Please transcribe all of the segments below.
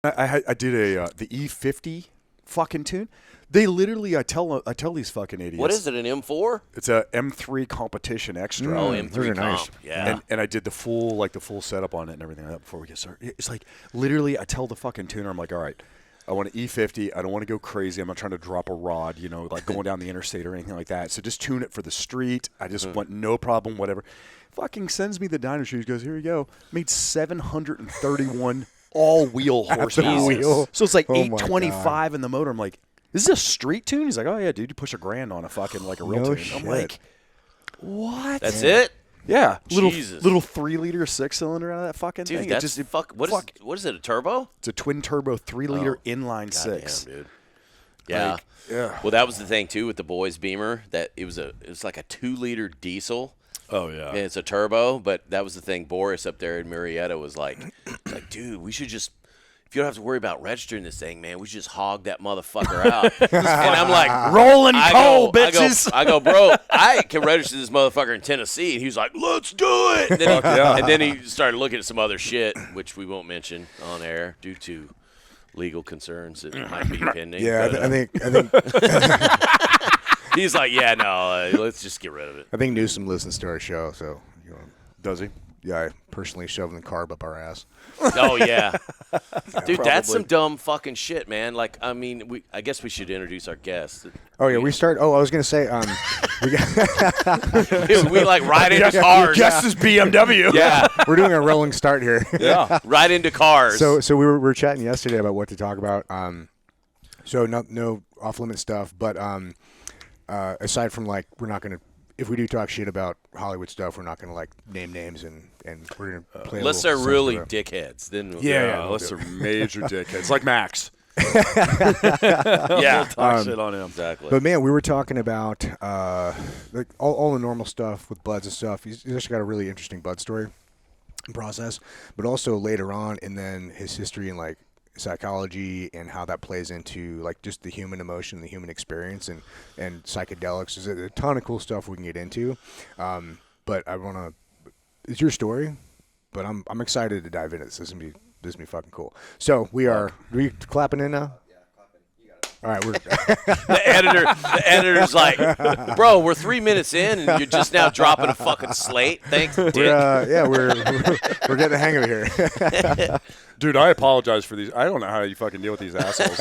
I did the E50 fucking tune. They literally, I tell these fucking idiots. What is it, an M4? It's a M3 competition extra. Oh, M3 comp. Nice. Yeah. And I did the full setup on it and everything like that before we get started. It's like literally, I tell the fucking tuner, I'm like, all right, I want an E50. I don't want to go crazy. I'm not trying to drop a rod, like going down the interstate or anything like that. So just tune it for the street. I just want no problem, whatever. Fucking sends me the dyno shoes. Goes, here you go. Made 731 all-wheel horsepower. So it's like 825 in the motor. I'm like, is this a street tune? He's like, oh, yeah, dude, you push $1,000 on a fucking, like a real tune. Shit. I'm like, what? That's it? Yeah. Jesus. Little 3-liter 6-cylinder out of that fucking dude, thing. That's what is it, a turbo? It's a twin-turbo 3-liter inline 6. Damn, dude. Yeah. Yeah. Well, that was the thing, too, with the boys' Beamer, that it was like a 2-liter diesel. Oh, yeah. And it's a turbo, but that was the thing. Boris up there in Marietta was like, dude, we should just, if you don't have to worry about registering this thing, man, we should just hog that motherfucker out. And I'm like, rolling coal, bitches. I go, bro, I can register this motherfucker in Tennessee. And he was like, let's do it. And then, and then he started looking at some other shit, which we won't mention on air due to legal concerns that might be pending. Yeah, but, I think he's like, yeah, no, let's just get rid of it. I think Newsom listens to our show, so does he? Yeah, I personally shoving the carb up our ass. Oh yeah, dude, Probably. that's some dumb fucking shit, man. Like, I mean, I guess we should introduce our guest. Oh yeah, we start. Oh, I was gonna say, we like ride into cars. Guest is BMW. Yeah, we're doing a rolling start here. Yeah, right into cars. So we were chatting yesterday about what to talk about. So no off limit stuff, but aside from like we're not gonna. If we do talk shit about Hollywood stuff, we're not going to like name names and we're going to play. Unless they're really dickheads, then unless they're major dickheads, like Max. Yeah, talk shit on him. Exactly. But man, we were talking about like all the normal stuff with buds and stuff. He's actually got a really interesting bud story and process, but also later on, and then his history in like psychology and how that plays into like just the human emotion, the human experience, and psychedelics. There's a ton of cool stuff we can get into. But I want to. It's your story, but I'm excited to dive into this. This is gonna be fucking cool. So we clapping in now? Yeah, clapping. You got it. All right, we're the editor's like, bro, we're 3 minutes in and you're just now dropping a fucking slate. Thanks, Dick. We're getting the hang of it here. Dude, I apologize for these. I don't know how you fucking deal with these assholes.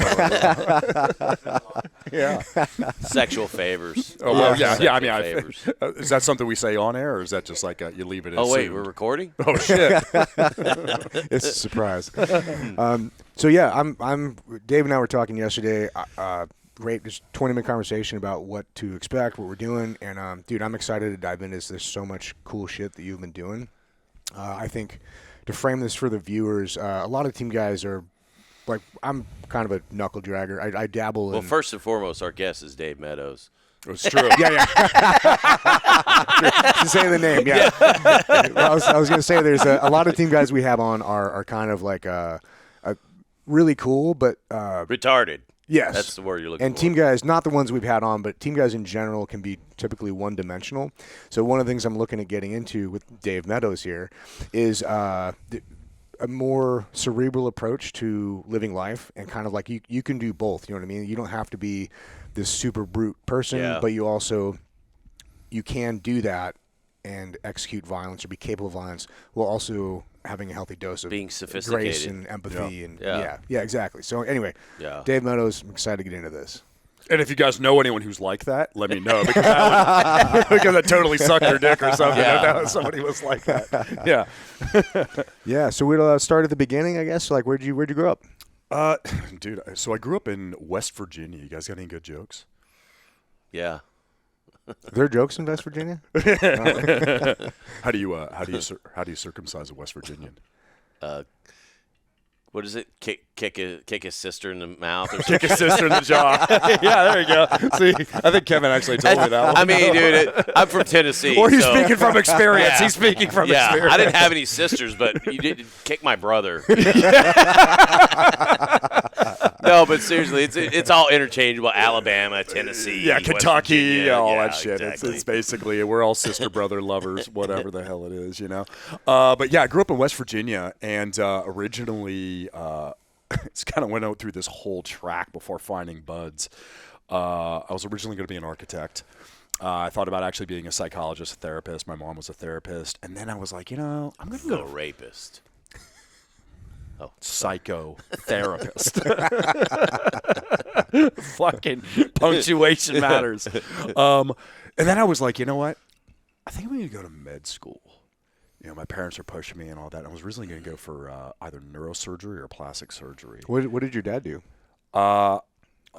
Yeah. Sexual favors. Oh, well, yeah. I mean, favors. Is that something we say on air, or is that just like you leave it as Oh, wait, assumed? we're recording? Oh, shit. It's a surprise. So yeah, I'm Dave and I were talking yesterday. Great, just 20-minute conversation about what to expect, what we're doing, and dude, I'm excited to dive into this. There's so much cool shit that you've been doing. I think to frame this for the viewers, a lot of team guys are like, I'm kind of a knuckle dragger. I dabble in. Well, first and foremost, our guest is Dave Meadows. It's true. Yeah. To say the name, yeah. I was going to say there's a lot of team guys we have on are kind of like really cool, but retarded. Yes. That's the word you're looking for. And team guys, not the ones we've had on, but team guys in general can be typically one-dimensional. So one of the things I'm looking at getting into with Dave Meadows here is a more cerebral approach to living life, and kind of like you can do both. You know what I mean? You don't have to be this super brute person, but you can do that and execute violence or be capable of violence while also having a healthy dose of being sophisticated, grace and empathy, and yeah, exactly. So anyway, yeah. Dave Meadows, I'm excited to get into this. And if you guys know anyone who's like that, let me know, because that totally sucked their dick or something. Yeah. If somebody was like that. Yeah. Yeah. So we'll start at the beginning, I guess. Like, where'd you grow up? Dude, so I grew up in West Virginia. You guys got any good jokes? Yeah. Are there jokes in West Virginia? How do you circumcise a West Virginian? What is it? Kick his sister in the mouth or something? Kick his sister in the jaw. Yeah, there you go. See, I think Kevin actually told me that one. I mean, dude, I'm from Tennessee. Or he's so. speaking from experience. Yeah. He's speaking from experience. I didn't have any sisters, but you did kick my brother. No, but seriously, it's all interchangeable. Alabama, Tennessee, yeah, Kentucky, all that shit. Exactly. It's basically, we're all sister brother lovers, whatever the hell it is, you know. But yeah, I grew up in West Virginia, and originally it's kind of went out through this whole track before finding buds. I was originally going to be an architect. I thought about actually being a psychologist, a therapist. My mom was a therapist. And then I was like, I'm going to go a rapist. Oh, psychotherapist. Fucking punctuation matters. And then I was like, you know what? I think I'm going to go to med school. My parents are pushing me and all that. I was originally going to go for either neurosurgery or plastic surgery. What did your dad do?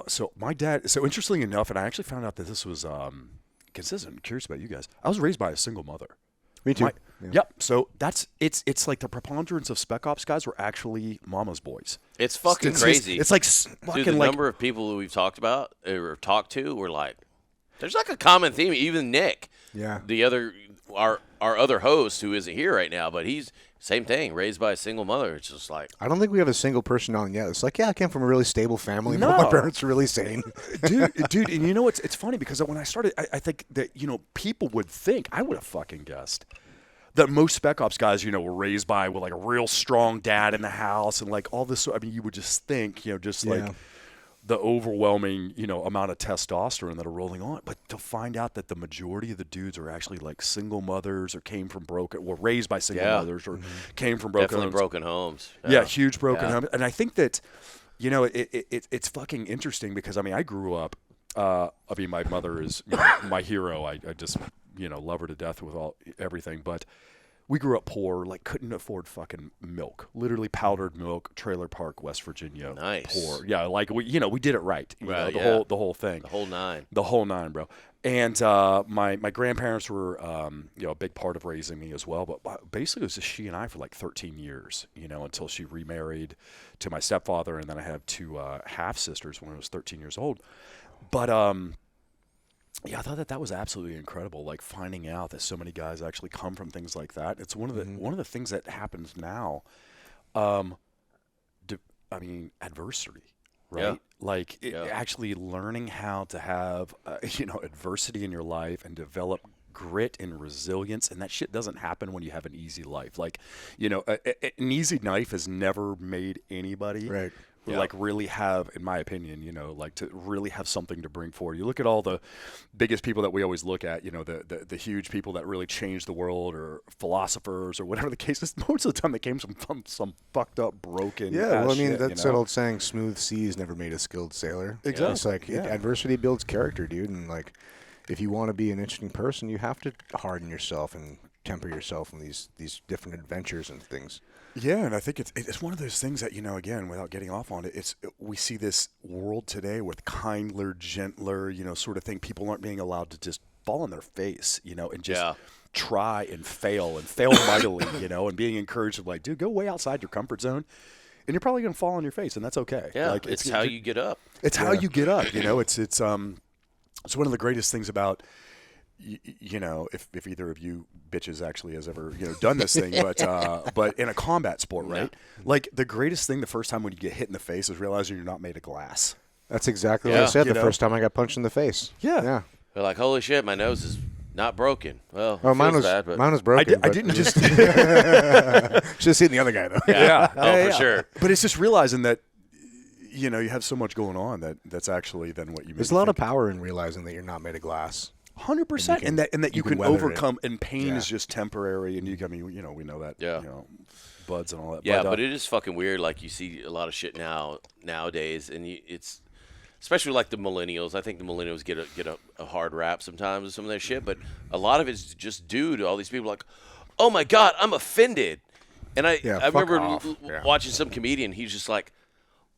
So my dad. So interestingly enough, and I actually found out that this was consistent. I'm curious about you guys. I was raised by a single mother. Me too. Yep. So it's like the preponderance of spec ops guys were actually mama's boys. It's fucking crazy. It's like fucking Dude, the number of people who we've talked about or talked to were like, there's like a common theme. Even Nick, the other our other host who isn't here right now, but he's same thing, raised by a single mother. It's just like, I don't think we have a single person on yet. It's like, I came from a really stable family. No. My parents are really sane. dude, and it's funny because when I started, I think that, people would think, I would have fucking guessed that most spec ops guys, were raised by with like a real strong dad in the house and like all this. I mean, you would just think, like the overwhelming, amount of testosterone that are rolling on. But to find out that the majority of the dudes are actually like single mothers or were raised by single mothers or came from broken homes. Broken homes. Yeah, huge broken homes. And I think that, it's fucking interesting because, I grew up, my mother is my hero. I just, love her to death with everything. But we grew up poor, like couldn't afford fucking milk. Literally powdered milk, Trailer Park, West Virginia. Nice. Poor. Yeah, like we did it right. Right, the whole thing. The whole nine. The whole nine, bro. And my grandparents were a big part of raising me as well. But basically it was just she and I for like 13 years, until she remarried to my stepfather, and then I have two half sisters when I was 13 years old. But I thought that was absolutely incredible. Like finding out that so many guys actually come from things like that. It's one of the things that happens now. Adversity, right? Yeah. Like actually learning how to have adversity in your life and develop grit and resilience, and that shit doesn't happen when you have an easy life. Like, an easy life has never made anybody right. Like really have, in my opinion, like to really have something to bring forward. You look at all the biggest people that we always look at, the huge people that really changed the world, or philosophers, or whatever the case is. Most of the time they came from some fucked up, broken shit, that's that old saying, smooth seas never made a skilled sailor. Exactly. It's like adversity builds character, dude. And like, if you want to be an interesting person, you have to harden yourself and temper yourself in these different adventures and things. Yeah, and I think it's one of those things that, again, without getting off on it, we see this world today with kinder, gentler, sort of thing. People aren't being allowed to just fall on their face, and just try and fail mightily, and being encouraged to like, dude, go way outside your comfort zone, and you're probably going to fall on your face, and that's okay. Yeah, like, it's how you get up. It's how you get up, It's one of the greatest things about, if either of you bitches actually has ever done this thing, but in a combat sport, right? Yeah. Like the greatest thing the first time when you get hit in the face is realizing you're not made of glass. That's exactly what I said the first time I got punched in the face. Yeah. They're like, holy shit, my nose is not broken. Well, mine was broken. I didn't just should have seen the other guy though. Yeah. For sure. But it's just realizing that you have so much going on that's actually then what you. There's a lot of power in realizing that you're not made of glass. 100%, and that you can overcome, and pain is just temporary, and we know that, buds and all that. Yeah, but it is fucking weird. Like you see a lot of shit nowadays, and it's especially like the millennials. I think the millennials get a hard rap sometimes with some of that shit, but a lot of it's just due to all these people like, oh my god, I'm offended, and I remember watching some comedian. He's just like,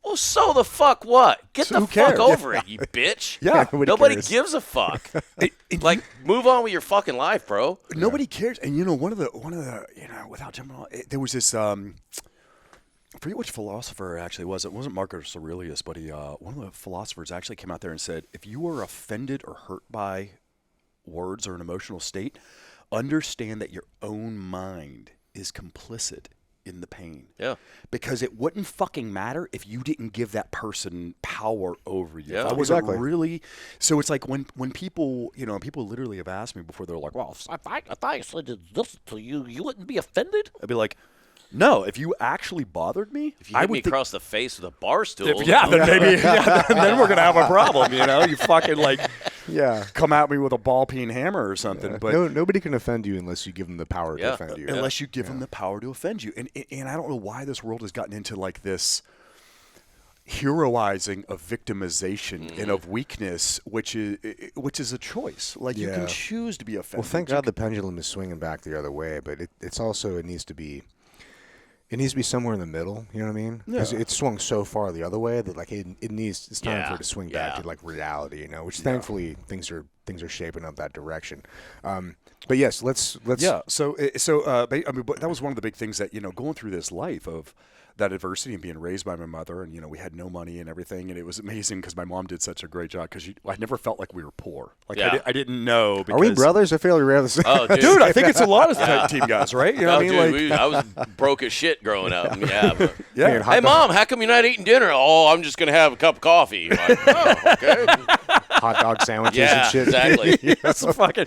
well, so the fuck what? Get the fuck over it, you bitch. Yeah. Nobody gives a fuck. Like, move on with your fucking life, bro. Nobody cares. And, one of the without jumping on, there was this, I forget which philosopher it actually was. It wasn't Marcus Aurelius, but one of the philosophers actually came out there and said, if you are offended or hurt by words or an emotional state, understand that your own mind is complicit in the pain. Yeah. Because it wouldn't fucking matter if you didn't give that person power over you. Yeah, I wasn't really. So it's like when people, people literally have asked me before, they're like, well, if I said this to you, you wouldn't be offended? I'd be like, No, if you actually bothered me, If you hit me across the face with a bar stool. then maybe then we're gonna have a problem. You fucking come at me with a ball peen hammer or something. But nobody can offend you unless you give them the power to offend you. Unless you give them the power to offend you, and I don't know why this world has gotten into like this heroizing of victimization and of weakness, which is a choice. Like you can choose to be offended. Well, thank God the pendulum is swinging back the other way, but it's also it needs to be somewhere in the middle. You know what I mean? Because it's swung so far the other way that like it's time for it to swing back to like reality. Which thankfully things are shaping up that direction. But yes, let's So I mean, but that was one of the big things that going through this life of that adversity and being raised by my mother, and we had no money and everything, and it was amazing because my mom did such a great job because I never felt like we were poor. Like I didn't know. Because, are we brothers? I feel like we're the same. Oh, dude, I think it's a lot of team guys, right? You know what I mean? I was broke as shit growing up. Yeah. Hey, Mom, how come you're not eating dinner? Oh, I'm just gonna have a cup of coffee. Like, oh, okay. Hot dog sandwiches and shit. Exactly. That's fucking.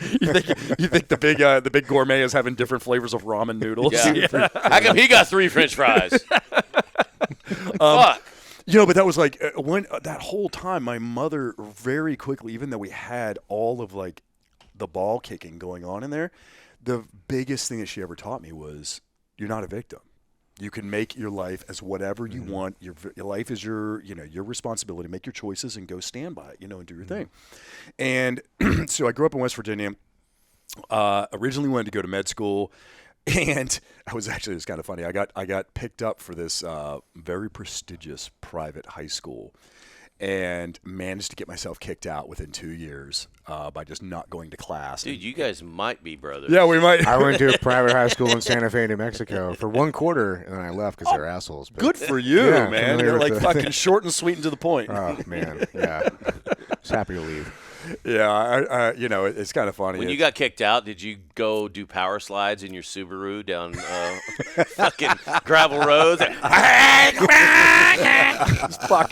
You think the big gourmet is having different flavors of ramen noodles? Yeah. How come he got 3 French fries? Fuck. But that was like when that whole time, my mother very quickly, even though we had all of like the ball kicking going on in there, the biggest thing that she ever taught me was you're not a victim. You can make your life as whatever you want. Your life is your responsibility. Make your choices and go stand by it, and do your thing. And so I grew up in West Virginia. Originally wanted to go to med school. And it's kind of funny. I got picked up for this very prestigious private high school, and managed to get myself kicked out within 2 years by just not going to class. Dude, you guys might be brothers. Yeah, we might. I went to a private high school in Santa Fe, New Mexico, for 1 quarter, and then I left because they're assholes. But good for you, man. They're like fucking short and sweet and to the point. Oh man, yeah. Just happy to leave. Yeah, it's kind of funny. When you got kicked out, did you go do power slides in your Subaru down fucking gravel roads?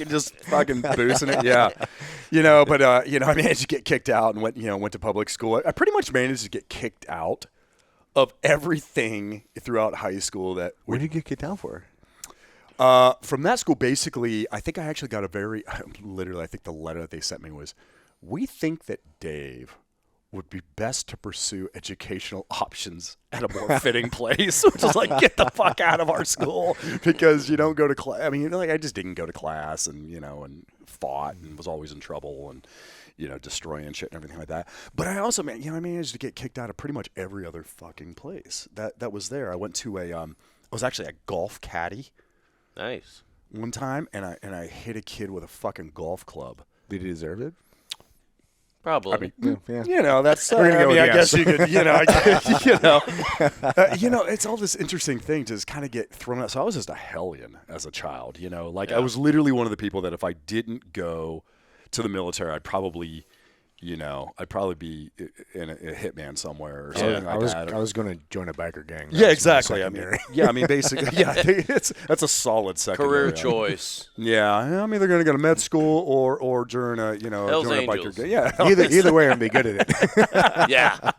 just fucking boosting it, yeah. But I managed to get kicked out and went to public school. I pretty much managed to get kicked out of everything throughout high school. What did you get kicked out for? From that school, basically, I think I actually got I think the letter that they sent me was, we think that Dave would be best to pursue educational options at a more fitting place, which is like, get the fuck out of our school because you don't go to class. I mean, I just didn't go to class and, and fought and was always in trouble and, destroying shit and everything like that. But I also, I managed to get kicked out of pretty much every other fucking place that was there. I went to I was actually a golf caddy. Nice. One time, and I hit a kid with a fucking golf club. Did he deserve it? Probably. That's. I guess you could. It's all this interesting thing to just kind of get thrown out. So I was just a hellion as a child. I was literally one of the people that if I didn't go to the military, I'd probably be in a hitman somewhere or something like that. I was going to join a biker gang. Yeah, exactly. Basically, that's a solid career choice. Yeah, I'm either going to go to med school or join a join a biker gang. Yeah, either way, I'm be good at it. Yeah.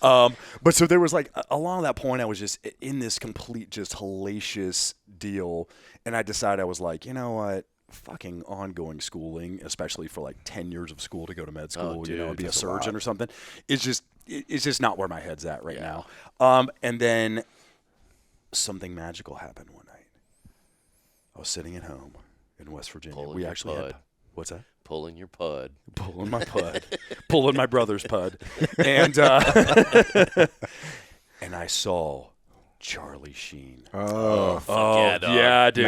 But so there was along that point, I was just in this complete just hellacious deal, and I decided I was like, you know what? Fucking ongoing schooling, especially for 10 years of school to go to med school, and be a surgeon or something. It's just not where my head's at right now. And then something magical happened one night. I was sitting at home in West Virginia. We actually had, what's that? Pulling your pud. Pulling my pud. Pulling my brother's pud. And and I saw Charlie Sheen. Oh, fuck yeah, dude.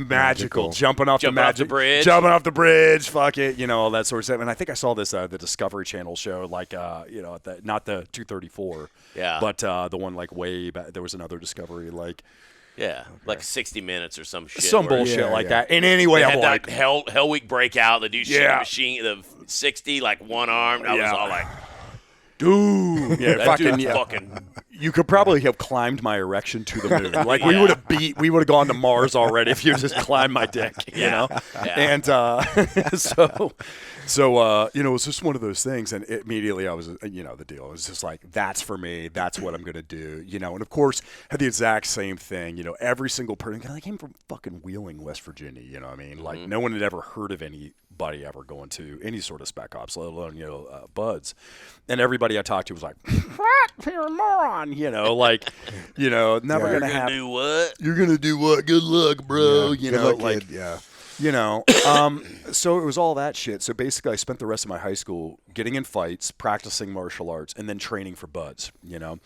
Magical. Jumping off the bridge. Fuck it. All that sort of stuff. And I think I saw this the Discovery Channel show, not the 234. Yeah. But the one way back. There was another Discovery Yeah, like 60 Minutes or some shit. Some bullshit like that. And anyway, I'm like Hell Week breakout. The dude shooting the machine, the 60 one armed. I was all like, dude, that dude's fucking You could probably have climbed my erection to the moon. Like we would have gone to Mars already if you just climbed my dick, you know? Yeah. And so you know, it was just one of those things. And immediately I was, you know, the deal. It was just like, that's for me. That's what I'm going to do, you know? And of course, had the exact same thing, you know, every single person. I came from fucking Wheeling, West Virginia, you know what I mean? Like no one had ever heard of anybody ever going to any sort of spec ops, let alone, you know, buds. And everybody I talked to was like, what? You're a moron, you know, like, you know, never going to happen. Do what? You're going to do what? Good luck, bro. Yeah, you good know, luck, like, kid. Yeah. you know, so it was all that shit. So basically I spent the rest of my high school getting in fights, practicing martial arts, and then training for buds, you know.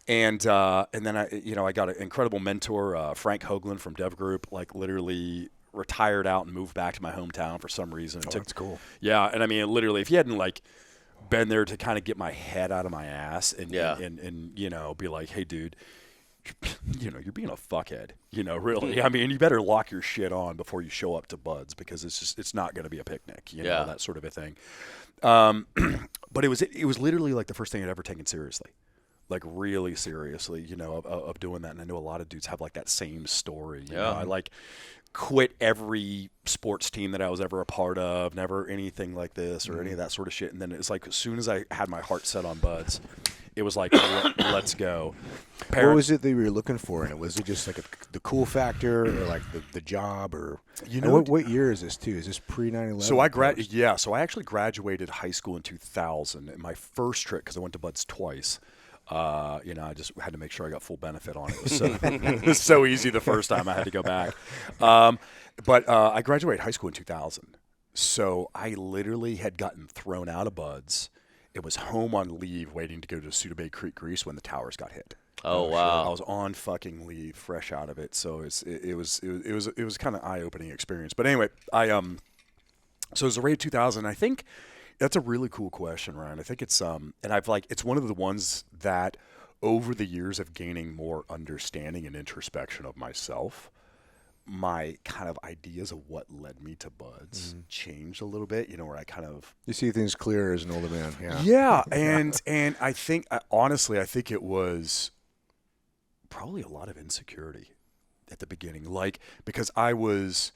And then I got an incredible mentor, Frank Hoagland from Dev Group, like literally retired out and moved back to my hometown for some reason. That's cool. Yeah, and I mean, literally, if he hadn't like been there to kind of get my head out of my ass and you know, be like, hey, dude, you know, you're being a fuckhead, you know, really. I mean, you better lock your shit on before you show up to buds because it's not going to be a picnic, you know, that sort of a thing. But it was literally like the first thing I'd ever taken seriously. Like really seriously, you know, of doing that. And I know a lot of dudes have like that same story. You know, I like quit every sports team that I was ever a part of, never anything like this or any of that sort of shit. And then it's like as soon as I had my heart set on buds, it was like, let's go. What was it that you were looking for? And was it just like the cool factor or like the job or you know what year is this too? Is this pre 9/11? So so I actually graduated high school in 2000. And my first trip, because I went to buds twice. You know, I just had to make sure I got full benefit on it. It was so easy the first time I had to go back. But I graduated high school in 2000. So I literally had gotten thrown out of buds. It was home on leave waiting to go to Suda Bay Creek, Greece when the towers got hit. Oh, wow. I was on fucking leave, fresh out of it. So it was kind of eye-opening experience. But anyway, so it was the Raid 2000. I think that's a really cool question, Ryan. I think it's and it's one of the ones that over the years of gaining more understanding and introspection of myself, my kind of ideas of what led me to buds changed a little bit, you know, where I kind of you see things clearer as an older man. Yeah, and I think honestly, I think it was probably a lot of insecurity at the beginning, like because I was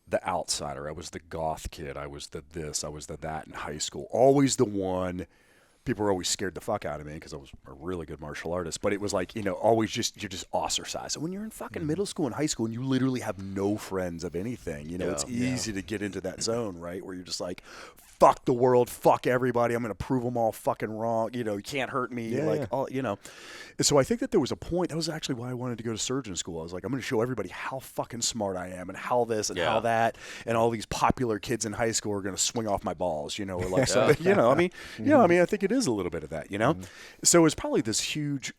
the outsider. I was the goth kid. I was the this. I was the that in high school. Always the one. People were always scared the fuck out of me because I was a really good martial artist. But it was like, you know, always you're just ostracized. And when you're in fucking middle school and high school and you literally have no friends of anything, you know, it's easy to get into that zone, right? Where you're just like, fuck the world, fuck everybody. I'm going to prove them all fucking wrong. You know, you can't hurt me. All, you know. And so I think that there was a point. That was actually why I wanted to go to surgeon school. I was like, I'm going to show everybody how fucking smart I am and how this and how that. And all these popular kids in high school are going to swing off my balls, you know, or like something, you know. I mean, I mean, I think it is a little bit of that, you know. So it's probably this huge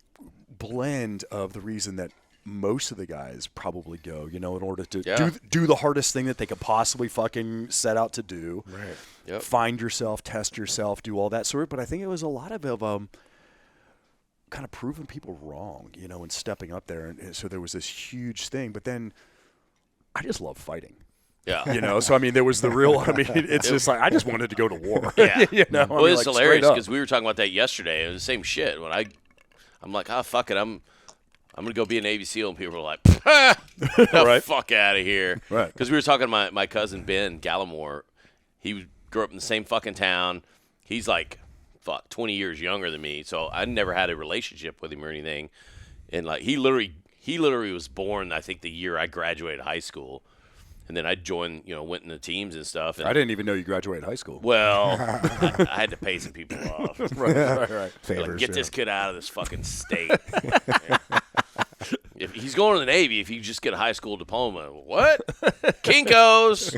blend of the reason that most of the guys probably go, you know, in order to do the hardest thing that they could possibly fucking set out to do. Right. Yep. Find yourself, test yourself, do all that sort. But I think it was a lot of kind of proving people wrong, you know, and stepping up there. And so there was this huge thing. But then I just love fighting. Yeah. You know, so I mean, there was the real, I mean, it's just like, I just wanted to go to war. Yeah. You know, well, it's hilarious because we were talking about that yesterday. It was the same shit. When I'm like, fuck it. I'm going to go be a Navy SEAL. And people are like, the fuck out of here. Right. Because we were talking to my cousin Ben Gallimore. He grew up in the same fucking town. He's like, 20 years younger than me. So I never had a relationship with him or anything. And like, he literally was born, I think, the year I graduated high school. And then I joined, you know, went in the teams and stuff. And I didn't even know you graduated high school. Well, I had to pay some people off. Right. Favors, Like, get this kid out of this fucking state. If he's going to the Navy, if you just get a high school diploma, what? Kinkos.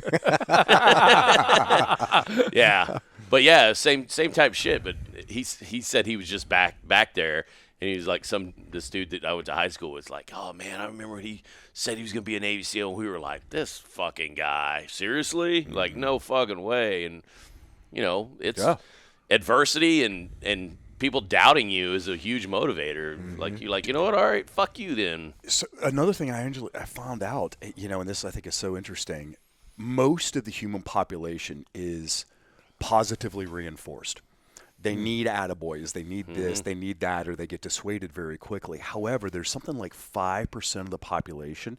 Yeah, but yeah, same type shit. But he said he was just back there. And he was like, this dude that I went to high school with, like, oh, man, I remember when he said he was going to be a Navy SEAL. And we were like, this fucking guy, seriously? Like, no fucking way. And, you know, it's adversity and people doubting you is a huge motivator. Mm-hmm. Like, you're like, you know what? All right, fuck you then. So another thing I found out, you know, and this I think is so interesting, most of the human population is positively reinforced. They need attaboys. They need this. They need that, or they get dissuaded very quickly. However, there's something like 5% of the population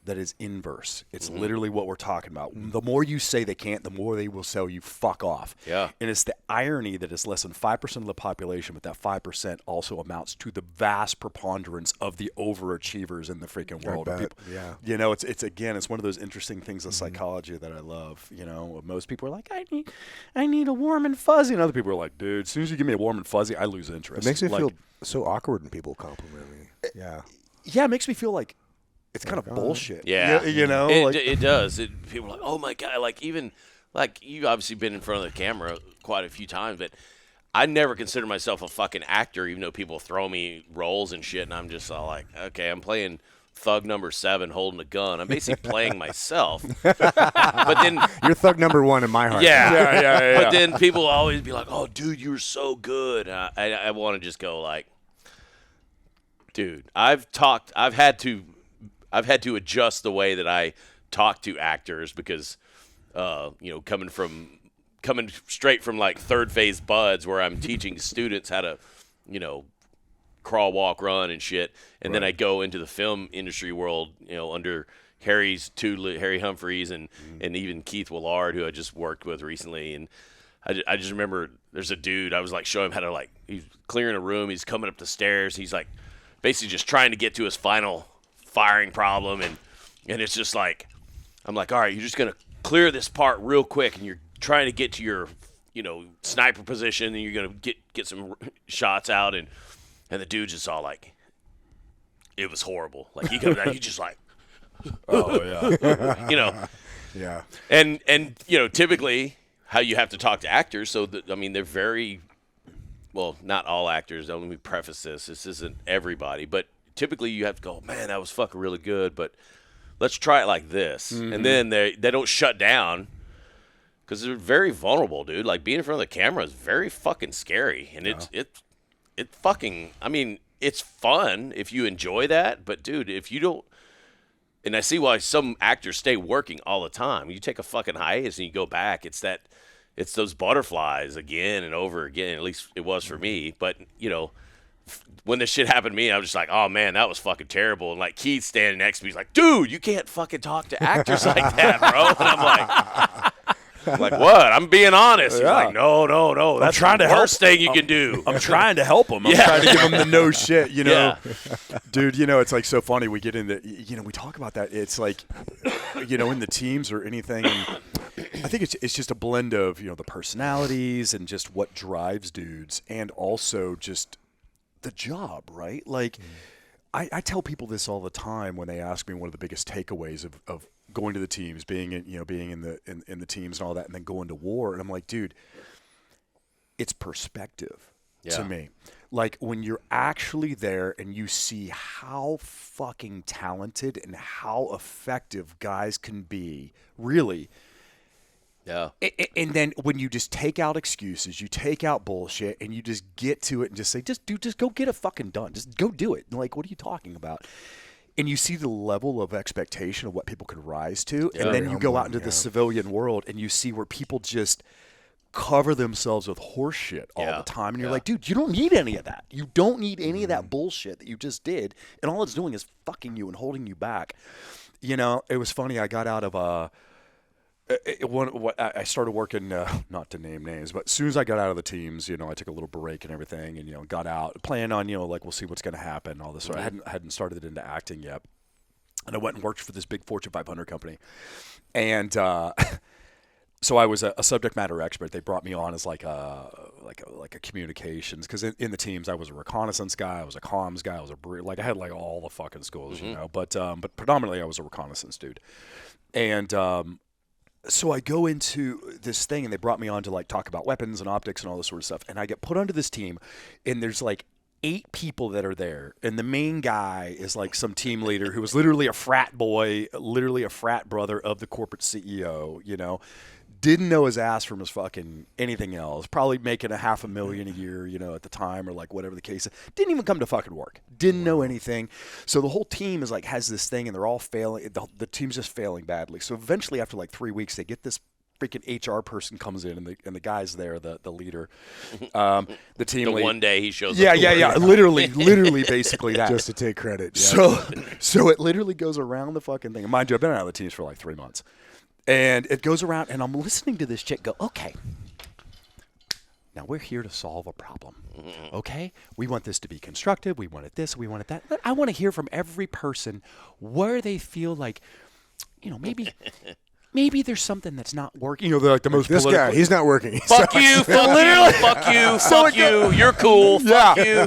that is inverse. It's literally what we're talking about. The more you say they can't, the more they will sell you fuck off. Yeah. And it's the irony that it's less than 5% of the population, but that 5% also amounts to the vast preponderance of the overachievers in the freaking world. People, you know, it's one of those interesting things of psychology that I love. You know, most people are like, I need a warm and fuzzy, and other people are like, dude, as soon as you give me a warm and fuzzy, I lose interest. It makes me feel so awkward when people compliment me. Yeah, it makes me feel like it's kind of bullshit. Yeah. You know? It does. People are like, oh, my God. Like, even, like, you've obviously been in front of the camera quite a few times, but I never consider myself a fucking actor, even though people throw me roles and shit, and I'm just all like, okay, I'm playing thug number 7 holding a gun. I'm basically playing myself. But then you're thug number 1 in my heart. Yeah. But then people always be like, oh, dude, you're so good. I want to just go like, dude, I've had to adjust the way that I talk to actors because, you know, coming straight from like third phase buds where I'm teaching students how to, you know, crawl, walk, run and shit. And then I go into the film industry world, you know, under Harry Humphreys and even Keith Willard, who I just worked with recently. And I just remember there's a dude, I was like showing him how to, like, he's clearing a room. He's coming up the stairs. He's like basically just trying to get to his final firing problem, and it's just like, I'm like, all right, you're just gonna clear this part real quick, and you're trying to get to your, you know, sniper position, and you're gonna get some shots out, and the dude's just all like, it was horrible. Like, he comes out, he's just like, oh yeah, you know, yeah, and you know, typically how you have to talk to actors, so that, I mean, they're very, well, not all actors. Let me preface this. This isn't everybody, but typically you have to go, man, that was fucking really good, but let's try it like this. And then they don't shut down because they're very vulnerable, dude. Like, being in front of the camera is very fucking scary. And it fucking, I mean, it's fun if you enjoy that, but dude, if you don't, and I see why some actors stay working all the time. You take a fucking hiatus and you go back, it's those butterflies again and over again. At least it was for me. But, you know, when this shit happened to me, I was just like, oh, man, that was fucking terrible. And, like, Keith standing next to me, he's like, dude, you can't fucking talk to actors like that, bro. And I'm like, what? I'm being honest. He's like, no. That's the worst thing you can do. I'm trying to help him. I'm trying to give him the no shit, you know. Dude, you know, it's like so funny. We get into, you know, we talk about that. It's like, you know, in the teams or anything. And I think it's just a blend of, you know, the personalities and just what drives dudes, and also just the job, right? Like, I tell people this all the time when they ask me one of the biggest takeaways of going to the teams, being in the teams and all that, and then going to war. And I'm like, dude, it's perspective to me. Like, when you're actually there and you see how fucking talented and how effective guys can be, really. Yeah. And then when you just take out excuses, you take out bullshit, and you just get to it and just say, just go get it fucking done. Just go do it. Like, what are you talking about? And you see the level of expectation of what people can rise to. And then you go out into the civilian world and you see where people just cover themselves with horse shit all the time. And you're like, dude, you don't need any of that. You don't need any of that bullshit that you just did. And all it's doing is fucking you and holding you back. You know, it was funny. I got out of I started working, not to name names, but as soon as I got out of the teams, you know, I took a little break and everything, and, you know, got out, planning on, you know, like, we'll see what's going to happen, all this. So I hadn't started into acting yet, and I went and worked for this big Fortune 500 company, and so I was a subject matter expert. They brought me on as like a communications, because in the teams I was a reconnaissance guy, I was a comms guy, I had like all the fucking schools, you know, but predominantly I was a reconnaissance dude, and so I go into this thing, and they brought me on to, like, talk about weapons and optics and all this sort of stuff. And I get put onto this team, and there's like 8 people that are there. And the main guy is like some team leader who was literally a frat boy, literally a frat brother of the corporate CEO, you know. Didn't know his ass from his fucking anything else. Probably making $500,000 a year, you know, at the time, or like whatever the case is. Didn't even come to fucking work. Didn't know anything. So the whole team is like, has this thing, and they're all failing. The team's just failing badly. So eventually, after like 3 weeks, they get this freaking HR person comes in, and the guy's there, the leader, the team lead. One day he shows up. up. Yeah. Literally, basically that. Just to take credit. Yeah. So it literally goes around the fucking thing. And mind you, I've been out of the teams for like 3 months. And it goes around, and I'm listening to this chick go, okay, now we're here to solve a problem, okay? We want this to be constructive. We want it this. We want it that. But I want to hear from every person where they feel like, maybe there's something that's not working. They're like the most This political. guy, he's not working. Fuck you, fuck you, you're cool, fuck you.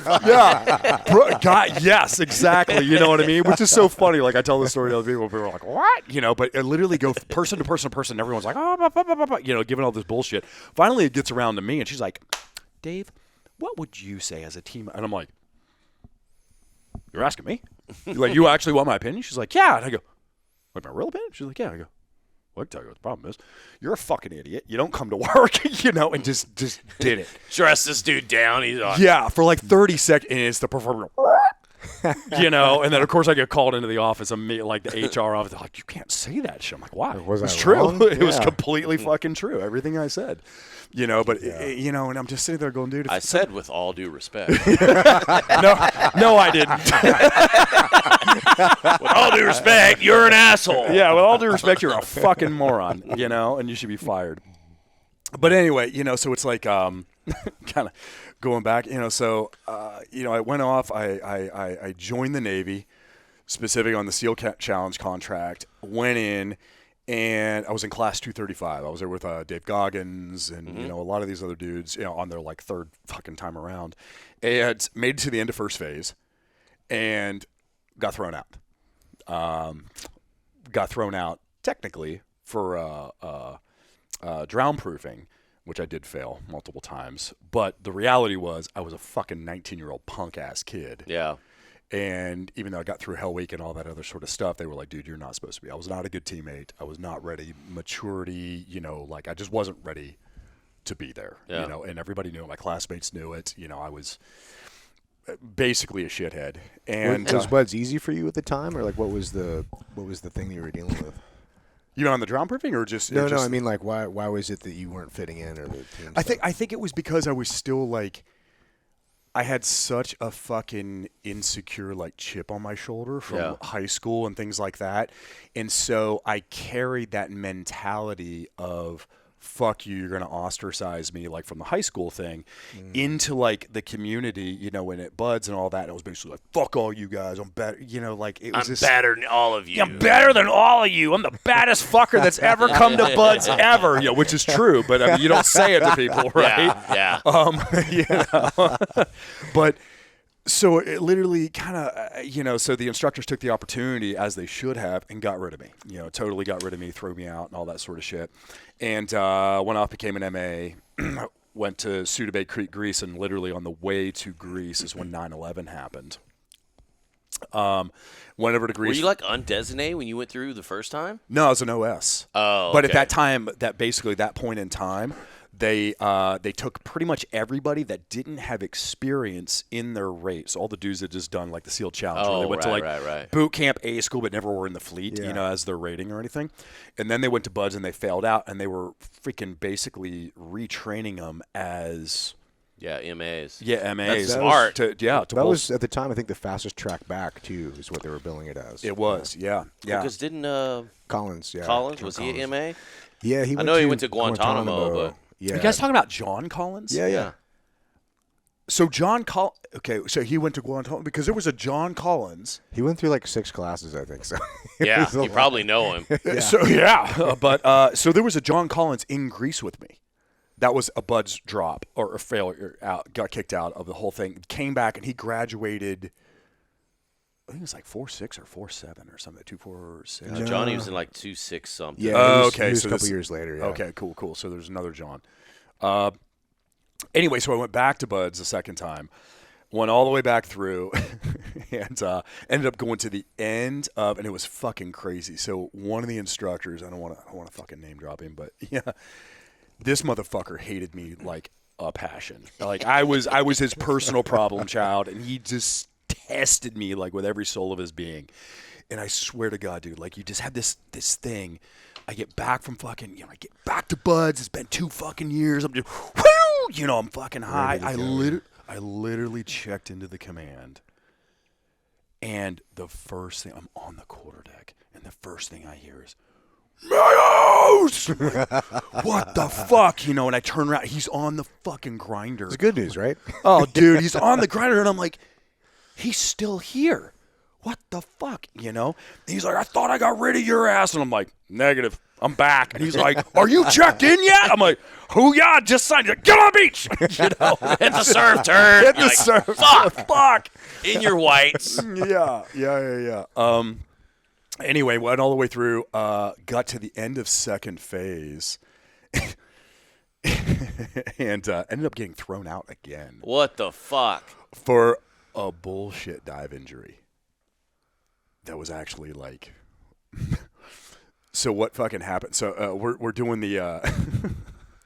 God, yes, exactly. You know what I mean? Which is so funny. Like, I tell this story to other people are like, what? But it literally goes person to person to person. And everyone's like, giving all this bullshit. Finally, it gets around to me, and she's like, Dave, what would you say as a team? And I'm like, you're asking me? Like, you actually want my opinion? She's like, yeah. And I go, like, my real opinion? She's like, yeah. I go, well, I can tell you what the problem is. You're a fucking idiot. You don't come to work, and just did it. Dress this dude down. He's on. Yeah, for like 30 seconds, and it's the proverbial, and then, of course, I get called into the office, like the HR office. They're like, you can't say that shit. I'm like, why? It was true. Wrong? It was completely fucking true. Everything I said. And I'm just sitting there going, dude. I said with all due respect. No, I didn't. With all due respect, you're an asshole. Yeah, with all due respect, you're a fucking moron, and you should be fired. But anyway, so it's like kind of going back, I went off. I joined the Navy, specifically on the SEAL Challenge contract, went in, and I was in class 235. I was there with Dave Goggins and, a lot of these other dudes, on their like third fucking time around, and made it to the end of first phase and got thrown out. Got thrown out technically for drown proofing, which I did fail multiple times. But the reality was I was a fucking 19-year-old punk-ass kid. Yeah. And even though I got through Hell Week and all that other sort of stuff, they were like, dude, you're not supposed to be. I was not a good teammate. I was not ready. Maturity, I just wasn't ready to be there. Yeah. And everybody knew it. My classmates knew it. I was basically a shithead. And was Buds easy for you at the time, or like what was the thing that you were dealing with? On the drown proofing, or just no? I mean, like, why was it that you weren't fitting in, or the team? I think it was because I was still like, I had such a fucking insecure like chip on my shoulder from high school and things like that, and so I carried that mentality of, fuck you, you're going to ostracize me, like from the high school thing into like the community, when it Buds and all that. And it was basically like, fuck all you guys. I'm better, like it was I'm better than all of you. I'm better than all of you. I'm the baddest fucker that's ever come to Buds ever, which is true. But I mean, you don't say it to people, right? Yeah. But so it literally kind of, so the instructors took the opportunity, as they should have, and got rid of me. Totally got rid of me, threw me out, and all that sort of shit. And went off, became an MA, went to Sudabay Creek, Greece, and literally on the way to Greece is when 9/11 happened. Went over to Greece. Were you like undesignated when you went through the first time? No, I was an OS. Oh, but at that time, that point in time, they took pretty much everybody that didn't have experience in their race. All the dudes that just done like the SEAL Challenge, where they went to like boot camp, A school, but never were in the fleet, as their rating or anything. And then they went to Buds and they failed out, and they were freaking basically retraining them as MAs. Yeah, MAs. That's smart. That was at the time, I think, the fastest track back too, is what they were billing it as. It was, yeah. Because didn't Collins, Collins, was he an MA? Yeah, he. I know he went to Guantanamo, but. Yeah. Are you guys talking about John Collins? Yeah. So John okay, so he went to Guantanamo because there was a John Collins. He went through like 6 classes, I think. So yeah, you probably know him. So there was a John Collins in Greece with me. That was a Buds drop or a failure out, got kicked out of the whole thing. Came back and he graduated. I think it was like 4.6 or 4.7 or something. 2.46. No, Johnny was in like 2.6 something. Yeah. He was a couple years later. Yeah. Okay. Cool. So there's another John. Anyway, so I went back to Buds the second time, went all the way back through, and ended up going to the end of, and it was fucking crazy. So one of the instructors, I don't want to fucking name drop him, but yeah, this motherfucker hated me like a passion. Like I was his personal problem child, and he just tested me like with every soul of his being. And I swear to God, dude, like you just have this thing. I get back from fucking, I get back to Buds. It's been 2 fucking years. I'm just, whoo, I'm fucking high. I literally checked into the command. And the first thing, I'm on the quarterdeck, and the first thing I hear is, Meadows! What the fuck? And I turn around. He's on the fucking grinder. It's good news, right? Oh, dude, he's on the grinder, and I'm like, he's still here. What the fuck? And he's like, I thought I got rid of your ass. And I'm like, negative. I'm back. And he's like, are you checked in yet? I'm like, who ya? Just signed. He's like, get on the beach. Hit the surf turn. Hit the surf. Fuck. In your whites. Yeah. Anyway, went all the way through, got to the end of second phase, and ended up getting thrown out again. What the fuck? For a bullshit dive injury. That was actually like... So what fucking happened? So we're doing the...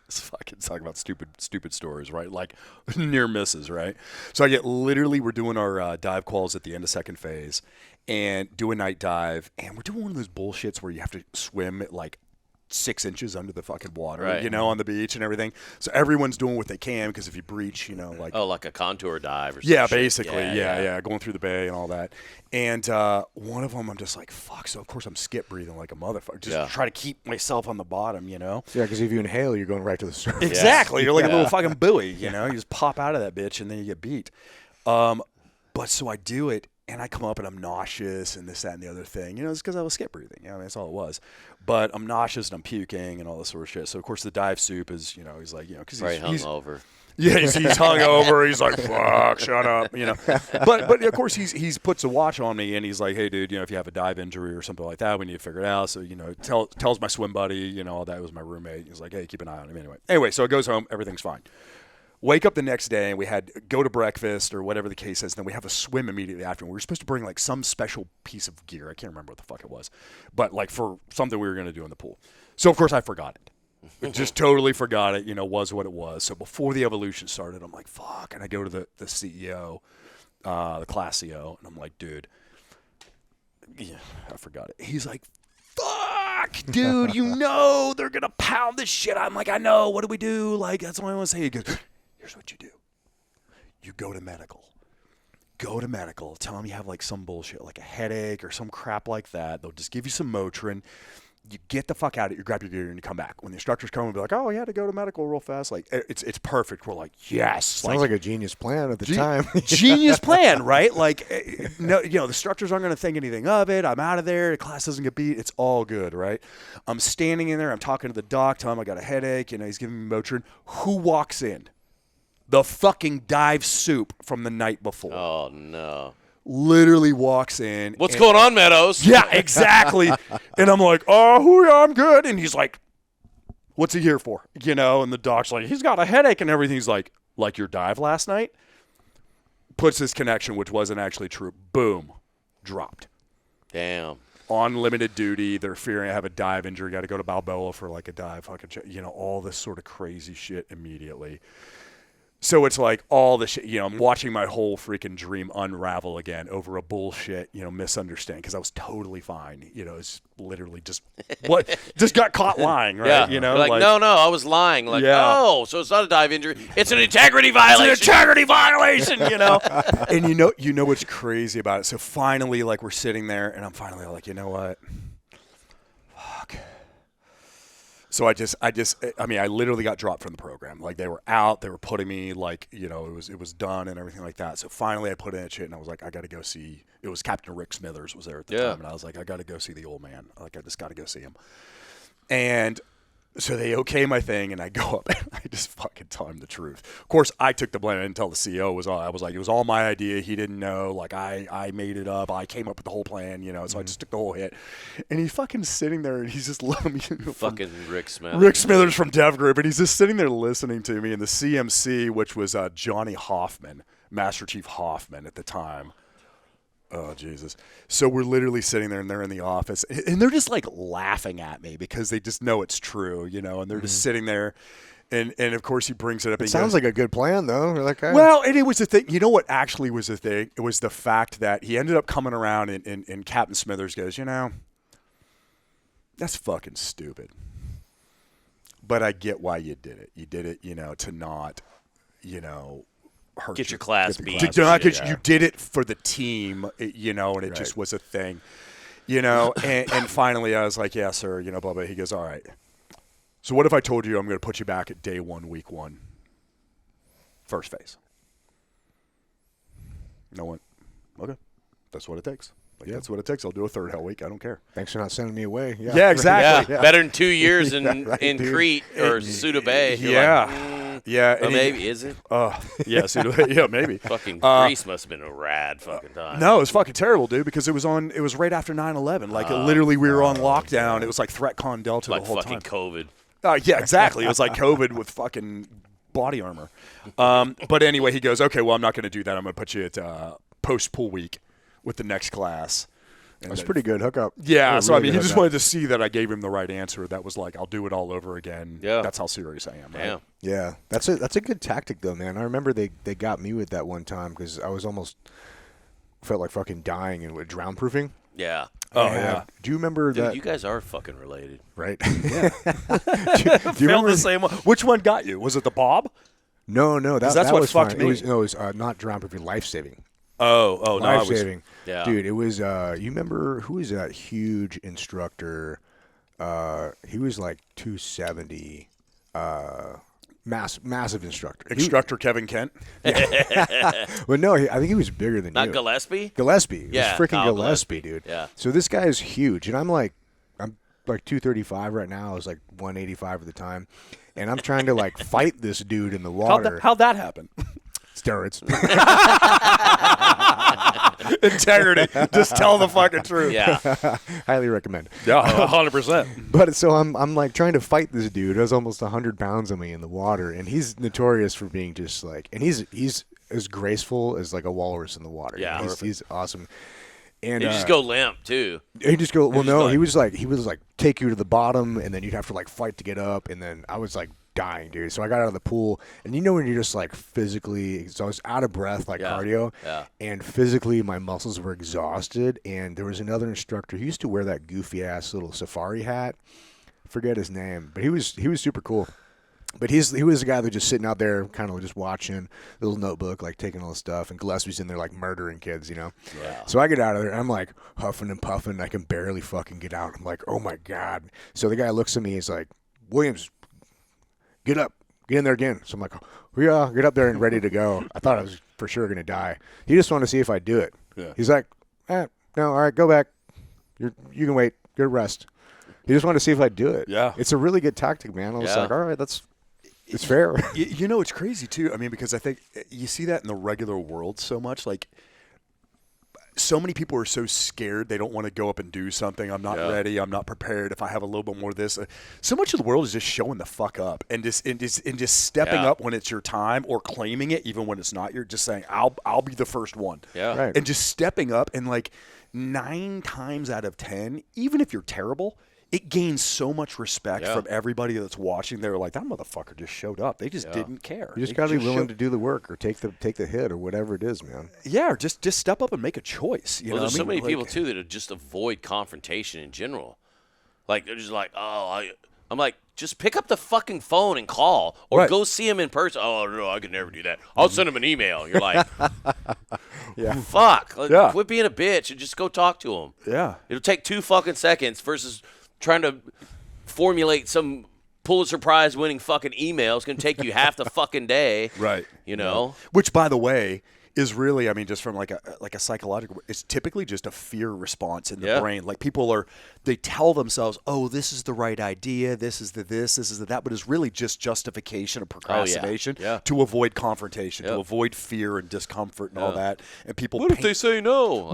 Let's fucking talk about stupid stories, right? Like near misses, right? So we're doing our dive quals at the end of second phase and do a night dive, and we're doing one of those bullshits where you have to swim at like 6 inches under the fucking water, right. On the beach and everything. So everyone's doing what they can, because if you breach, like... Oh, like a contour dive or something. Yeah, basically. Yeah, going through the bay and all that. And one of them, I'm just like, fuck. So, of course, I'm skip breathing like a motherfucker. Just try to keep myself on the bottom, Yeah, because if you inhale, you're going right to the surface. Exactly. You're like a little fucking buoy, You just pop out of that bitch, and then you get beat. But so I do it, and I come up, and I'm nauseous, and this, that, and the other thing. It's because I was skip breathing. That's all it was. But I'm nauseous, and I'm puking, and all this sort of shit. So, of course, the dive soup is, he's like, because he's hungover. Yeah, he's hungover. He's like, fuck, shut up, But of course, he's puts a watch on me, and he's like, hey, dude, if you have a dive injury or something like that, we need to figure it out. So, tells my swim buddy, all that was my roommate. He's like, hey, keep an eye on him Anyway, so it goes home. Everything's fine. Wake up the next day, and we had go to breakfast or whatever the case is, and then we have a swim immediately after. And we were supposed to bring like some special piece of gear. I can't remember what the fuck it was, but like for something we were going to do in the pool. So, of course, I forgot it. Just totally forgot it, was what it was. So before the evolution started, I'm like, fuck. And I go to the CEO, the class CEO, and I'm like, dude, I forgot it. He's like, fuck, dude, they're going to pound this shit. I'm like, I know. What do we do? Like, that's what I want to say. He goes, here's what you do. You go to medical. Tell them you have like some bullshit, like a headache or some crap like that. They'll just give you some Motrin. You get the fuck out of it, you grab your gear, and you come back. When the instructors come and be like, oh, you had to go to medical real fast, like, it's perfect. We're like, yes. Sounds like a genius plan at the time. Genius plan, right? Like, no, the instructors aren't going to think anything of it. I'm out of there. The class doesn't get beat. It's all good, right? I'm standing in there. I'm talking to the doc, telling him I got a headache. He's giving me Motrin. Who walks in? The fucking dive soup from the night before. Oh, no. Literally walks in. What's going on, Meadows? Yeah, exactly. And I'm like, oh, yeah, I'm good. And he's like, what's he here for? And the doc's like, he's got a headache and everything. He's like your dive last night? Puts this connection, which wasn't actually true. Boom. Dropped. Damn. On limited duty. They're fearing I have a dive injury. Got to go to Balboa for like a dive. Fucking, all this sort of crazy shit immediately. So it's like all the shit, I'm watching my whole freaking dream unravel again over a bullshit, misunderstanding, because I was totally fine. It's literally just got caught lying, right? Yeah. Like, no, I was lying. Like, oh, so it's not a dive injury. It's an integrity violation. It's an integrity violation, And you know what's crazy about it? So finally, like, we're sitting there, and I'm finally like, you know what? Fuck. So I literally got dropped from the program. Like, they were out, they were putting me, like, it was done and everything like that. So finally I put in that shit, and I was like, I got to go see, it was Captain Rick Smithers was there at the time. And I was like, I got to go see the old man. Like, I just got to go see him. And so they okay my thing, and I go up, and I just fucking tell him the truth. Of course, I took the blame. I didn't tell the CEO. I was like, it was all my idea. He didn't know. Like, I made it up. I came up with the whole plan, So I just took the whole hit. And he's fucking sitting there, and he's just looking at me. Fucking Rick Smithers. Rick Smithers from Dev Group, and he's just sitting there listening to me. And the CMC, which was Johnny Hoffman, Master Chief Hoffman at the time. Oh, Jesus. So we're literally sitting there, and they're in the office, and they're just like laughing at me because they just know it's true, and they're just sitting there, And of course he brings it up. It sounds like a good plan, though. That guy. Well, and it was the thing. You know what actually was the thing? It was the fact that he ended up coming around and Captain Smithers goes, that's fucking stupid. But I get why you did it. You did it, to not, hurt Get your class beat. You did it for the team, and it just was a thing, and finally I was like, yeah, sir, blah, blah. He goes, all right. So what if I told you I'm going to put you back at day 1, week 1, first phase? No one. Okay. That's what it takes. That's what it takes. I'll do a third hell week. I don't care. Thanks for not sending me away. Yeah, exactly. Yeah. Better than 2 years in Crete or Suda Bay. Yeah. Or maybe, is it? Yeah, maybe. Fucking Greece must have been a rad fucking time. No, it was fucking terrible, dude, because it was right after 9/11. Like, literally, we were on lockdown. It was like threat-con Delta the whole time. Like fucking COVID. Yeah, exactly. It was like COVID with fucking body armor. But anyway, he goes, okay, well, I'm not going to do that. I'm going to put you at post-pool week with the next class. And that's pretty good hookup. Yeah, so really he just wanted to see that I gave him the right answer. That was like, I'll do it all over again. Yeah. That's how serious I am. Right? Yeah. That's a good tactic, though, man. I remember they got me with that one time because I was almost felt like fucking dying and with drown proofing. Yeah. Oh, yeah. Do you remember that? You guys are fucking related. Right. Yeah. do you remember the same one? Which one got you? Was it the Bob? No. That's that what was fucked fine. me. It was not drown proofing, life saving. Oh, no. Life saving. Yeah. Dude, it was, you remember, who was that huge instructor? He was like 270, massive instructor. Instructor Kevin Kent? Well, no, I think he was bigger than Not you. Gillespie? Gillespie. Yeah, It was freaking Kyle Gillespie, Gillespie. dude. Yeah. So this guy is huge, and I'm like 235 right now. I was like 185 at the time. And I'm trying to like fight this dude in the water. How'd that happen? Steroids. Integrity. Just tell the fucking truth. Yeah. Highly recommend. Yeah, 100%. But so I'm like trying to fight this dude. Has almost 100 pounds on me in the water, and he's notorious for being just like, and he's as graceful as like a walrus in the water. Yeah. He's awesome. And You just go limp, too. he just go. Well, just no, go he was like take you to the bottom, and then you'd have to like fight to get up, and then I was like dying, dude. So I got out of the pool, and when you're just like physically, so I was out of breath, like cardio, and physically my muscles were exhausted. And there was another instructor. He used to wear that goofy ass little safari hat. Forget his name, but he was super cool. But he was the guy that was just sitting out there, kind of just watching, little notebook, like taking all the stuff. And Gillespie's in there like murdering kids, Yeah. So I get out of there, and I'm like huffing and puffing. I can barely fucking get out. I'm like, oh my god. So the guy looks at me. He's like, Williams, get up, get in there again. So I'm like, oh, yeah, get up there and ready to go. I thought I was for sure gonna die. He just wanted to see if I'd do it. Yeah. He's like, no, all right, go back. You can wait. Good rest. He just wanted to see if I'd do it. Yeah. It's a really good tactic, man. I was like, all right, it's fair. It's crazy, too. I mean, because I think you see that in the regular world so much. Like, so many people are so scared they don't want to go up and do something. I'm not ready. I'm not prepared. If I have a little bit more of this, so much of the world is just showing the fuck up and just stepping up when it's your time, or claiming it even when it's not. You're just saying, I'll be the first one. Yeah. Right. And just stepping up, and like 9 times out of 10, even if you're terrible, it gains so much respect from everybody that's watching. They're like, that motherfucker just showed up. They just didn't care. You just got to be willing to do the work, or take the hit, or whatever it is, man. Yeah, or just step up and make a choice. You know There's what I so mean? many people, too, that just avoid confrontation in general. Like, they're just like, I'm like, just pick up the fucking phone and call, or go see him in person. Oh, no, I could never do that. I'll send him an email. You're like, fuck. Quit being a bitch and just go talk to him. Yeah. It'll take 2 fucking seconds versus trying to formulate some Pulitzer Prize winning fucking email. It's going to take you half the fucking day. Right. You know? Which, by the way, is really, I mean, just from like a psychological, it's typically just a fear response in the brain. Like, they tell themselves, oh, this is the right idea, this is the that, but it's really just justification of procrastination to avoid confrontation, to avoid fear and discomfort and all that. And people, what if they say no?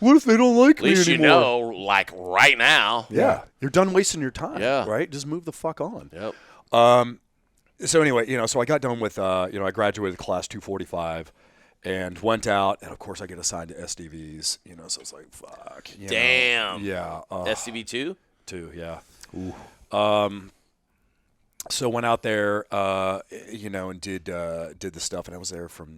What if they don't like me anymore? At least you know, like right now. Yeah. You're done wasting your time. Yeah. Right? Just move the fuck on. Yep. So anyway, so I got done with, I graduated class 245. And went out, and of course I get assigned to SDVs, so it's like, fuck. Damn. Yeah. SDV 2? 2, yeah. Ooh. So went out there, and did the stuff, and I was there from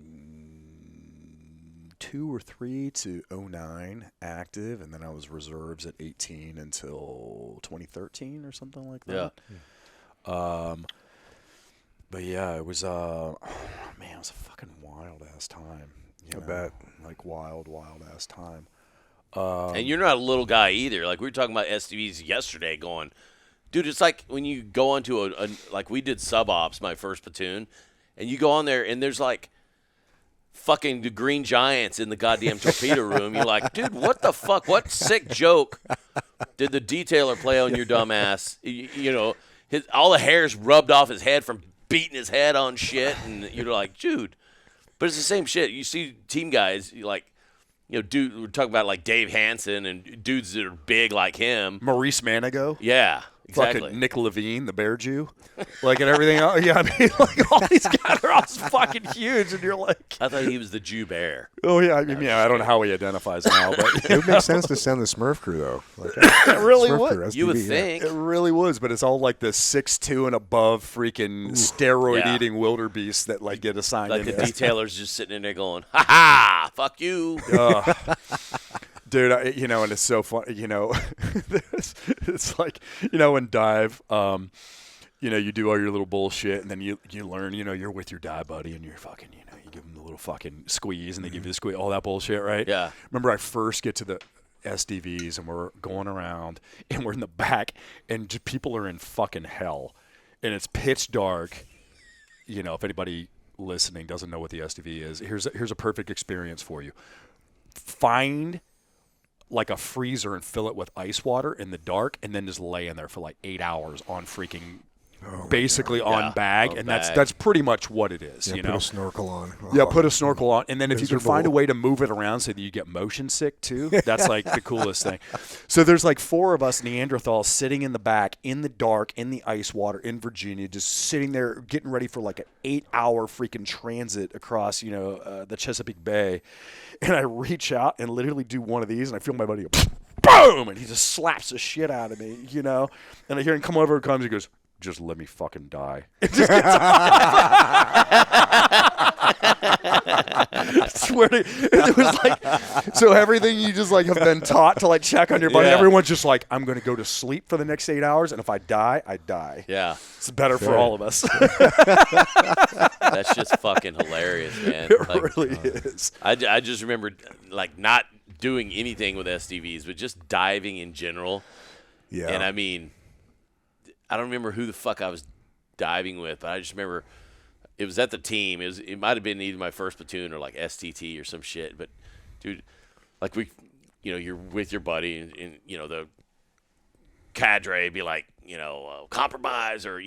2 or 3 to 09 active, and then I was reserves at 18 until 2013 or something like that. Yeah. But yeah, it was it was a fucking wild ass time. I bet, like wild ass time. And you're not a little guy either. Like, we were talking about SDVs yesterday going, dude, it's like when you go onto like we did sub-ops, my first platoon, and you go on there and there's like fucking the Green Giants in the goddamn torpedo room. You're like, dude, what the fuck? What sick joke did the detailer play on your dumb ass? All the hair's rubbed off his head from beating his head on shit, and you're like, dude. But it's the same shit. You see team guys, like, dude, we're talking about like Dave Hansen and dudes that are big like him. Maurice Manigo. Yeah, exactly. Fucking Nick Levine, the Bear Jew. Like, and everything else. Yeah, I mean, like, all these guys are all fucking huge, and you're like. I thought he was the Jew Bear. Oh, yeah. I mean, I don't know how he identifies now, but. It would make sense to send the Smurf crew, though. Like, it really Smurf would. crew, SDV, You would think. It really was, but it's all like the 6'2" and above freaking steroid-eating wildebeests that, like, get assigned Like in the detailer's just sitting in there going, ha-ha, fuck you. Dude, and it's so fun, it's like, in dive, you do all your little bullshit, and then you learn, you're with your dive buddy, and you're fucking, you give them the little fucking squeeze, and they give you the squeeze, all that bullshit, right? Yeah. Remember I first get to the SDVs, and we're going around, and we're in the back, and people are in fucking hell, and it's pitch dark. If anybody listening doesn't know what the SDV is, here's a perfect experience for you. Find like a freezer and fill it with ice water in the dark, and then just lay in there for like 8 hours on freaking basically on bag, and that's pretty much what it is. Put a snorkel on. Yeah, put a snorkel on, and then if you can find a way to move it around so that you get motion sick too, that's like the coolest thing. So there's like 4 of us Neanderthals sitting in the back in the dark in the ice water in Virginia, just sitting there getting ready for like an 8-hour freaking transit across the Chesapeake Bay, and I reach out and literally do one of these, and I feel my buddy go boom, and he just slaps the shit out of me, and I hear him come over, he goes, just let me fucking die. It just gets I swear to you, it was like, so everything you just like have been taught to like check on your body, everyone's just like, I'm going to go to sleep for the next 8 hours, and if I die, I die. Yeah. It's better for all of us. That's just fucking hilarious, man. It really is. I just remember like not doing anything with SDVs, but just diving in general. Yeah. And I mean, I don't remember who the fuck I was diving with, but I just remember it was at the team. It might have been either my first platoon or like STT or some shit. But dude, like you're with your buddy, and the cadre be like, compromise or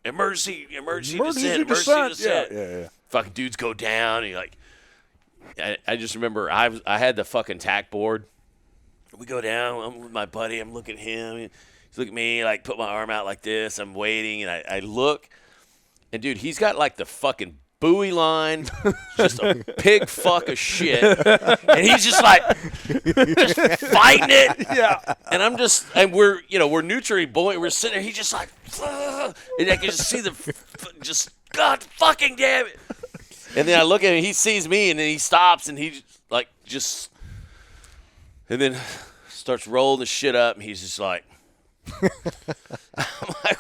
emergency descent. Yeah. Fucking dudes go down, and you're like, I just remember I had the fucking tack board. We go down. I'm with my buddy. I'm looking at him. He's looking at me, like, put my arm out like this. I'm waiting, and I look. And, dude, he's got, like, the fucking buoy line, just a pig fuck of shit. And he's just, like, just fighting it. Yeah. And I'm just, and we're neutrally buoyant. We're sitting there. He's just like, and I can just see just, God fucking damn it. And then I look at him, he sees me, and then he stops, and he, like, and then starts rolling the shit up, and he's just like, I'm like,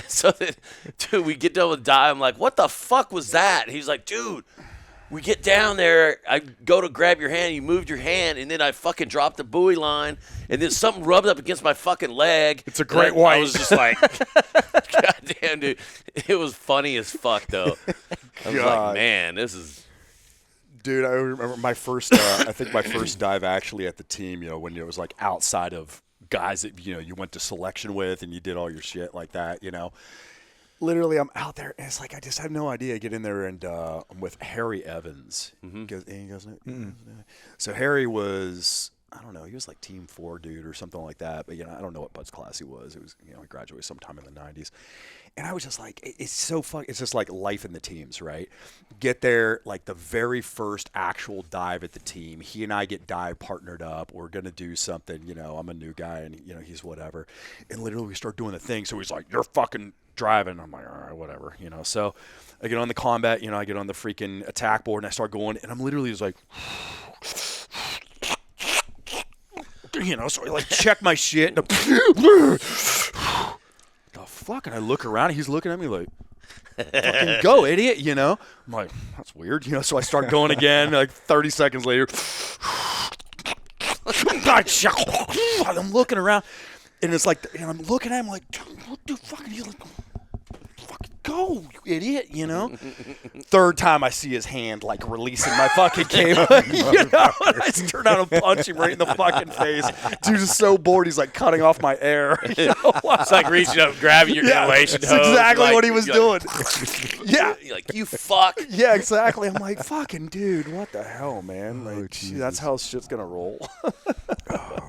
so then, dude, we get done with dive. I'm like, what the fuck was that? And he's like, dude, we get down there. I go to grab your hand. You moved your hand, and then I fucking dropped the buoy line, and then something rubbed up against my fucking leg. It's a great white. I was just like, God damn, dude. It was funny as fuck, though. I was like, man, this is. Dude, I remember my first, I think my first dive actually at the team, when it was like outside of guys that, you went to selection with and you did all your shit like that, Literally, I'm out there, and it's like I just had no idea. I get in there, and I'm with Harry Evans. Mm-hmm. So Harry was, I don't know, he was like Team 4 dude or something like that. But, I don't know what Bud's class he was. It was, he graduated sometime in the 90s. And I was just like, it's so fun. It's just like life in the teams, right? Get there, like the very first actual dive at the team. He and I get dive partnered up. We're going to do something, I'm a new guy, and, he's whatever. And literally we start doing the thing. So he's like, you're fucking driving. I'm like, all right, whatever, you know. So I get on the combat, you know, I get on the freaking attack board and I start going, and I'm literally just like, you know, so I like check my shit. And the fuck? And I look around and he's looking at me like, fucking go, idiot, you know. I'm like, that's weird, you know. So I start going again, like 30 seconds later. I'm looking around, and it's like, and I'm looking at him like, what the fuck? And he's like, fucking go, you idiot, you know. Third time I see his hand like releasing my fucking cape, you know. And I just turn out and punch him right in the fucking face. Dude is so bored, he's like cutting off my air. You know? It's like reaching up, grabbing your inhalation hose. That's exactly like, what he was doing. Yeah. You're like, you fuck. Yeah, exactly. I'm like, fucking dude, what the hell, man? Like, that's how shit's gonna roll.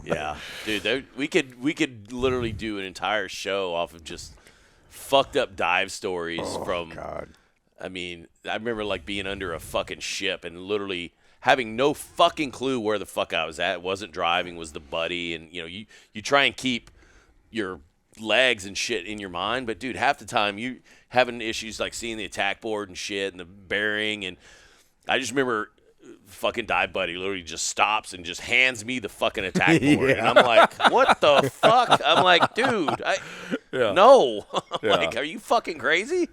Yeah, dude, we could literally do an entire show off of just fucked up dive stories from. God. I mean, I remember like being under a fucking ship and literally having no fucking clue where the fuck I was at. It wasn't driving, was the buddy, and you know, you try and keep your legs and shit in your mind, but dude, half the time you having issues like seeing the attack board and shit and the bearing, and I just remember fucking dive buddy literally just stops and just hands me the fucking attack board. And I'm like, what the fuck? I'm like, dude, no. Like, are you fucking crazy?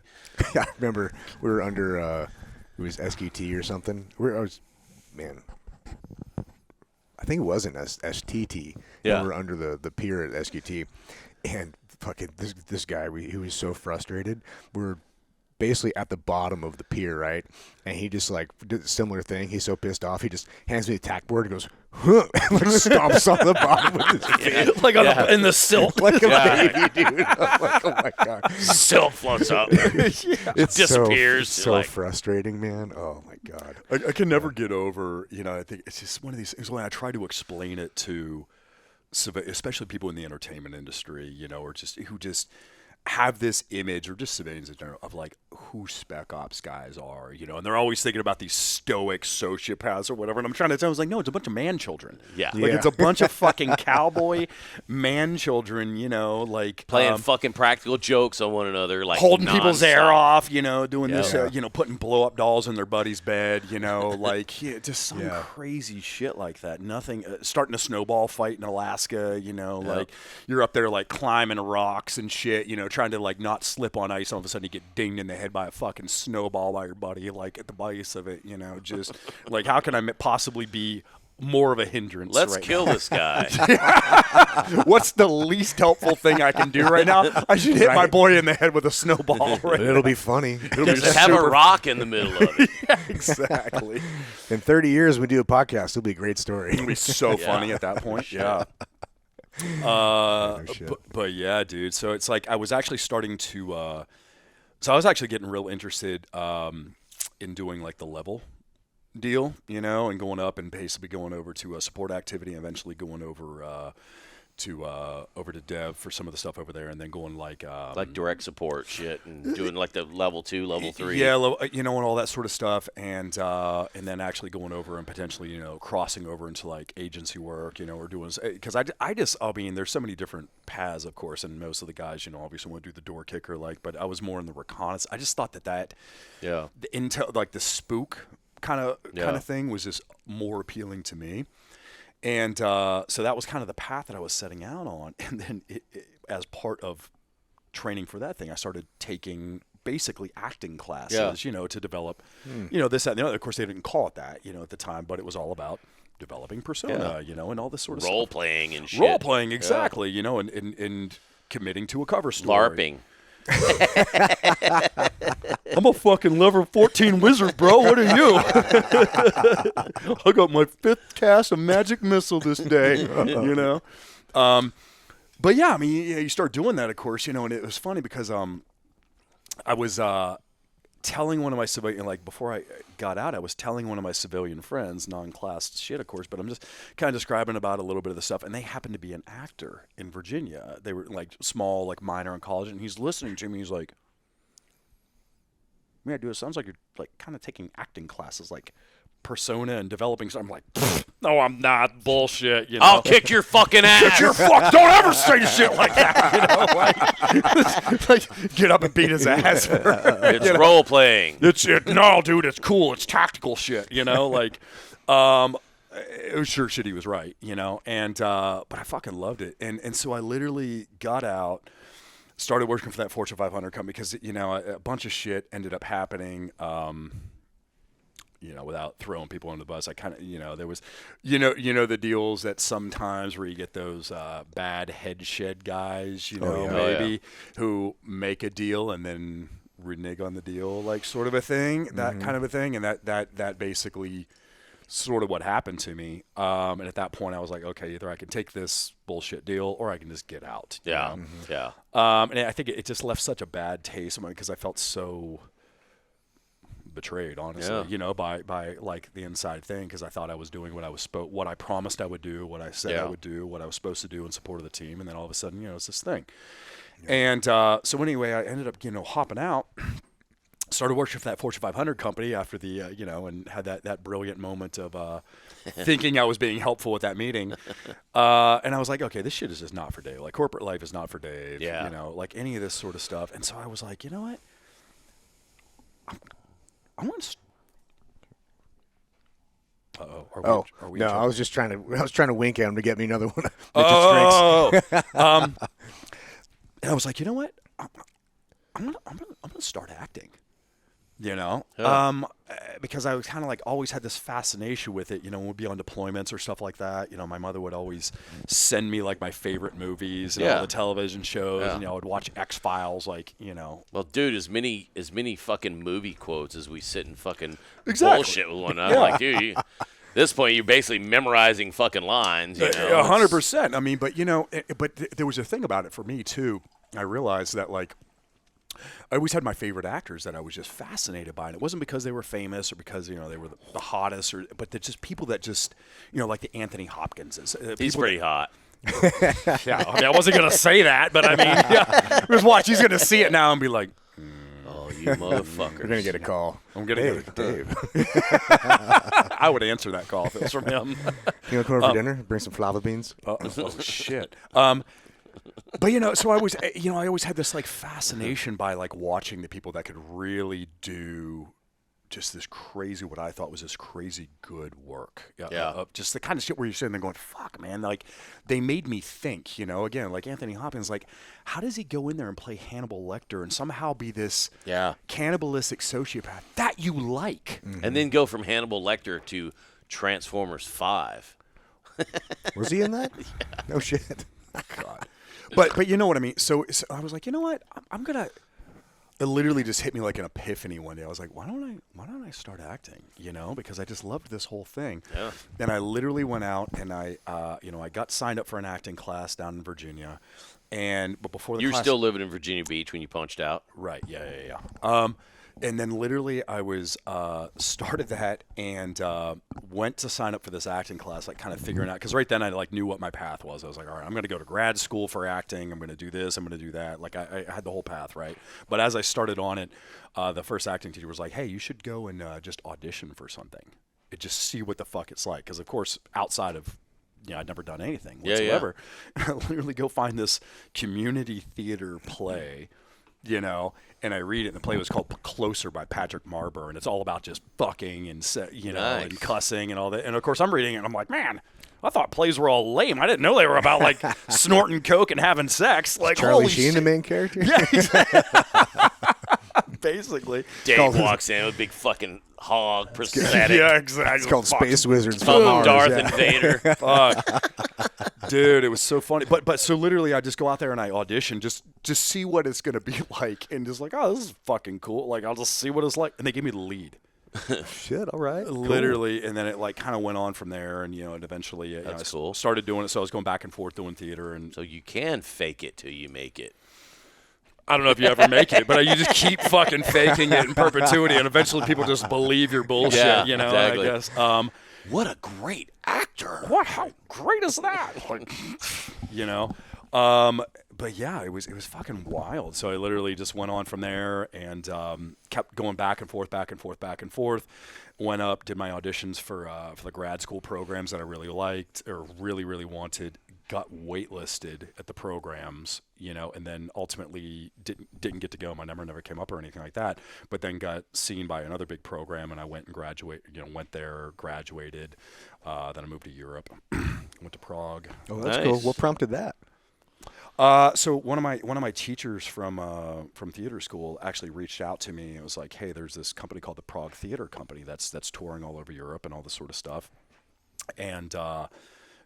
I remember we were under it was SQT or something. I think it wasn't STT. Yeah. We were under the pier at SQT, and fucking this guy, he was so frustrated. We're basically at the bottom of the pier, right? And he just like did a similar thing. He's so pissed off, he just hands me the attack board and goes, huh, and like stomps on the bottom with his feet. Like in the silk. Like a baby, dude. I'm like, oh my God. Silk floats up. It disappears. So like, frustrating, man. Oh my God. I can never get over, you know, I think it's just one of these things when I try to explain it to especially people in the entertainment industry, you know, or just who just have this image, or just civilians in general, of like who spec ops guys are, you know, and they're always thinking about these stoic sociopaths or whatever. And I'm trying to tell them, I was like, no, it's a bunch of man children. Yeah. Like it's a bunch of fucking cowboy man children, you know, like playing fucking practical jokes on one another, like holding people's nonstop. air off, you know, doing this, Yeah. you know, putting blow up dolls in their buddy's bed, you know, like just some Yeah. crazy shit like that. Nothing, starting a snowball fight in Alaska, you know, like you're up there like climbing rocks and shit, you know, trying to like not slip on ice. All of a sudden you get dinged in the head by a fucking snowball by your buddy, like at the base of it, you know, just like how can I possibly be more of a hindrance? Let's kill this guy. What's the least helpful thing I can do right now? I should hit my boy in the head with a snowball. Right It'll be funny. It'll be Just have a rock in the middle of it. Yeah, exactly. In 30 years, we do a podcast. It'll be a great story. It'll be so funny at that point. Yeah. But yeah, dude. So it's like I was actually starting to. So I was actually getting real interested in doing like the level deal, you know, and going up and basically going over to a support activity, and eventually going over to dev for some of the stuff over there, and then going like direct support shit and doing like the level 2, level 3. Yeah, you know, and all that sort of stuff, and then actually going over and potentially, you know, crossing over into like agency work, you know, or doing, because I mean, there's so many different paths, of course, and most of the guys, you know, obviously want to do the door kicker, like, but I was more in the reconnaissance. I just thought that the intel, like the spook kind of thing, was just more appealing to me. And so that was kind of the path that I was setting out on. And then as part of training for that thing, I started taking basically acting classes, you know, to develop, you know, this, that, and the other. Of course, they didn't call it that, you know, at the time, but it was all about developing persona, you know, and all this sort of role stuff. playing and shit. Role playing, exactly, you know, and committing to a cover story. LARPing. I'm a fucking level 14 wizard, bro. What are you? I got my 5th cast of magic missile this day, you know. But yeah, I mean, you start doing that, of course, you know, and it was funny because I was telling one of my civilian, like before I got out, I was telling one of my civilian friends, non-class shit, of course, but I'm just kind of describing about a little bit of the stuff. And they happened to be an actor in Virginia. They were like small, like minor in college. And he's listening to me. He's like, yeah, dude, it sounds like you're like kind of taking acting classes, like persona and developing something. I'm like, no, I'm not. Bullshit. You know? I'll kick your fucking ass. You're fucked. Don't ever say shit like that. You know, like get up and beat his ass. It's role playing. No, dude, it's cool. It's tactical shit. You know, like, it was sure shit. He was right. You know, and but I fucking loved it. And so I literally got out, started working for that Fortune 500 company because you know a bunch of shit ended up happening. You know, without throwing people under the bus, I kind of, you know, there was, you know, the deals that sometimes where you get those bad head shed guys, you know, who make a deal and then renege on the deal, like sort of a thing, that kind of a thing, and that basically sort of what happened to me. And at that point, I was like, okay, either I can take this bullshit deal or I can just get out. Yeah, you know? yeah. And I think it just left such a bad taste in my, because I felt so betrayed, honestly, you know, by like the inside thing, because I thought I was doing what I was what I promised I would do, what I said I would do, what I was supposed to do in support of the team, and then all of a sudden, you know, it's this thing. And so anyway, I ended up, you know, hopping out, started working for that Fortune 500 company after the, you know, and had that brilliant moment of thinking I was being helpful with that meeting. And I was like, okay, this shit is just not for Dave. Like, corporate life is not for Dave, you know, like any of this sort of stuff. And so I was like, you know what? I want to. Are we no, I was trying to wink at him to get me another one. And I was like, you know what? I'm gonna start acting. You know, because I was kind of like always had this fascination with it. You know, when we'd be on deployments or stuff like that. You know, my mother would always send me like my favorite movies and all the television shows. And, you know, I would watch X-Files, like, you know. Well, dude, as many fucking movie quotes as we sit and fucking bullshit with one another. Like, dude, at this point, you're basically memorizing fucking lines. You know, 100%. I mean, but you know, there was a thing about it for me too. I realized that like. I always had my favorite actors that I was just fascinated by, and it wasn't because they were famous or because, you know, they were the hottest, but they're just people that just, you know, like the Anthony Hopkinses. He's pretty hot. Yeah, I mean, I wasn't gonna say that, but I mean, just watch. He's gonna see it now and be like, "Oh, you motherfucker!" We're gonna get a call. I'm gonna get Dave. I would answer that call if it was from him. You want to come over for dinner? Bring some flava beans. Oh shit. But, you know, so I always had this, like, fascination by, like, watching the people that could really do just this crazy, what I thought was this crazy good work. Just the kind of shit where you're sitting there going, fuck, man. Like, they made me think, you know, again, like Anthony Hopkins, like, how does he go in there and play Hannibal Lecter and somehow be this cannibalistic sociopath that you like? Mm-hmm. And then go from Hannibal Lecter to Transformers 5. Was he in that? No shit. God. But you know what I mean? So I was like, you know what? I'm gonna. It literally just hit me like an epiphany one day. I was like, why don't I start acting? You know, because I just loved this whole thing. Yeah. And I literally went out and I got signed up for an acting class down in Virginia. But before the you were class, still living in Virginia Beach when you punched out, right? Yeah. And then literally I was started that and went to sign up for this acting class, like kind of figuring out, because right then I like knew what my path was. I was like, all right, I'm going to go to grad school for acting. I'm going to do this. I'm going to do that. Like I had the whole path, right? But as I started on it, the first acting teacher was like, hey, you should go and just audition for something. And just see what the fuck it's like. Because, of course, outside of, you know, I'd never done anything whatsoever. I literally go find this community theater play, you know, and I read it, and the play was called Closer by Patrick Marber, and it's all about just fucking and, you know, and cussing and all that. And, of course, I'm reading it, and I'm like, man, I thought plays were all lame. I didn't know they were about, like, snorting coke and having sex. Like, Charlie holy Sheen, the main character? Yeah, exactly. Basically. Dave walks in with a big fucking hog prosthetic. Yeah, exactly. It's called Space Wizards. From Darth Invader. Fuck. Dude, it was so funny. But so literally I just go out there and I audition just see what it's going to be like, and just like, oh, this is fucking cool. Like, I'll just see what it's like. And they gave me the lead. Shit, all right. Literally, cool. And then it like kind of went on from there, and, you know, and eventually I started doing it. So I was going back and forth doing theater. And so you can fake it till you make it. I don't know if you ever make it, but you just keep fucking faking it in perpetuity, and eventually people just believe your bullshit, you know, exactly. I guess. What a great actor. How great is that? Like, you know? but yeah, it was fucking wild. So I literally just went on from there and kept going back and forth. Went up, did my auditions for the grad school programs that I really liked or really, really wanted. Got waitlisted at the programs, and then ultimately didn't get to go. My number never came up or anything like that. But then got seen by another big program, and I went and went there, graduated. Then I moved to Europe, went to Prague. Oh, that's Nice. cool. What prompted that? So one of my teachers from theater school actually reached out to me. It was like, hey, there's this company called the Prague Theater Company that's touring all over Europe and all this sort of stuff, and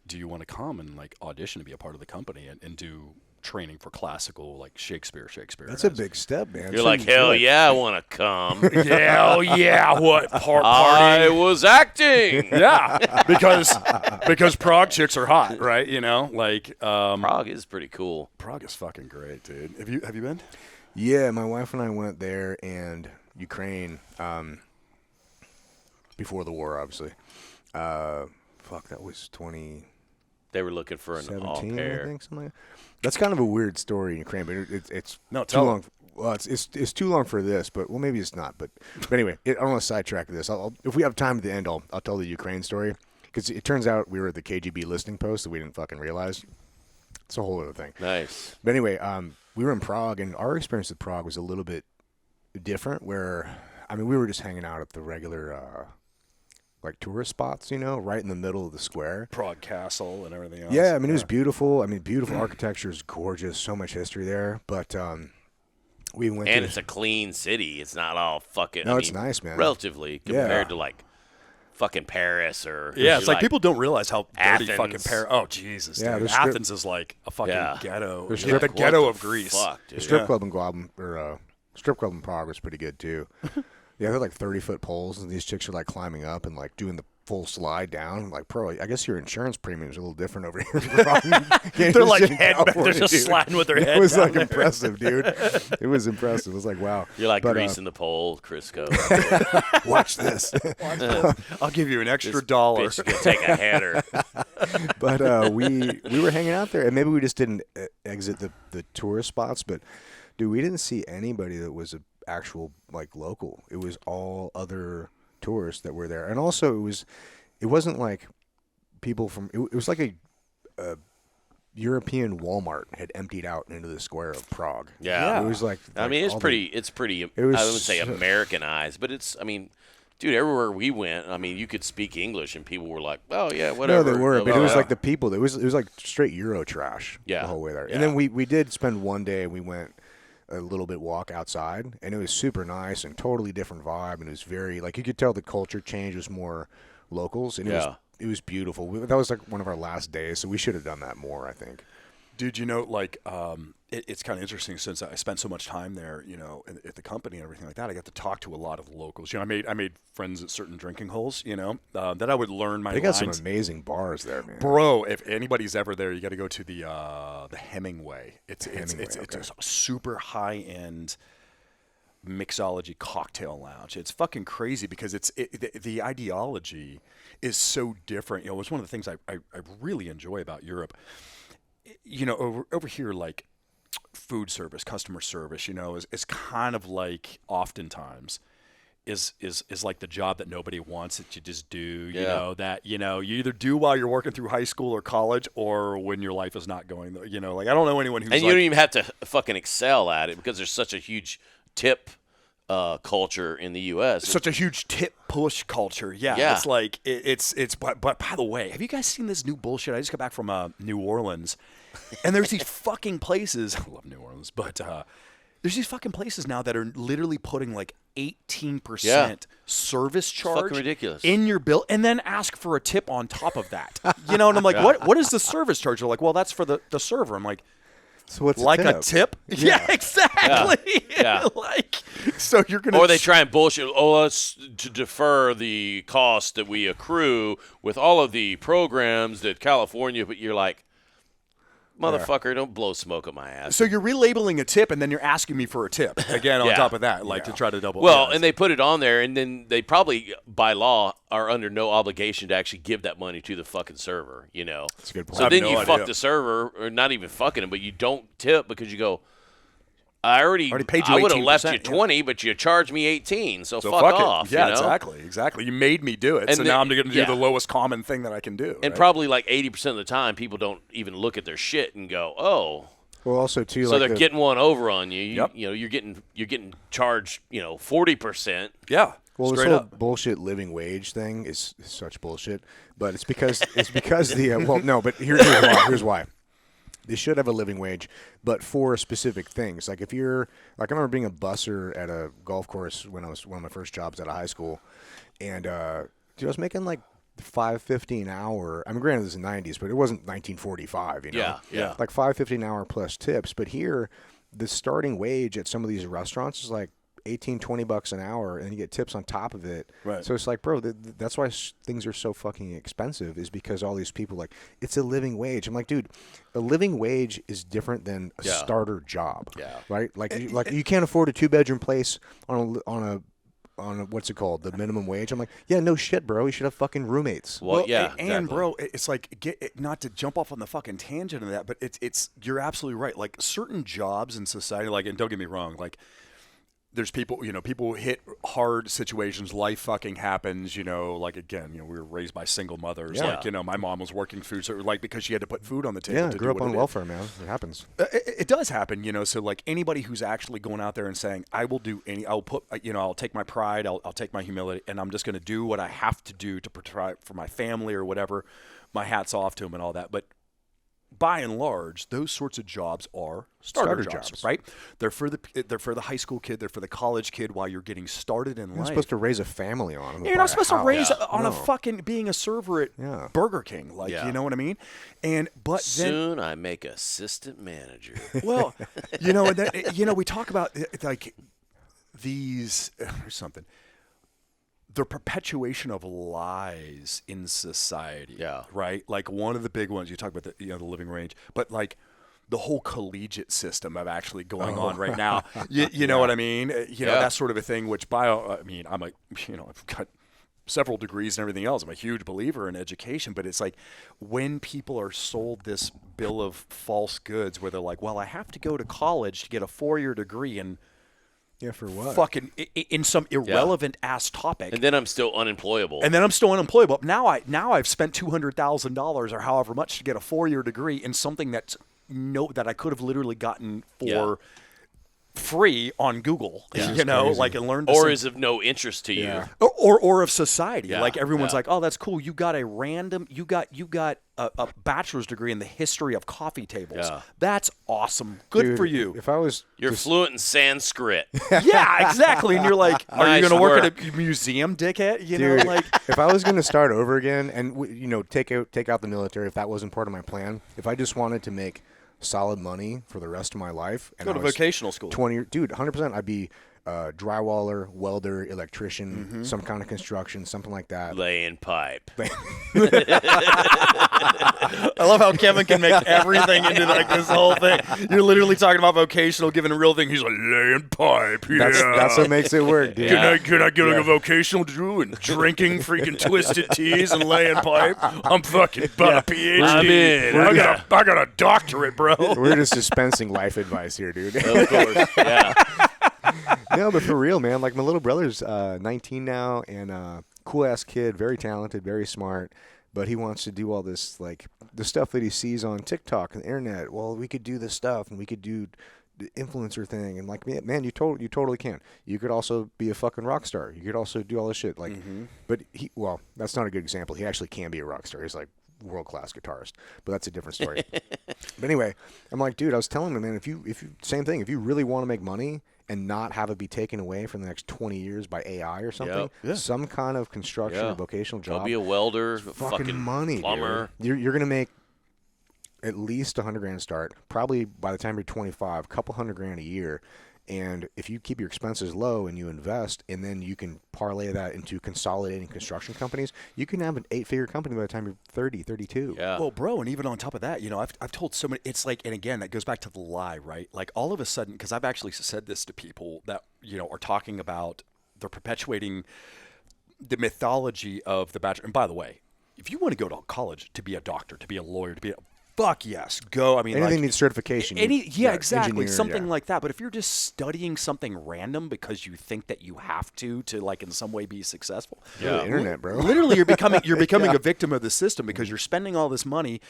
do you want to come and like audition to be a part of the company and do training for classical like Shakespeare? That's a big step, man. You're So like, hell yeah, I want to come. Hell yeah, what party? I was acting. Yeah, because Prague chicks are hot, right? Prague is pretty cool. Prague is fucking great, dude. Have you been? Yeah, my wife and I went there, and Ukraine, before the war, obviously. That was 2017, They were looking for an au pair. I think, something like that. That's kind of a weird story in Ukraine, but it's No, too tell long. Well, it's too long for this, but maybe it's not. But anyway, I don't want to sidetrack this. If we have time at the end, I'll tell the Ukraine story because it turns out we were at the KGB listening post that we didn't fucking realize. It's a whole other thing. Nice. But anyway, we were in Prague, and our experience with Prague was a little bit different. We were just hanging out at the regular. Like tourist spots, right in the middle of the square. Prague Castle and everything else. Yeah, it was beautiful. Beautiful architecture is gorgeous. So much history there. But we went. And it's a clean city. It's not all fucking. No, it's nice, man. Relatively compared to like fucking Paris or. Yeah, it's like people don't realize how dirty Athens. fucking Paris. Oh Jesus, Yeah, dude. there's strip- Athens is like a fucking ghetto. There's It's like the strip- ghetto What of the Greece. Fuck, dude. The strip club in strip club in Prague was pretty good too. Yeah, they're like 30-foot poles, and these chicks are like climbing up and like doing the full slide down. Like, bro, I guess your insurance premium is a little different over here. They're like they're just sliding with their head. It was down like there. impressive, dude. It was impressive. It was like, wow. You're like But, greasing the pole, Crisco. watch this. I'll give you an extra This dollar. bitch gonna take a header. But we were hanging out there, and maybe we just didn't exit the tourist spots. But dude, we didn't see anybody that was a actual like local. It was all other tourists that were there, and also it wasn't like people from. It was like a European Walmart had emptied out into the square of Prague. Yeah. It was like I mean, it's all pretty. I wouldn't say Americanized, but it's. I mean, dude, everywhere we went, you could speak English, and people were like, "Oh yeah, whatever." No, they were, but it was Yeah. like the people. It was like straight Euro trash. Yeah. The whole way there. Yeah. And then we did spend one day. We went a little bit walk outside, and it was super nice and totally different vibe. And it was very like you could tell the culture change was more locals, and it was beautiful. That was like one of our last days, so we should have done that more, I think. Dude, it's kind of interesting since I spent so much time there, at the company and everything like that. I got to talk to a lot of locals. I made friends at certain drinking holes, that I would learn my They got lines. some amazing bars there, man. Bro, if anybody's ever there, you got to go to the Hemingway. It's a super high end mixology cocktail lounge. It's fucking crazy because the ideology is so different. It's one of the things I really enjoy about Europe. Over here, like food service, customer service, is kind of like oftentimes is like the job that nobody wants that you just do, you either do while you're working through high school or college or when your life is not going, I don't know anyone who's And you don't even have to fucking excel at it because there's such a huge tip culture in the U.S. Such a huge tip push culture. Yeah. It's like, but by the way, have you guys seen this new bullshit? I just got back from New Orleans and there's these fucking places. I love New Orleans, but there's these fucking places now that are literally putting like 18% service charge fucking ridiculous. in your bill and then ask for a tip on top of that. And I'm like, what is the service charge? They're like, well, that's for the server. I'm like, So what's like a a tip? Yeah, exactly. Yeah. So you're going to. Or they try and bullshit. Oh, let's to defer the cost that we accrue with all of the programs that California. But you're like, Motherfucker, don't blow smoke up my ass. So you're relabeling a tip, and then you're asking me for a tip again on top of that, to try to double. Well, and they put it on there, and then they probably, by law, are under no obligation to actually give that money to the fucking server. That's a good point. So then you fuck the server, or not even fucking him, but you don't tip because you go, I already paid you. I would have left you 20, but you charged me 18. So fuck off. Yeah, exactly. You made me do it, and so now I'm going to do the lowest common thing that I can do. And probably like 80% of the time, people don't even look at their shit and go, oh. Well, also too, so they're getting one over on you. You're getting charged 40%. Yeah. Well, this whole bullshit living wage thing is such bullshit. But it's because but here's why. They should have a living wage, but for specific things. Like if you're I remember being a busser at a golf course when I was one of my first jobs out of high school, and I was making like $5.50 an hour. I mean, granted, this is the '90s, but it wasn't 1945. Yeah. Like $5.50 an hour plus tips. But here, the starting wage at some of these restaurants is like $18-20 an hour, and you get tips on top of it. Right. So it's like, bro, that's why things are so fucking expensive, is because all these people it's a living wage. I'm like, dude, a living wage is different than a starter job. Yeah. Right. You can't afford a 2-bedroom place on a what's it called, the minimum wage. I'm like, yeah, no shit, bro. You should have fucking roommates. Well, yeah, and bro, it's like not to jump off on the fucking tangent of that, but it's you're absolutely right. Like certain jobs in society, and don't get me wrong, there's people, people hit hard situations. Life fucking happens, again, we were raised by single mothers. Yeah. My mom was working food, so because she had to put food on the table. Yeah, grew up on welfare, man. It happens. It does happen, so anybody who's actually going out there and saying, I'll take my pride, I'll take my humility, and I'm just going to do what I have to do to provide for my family or whatever. My hat's off to them and all that. But by and large, those sorts of jobs are starter jobs, right? They're for the high school kid, they're for the college kid while you're getting started in life. You're supposed to raise a family on them. You're not supposed to raise on a fucking being a server at Burger King, you know what I mean? But soon I make assistant manager. Well, and then, we talk about these. Here's something. The perpetuation of lies in society, right? Like one of the big ones you talk about, the living wage, but the whole collegiate system of actually going on right now. You know what I mean? That sort of a thing. Which I'm I've got several degrees and everything else. I'm a huge believer in education, but it's like when people are sold this bill of false goods, where they're like, well, I have to go to college to get a 4-year degree and. Yeah, for what? Fucking in some irrelevant ass topic, and then I'm still unemployable. Now I've spent $200,000 or however much to get a 4-year degree in something that I could have literally gotten for free on Google. And learned. Or is of no interest to you, or of society. Yeah. Like everyone's like, oh, that's cool. You got a bachelor's degree in the history of coffee tables. Yeah. That's awesome. Good for you. If I was, you're fluent in Sanskrit. Yeah, exactly. And you're like, are you going to work at a museum, dickhead? If I was going to start over again and take out the military, if that wasn't part of my plan, if I just wanted to make solid money for the rest of my life, and go to vocational school. 100%. I'd be drywaller, welder, electrician, some kind of construction, something like that. Laying pipe. I love how Kevin can make everything into this whole thing. You're literally talking about vocational, giving a real thing. He's like, laying pipe. Yeah. That's what makes it work, dude. Can I get a vocational Drew and drinking freaking twisted teas and laying pipe? I'm fucking about a PhD. I'm in. I got a doctorate, bro. We're just dispensing life advice here, dude. Of course, yeah. No, but for real, man. Like my little brother's 19 now, and cool ass kid, very talented, very smart. But he wants to do all this, the stuff that he sees on TikTok and the internet. Well, we could do this stuff, and we could do the influencer thing. And man, you totally can. You could also be a fucking rock star. You could also do all this shit. But that's not a good example. He actually can be a rock star. He's world-class guitarist, but that's a different story. But anyway, I'm like, dude, I was telling him, man, if you same thing, if you really want to make money and not have it be taken away for the next 20 years by AI or something, some kind of construction or vocational job. I'll be a welder, fucking money, plumber. Dude. You're gonna make at least $100,000 start. Probably by the time you're 25, a couple $100,000 a year. And if you keep your expenses low and you invest, and then you can parlay that into consolidating construction companies, you can have an 8-figure company by the time you're 30, 32. Yeah. Well, bro, and even on top of that, I've told so many. It's like, and again, that goes back to the lie, right? Like all of a sudden, because I've actually said this to people that are talking about, they're perpetuating the mythology of the bachelor. And by the way, if you want to go to college to be a doctor, to be a lawyer, to be fuck yes, go. I mean, anything needs certification. Exactly, something yeah. like that. But if you're just studying something random because you think that you have to like in some way be successful, The internet, bro. Literally, you're becoming a victim of the system because you're spending all this money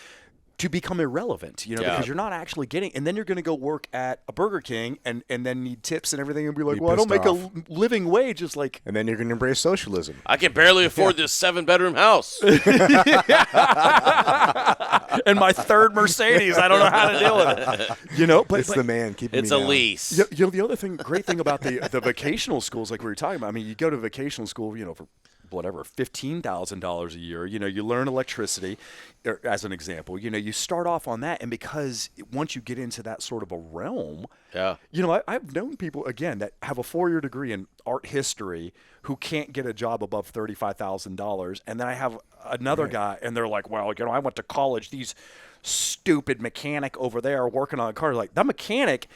to become irrelevant, because you're not actually getting, and then you're going to go work at a Burger King and then need tips and everything and be like, well, I don't make a living wage. It's like, and then you're going to embrace socialism. I can barely afford this 7-bedroom house. And my third Mercedes, I don't know how to deal with it. But it's the man keeping It's me a down. lease. The other great thing about the vocational schools, like we were talking about, I mean, you go to vocational school, for whatever, $15,000 a year. You learn electricity, as an example. You start off on that, and because once you get into that sort of a realm, I've known people again that have a 4-year degree in art history who can't get a job above $35,000, and then I have another guy, and they're like, well, I went to college. These stupid mechanic over there working on a car, like that mechanic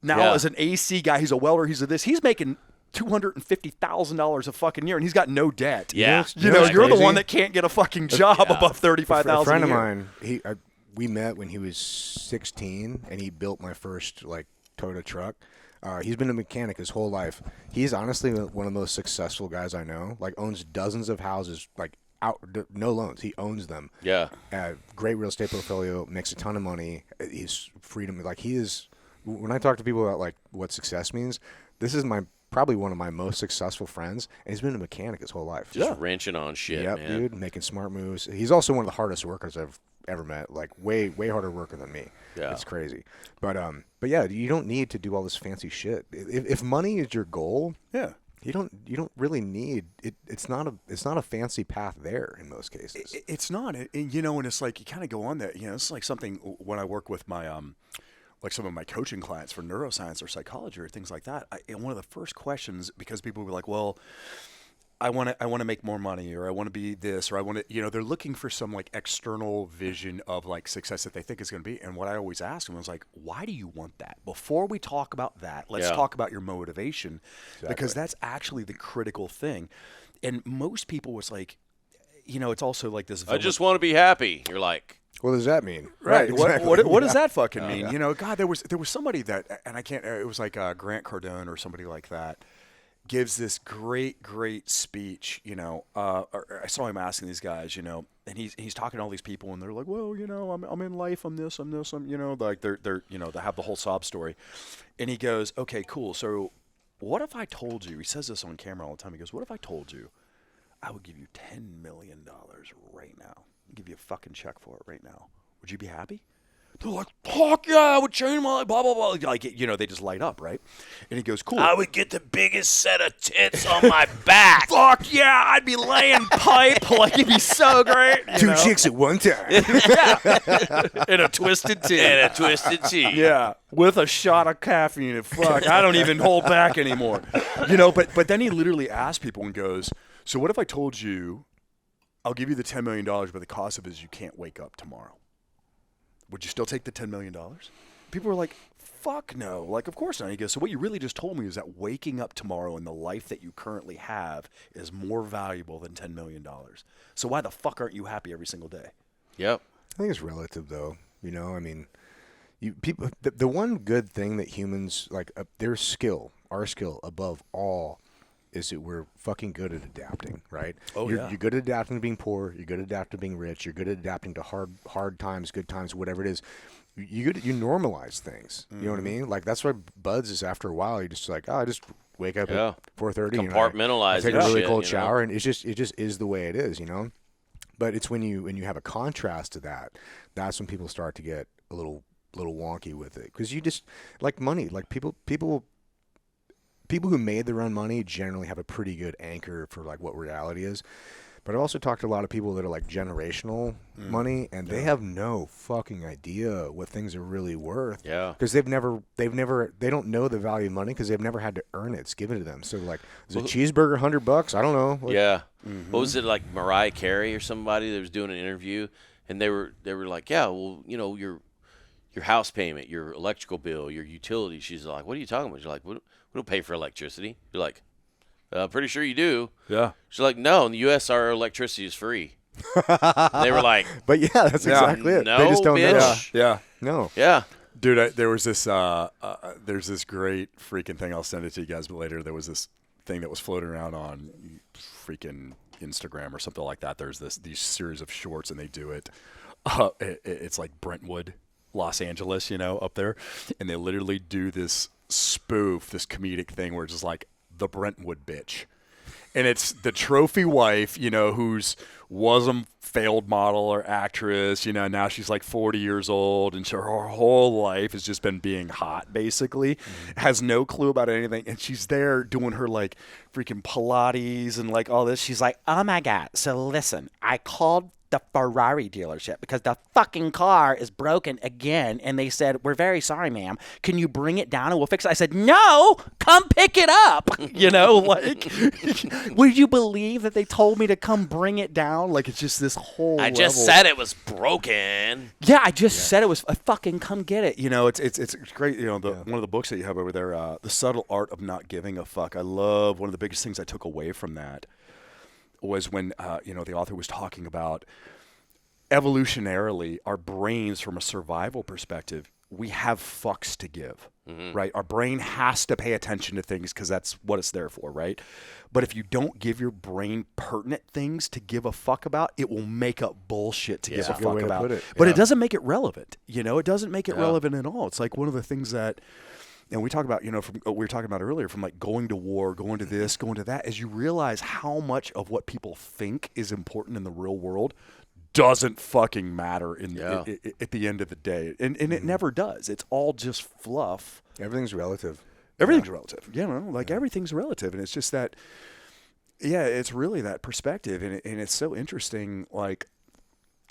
now is an AC guy. He's a welder. He's making $250,000 a fucking year, and he's got no debt. Yeah, you're the one that can't get a fucking job above $35,000. A friend of mine, we met when he was 16, and he built my first Toyota truck. He's been a mechanic his whole life. He's honestly one of the most successful guys I know. Owns dozens of houses, no loans. He owns them. Yeah. Great real estate portfolio. Makes a ton of money. He's freedom. He is. When I talk to people about what success means, this is probably one of my most successful friends, and he's been a mechanic his whole life. Just wrenching on shit, yep, man. dude, making smart moves. He's also one of the hardest workers I've ever met. Way harder worker than me. Yeah. It's crazy. But yeah, you don't need to do all this fancy shit. If money is your goal, you don't really need it. It's not a fancy path there in most cases. It's not, and it's like you kind of go on that. It's like something when I work with my some of my coaching clients for neuroscience or psychology or things like that. And one of the first questions, because people were like, well, I want to make more money, or I want to be this, or I want to, they're looking for some external vision of success that they think is going to be. And what I always ask them was why do you want that? Before we talk about that, let's talk about your motivation, because that's actually the critical thing. And most people was it's also this. I just want to be happy. You're like, what does that mean? Right. Exactly. What does that fucking mean? God, there was somebody that, and I can't. It was Grant Cardone or somebody like that, gives this great speech. I saw him asking these guys, and he's talking to all these people, and they're like, well, I'm in life, I'm this, they're they have the whole sob story, and he goes, okay, cool. So, what if I told you? He says this on camera all the time. He goes, what if I told you, I would give you $10 million right now? Give you a fucking check for it right now. Would you be happy? They're like, fuck yeah, I would change my life, blah, blah, blah. They just light up, right? And he goes, cool. I would get the biggest set of tits on my back. Fuck yeah, I'd be laying pipe. It'd be so great. Two chicks at one time. In a twisted tea. Yeah, with a shot of caffeine. And fuck, I don't even hold back anymore. But then he literally asks people and goes, so what if I told you, I'll give you the $10 million, but the cost of it is you can't wake up tomorrow. Would you still take the $10 million? People were like, fuck no. Of course not. He goes, so what you really just told me is that waking up tomorrow and the life that you currently have is more valuable than $10 million. So why the fuck aren't you happy every single day? Yep. I think it's relative, though. I mean, people. The one good thing that humans, our skill above all, is that we're fucking good at adapting, right? You're good at adapting to being poor. You're good at adapting to being rich. You're good at adapting to hard times, good times, whatever it is. You normalize things. You know what I mean? That's why Buds is after a while. You're just I just wake up at 4:30. Compartmentalize. I take a really cold shower, and it just is the way it is, But it's when you have a contrast to that, that's when people start to get a little wonky with it, because you just money. People who made their own money generally have a pretty good anchor for what reality is. But I also talked to a lot of people that are like generational money, and they have no fucking idea what things are really worth. Yeah. Because they don't know the value of money because they've never had to earn it. It's given to them. So like, is a cheeseburger $100? I don't know. Like, yeah. What was it, like Mariah Carey or somebody that was doing an interview, and they were like, yeah, well, you know, your house payment, your electrical bill, your utilities. She's like, what are you talking about? You're like, we don't pay for electricity. You're like, pretty sure you do. Yeah. She's like, no, in the U.S. our electricity is free. They were like, but yeah, that's exactly it. No, They just don't know. bitch. Yeah. No. Yeah. Dude, there was this there's this great freaking thing. I'll send it to you guys later. There was this thing that was floating around on freaking Instagram or something like that. There's these series of shorts, and they do it. It's like Brentwood, Los Angeles, you know, up there, and they literally do this spoof, this comedic thing where it's just like the Brentwood bitch. And it's the trophy wife, you know, was a failed model or actress, you know, now she's like 40 years old, and her whole life has just been being hot, basically. Has no clue about anything, and she's there doing her, like, freaking Pilates and, like, all this. She's like, oh, my God, so listen, I called the Ferrari dealership because the fucking car is broken again, and they said, we're very sorry, ma'am, can you bring it down and we'll fix it? I said, no, come pick it up. You know, like, would you believe that they told me to come bring it down? Like, it's just this whole I just said it was broken. Yeah, I just said it was fucking come get it. You know, it's great. You know, one of the books that you have over there, The Subtle Art of Not Giving a Fuck. I love, one of the biggest things I took away from that was when, you know, the author was talking about evolutionarily, our brains, from a survival perspective, we have fucks to give, right? Our brain has to pay attention to things because that's what it's there for, right? But if you don't give your brain pertinent things to give a fuck about, it will make up bullshit to give a fuck about. But it doesn't make it relevant. You know, it doesn't make it relevant at all. It's like one of the things that, and we talk about, you know, from we were talking about earlier, from like going to war, going to this, going to that, as you realize how much of what people think is important in the real world doesn't fucking matter at the end of the day. And it never does. It's all just fluff. Everything's relative. Everything's relative. You know, like everything's relative. And it's just that, yeah, it's really that perspective. And it's so interesting, like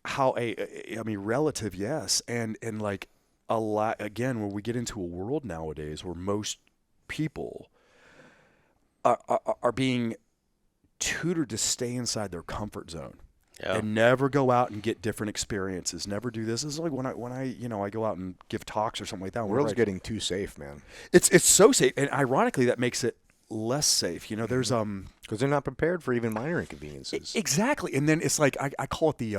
how I mean, relative, yes. And like a lot, again, when we get into a world nowadays where most people are being tutored to stay inside their comfort zone. Yeah. And never go out and get different experiences. Never do this. This is like when I you know, I go out and give talks or something like that. The world's getting too safe, man. It's so safe, and ironically, that makes it less safe. You know, there's because they're not prepared for even minor inconveniences. Exactly, and then it's like I call it the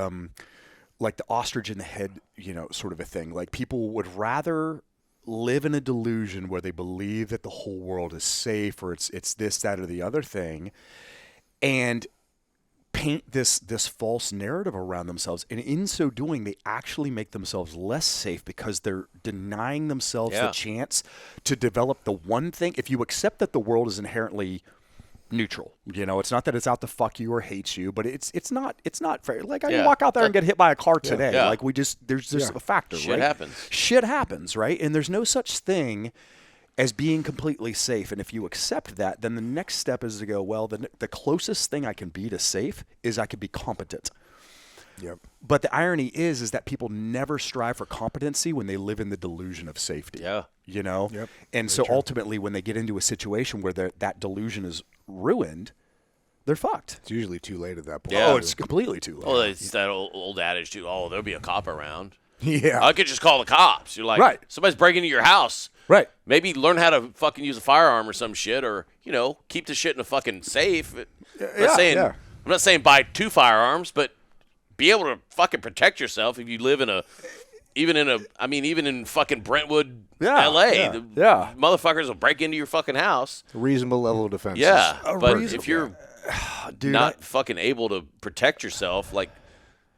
like the ostrich in the head, you know, sort of a thing. Like people would rather live in a delusion where they believe that the whole world is safe, or it's this, that, or the other thing, and paint this false narrative around themselves, and in so doing they actually make themselves less safe because they're denying themselves the chance to develop the one thing. If you accept that the world is inherently neutral, you know, it's not that it's out to fuck you or hates you, but it's not fair. Like I can walk out there and get hit by a car today. Like there's a factor. Shit happens, right? And there's no such thing as being completely safe. And if you accept that, then the next step is to go, well, the closest thing I can be to safe is I can be competent. Yep. But the irony is that people never strive for competency when they live in the delusion of safety. Yeah. You know? Yep. And so ultimately, when they get into a situation where that delusion is ruined, they're fucked. It's usually too late at that point. Yeah. Oh, it's completely too late. Well, it's that old adage, too. Oh, there'll be a cop around. Yeah. I could just call the cops. You're like, somebody's breaking into your house. Right. Maybe learn how to fucking use a firearm or some shit, or, you know, keep the shit in a fucking safe. I'm not saying buy 2 firearms, but be able to fucking protect yourself if you live even in fucking Brentwood, LA. Motherfuckers will break into your fucking house. A reasonable level of defense. Yeah. But if you're not fucking able to protect yourself, like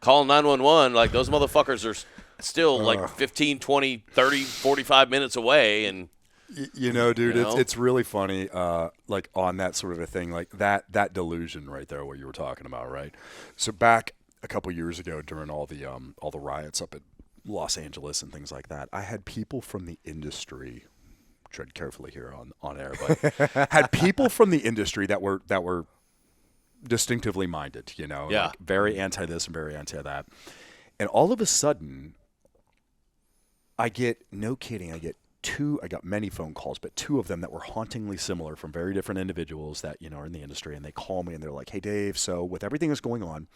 calling 911, like those motherfuckers are still like 15, 20, 30, 45 minutes away. And you know, dude, it's really funny, like on that sort of a thing, like that delusion right there, what you were talking about, right? So back a couple years ago during all the riots up in Los Angeles and things like that, I had people from the industry, tread carefully here on air, but had people from the industry that were distinctively minded, you know, Yeah. like very anti this and very anti that. And all of a sudden, I get I got many phone calls, but 2 of them that were hauntingly similar from very different individuals that, you know, are in the industry. And they call me and they're like, hey, Dave, so with everything that's going on,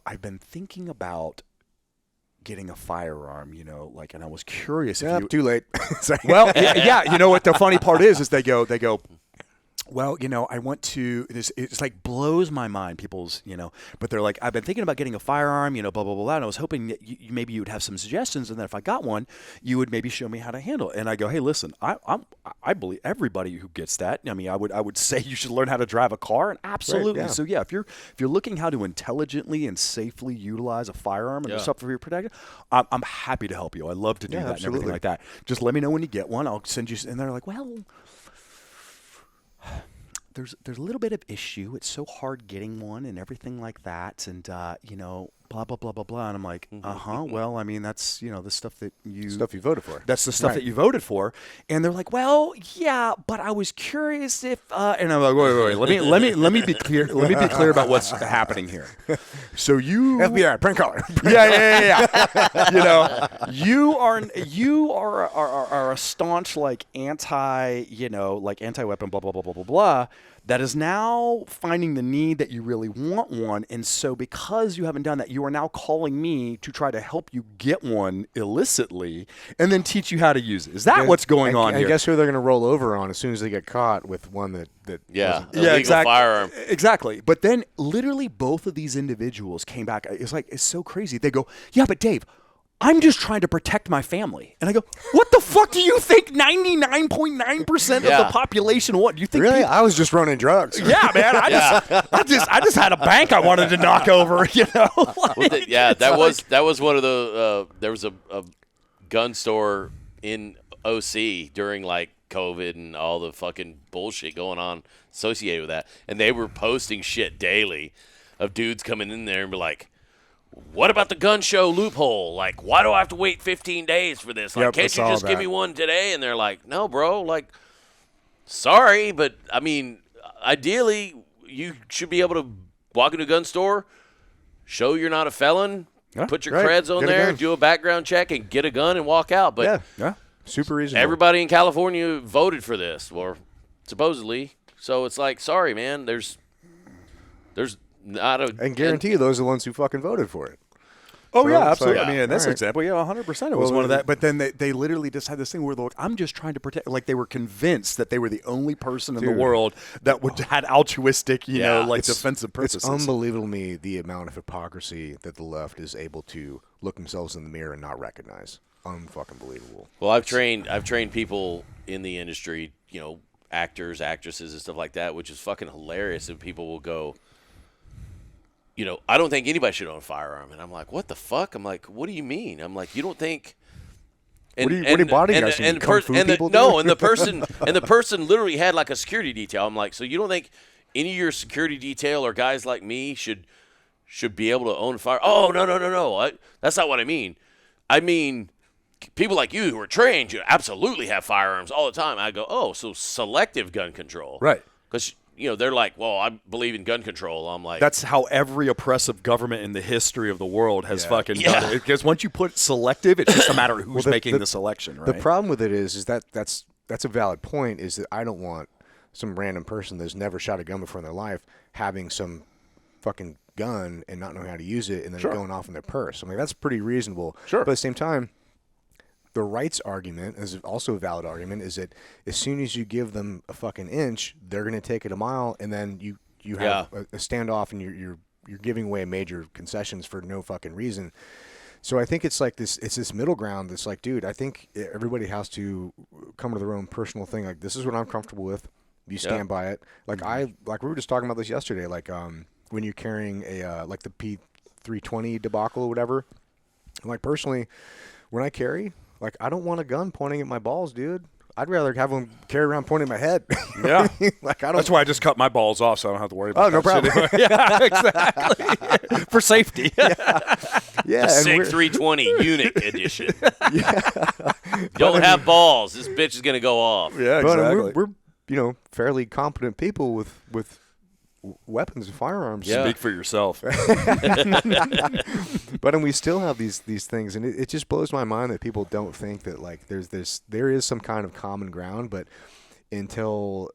I've been thinking about getting a firearm, you know, like, and I was curious if you... Too late. Well, yeah, you know what the funny part is they go, well, you know, I want to, it's like blows my mind, people's, you know, but they're like, I've been thinking about getting a firearm, you know, blah, blah, blah, blah. And I was hoping that maybe you would have some suggestions. And then if I got one, you would maybe show me how to handle it. And I go, hey, listen, I believe everybody who gets that. I mean, I would say you should learn how to drive a car. And absolutely. Right, yeah. So yeah, if you're looking how to intelligently and safely utilize a firearm and stuff for your protection, I'm happy to help you. I love to do that and everything like that. Just let me know when you get one. I'll send you. And they're like, well, there's a little bit of issue. It's so hard getting one and everything like that. And, you know, blah, blah, blah, blah, blah. And I'm like, well, I mean, that's, you know, the stuff that you voted for. That's the stuff that you voted for. And they're like, well, yeah, but I was curious if, and I'm like, wait, let me be clear. Let me be clear about what's happening here. So you, FBI, prank caller. yeah. You know, you are a staunch, like, anti-weapon, blah, blah, blah, blah, blah, blah. That is now finding the need that you really want one. And so because you haven't done that, you are now calling me to try to help you get one illicitly and then teach you how to use it. Is that what's going on here? I guess who they're going to roll over on as soon as they get caught with one that illegal firearm. Exactly. But then literally both of these individuals came back. It's so crazy. They go, yeah, but Dave, I'm just trying to protect my family. And I go, what the fuck do you think 99.9% of the population want? Do you think really? I was just running drugs. Yeah, man. I just had a bank I wanted to knock over, you know? That was one of the there was a gun store in OC during like COVID and all the fucking bullshit going on associated with that. And they were posting shit daily of dudes coming in there and be like, what about the gun show loophole? Like, why do I have to wait 15 days for this? Like, can't you just give me one today? And they're like, no, bro. Like, sorry, but, I mean, ideally, you should be able to walk into a gun store, show you're not a felon, put your creds on there, do a background check, and get a gun and walk out. But super reasonable. Everybody in California voted for this, or supposedly. So it's like, sorry, man, there's not a... And guarantee you those are the ones who fucking voted for it. Oh, yeah, absolutely. Like, I mean, in this example, 100% it was one of that. But then they literally just had this thing where they're like, I'm just trying to protect. Like, they were convinced that they were the only person in the world that had altruistic, you know, like defensive purposes. It's unbelievable to me the amount of hypocrisy that the left is able to look themselves in the mirror and not recognize. Unfucking believable. Well, I've trained people in the industry, you know, actors, actresses, and stuff like that, which is fucking hilarious. And people will go, you know, I don't think anybody should own a firearm. And I'm like, what the fuck? I'm like, what do you mean? I'm like, you don't think... And, what are you bodyguarding? And the person literally had like a security detail. I'm like, so you don't think any of your security detail or guys like me should be able to own a fire? Oh, no. That's not what I mean. I mean, people like you who are trained should absolutely have firearms all the time. I go, oh, so selective gun control. Right. Because... you know, they're like, well, I believe in gun control. I'm like... that's how every oppressive government in the history of the world has fucking done it. Because once you put selective, it's just a matter of who's making the selection, right? The problem with it is that's a valid point, is that I don't want some random person that's never shot a gun before in their life having some fucking gun and not knowing how to use it and then going off in their purse. I mean, that's pretty reasonable. Sure. But at the same time, the rights argument is also a valid argument, is that as soon as you give them a fucking inch, they're going to take it a mile, and then you have a standoff, and you're giving away major concessions for no fucking reason. So I think it's like this middle ground that's like, dude, I think everybody has to come to their own personal thing. Like, this is what I'm comfortable with. You stand by it. Like we were just talking about this yesterday. Like when you're carrying a like the P320 debacle or whatever. And like personally, when I carry, like, I don't want a gun pointing at my balls, dude. I'd rather have them carry around pointing at my head. Yeah. Like, I don't. That's why I just cut my balls off, so I don't have to worry about no problem. Yeah, exactly. For safety. Yeah. The SIG 320 unit edition. Don't have balls. This bitch is going to go off. Yeah, exactly. But we're fairly competent people with weapons and firearms. Yeah. Speak for yourself. But we still have these things, and it just blows my mind that people don't think that like there is some kind of common ground, but until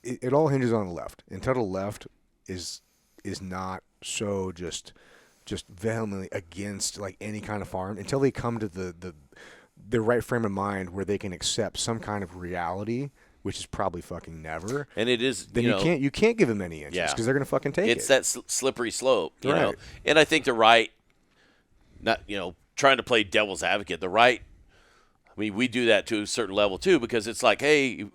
it all hinges on the left. Until the left is not so just vehemently against like any kind of firearm, until they come to the right frame of mind where they can accept some kind of reality, which is probably fucking never. And it is. Then you can't give them any inches because they're gonna fucking take it. It's that slippery slope, you Right. know. And I think the right, not trying to play devil's advocate, the right. I mean, we do that to a certain level too, because it's like, hey,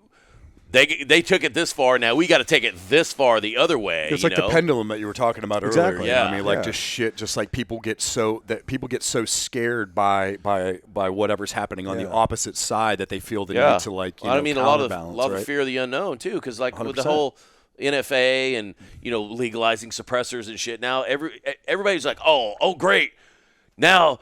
they took it this far, now we got to take it this far the other way. It's like the pendulum that you were talking about earlier. Exactly. You know what Yeah. I mean, like Yeah. just shit. Just like people get so scared by whatever's happening on the opposite side that they feel the need to like. I mean, a lot of right? fear of the unknown too, because like with the 100%. whole NFA and legalizing suppressors and shit. Now everybody's like, oh great, now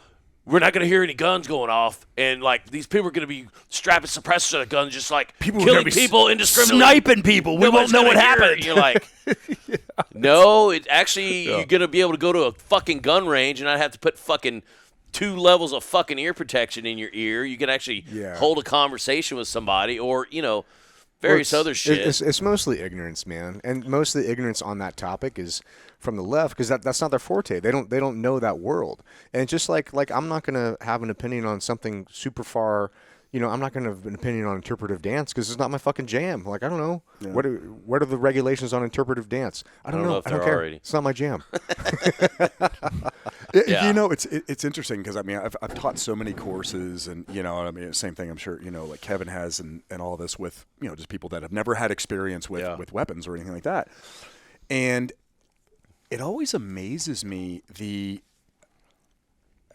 we're not going to hear any guns going off, and like these people are going to be strapping suppressors to the guns, just like killing people indiscriminately, sniping people. We won't know what happened. You're like, no, it actually you're going to be able to go to a fucking gun range and not have to put fucking 2 levels of fucking ear protection in your ear. You can actually hold a conversation with somebody, or various other shit. It's mostly ignorance, man, and most of the ignorance on that topic is from the left because that's not their forte. They don't know that world, and just like I'm not gonna have an opinion on something super far. I'm not gonna have an opinion on interpretive dance because it's not my fucking jam. Like I don't know what are the regulations on interpretive dance. I don't know. if I don't there care. are any. It's not my jam. It's interesting because I mean I've taught so many courses, and I mean same thing I'm sure like Kevin has and all this with just people that have never had experience with weapons or anything like that, and it always amazes me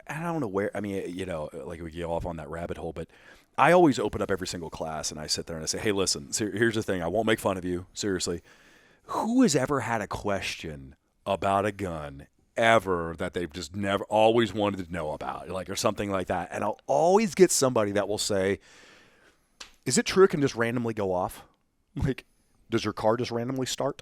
I don't know where, I mean like we get off on that rabbit hole, but I always open up every single class and I sit there and I say, hey, listen, here's the thing, I won't make fun of you, seriously. Who has ever had a question about a gun ever that they've just never always wanted to know about, like, or something like that? And I'll always get somebody that will say, is it true it can just randomly go off? Like, does your car just randomly start?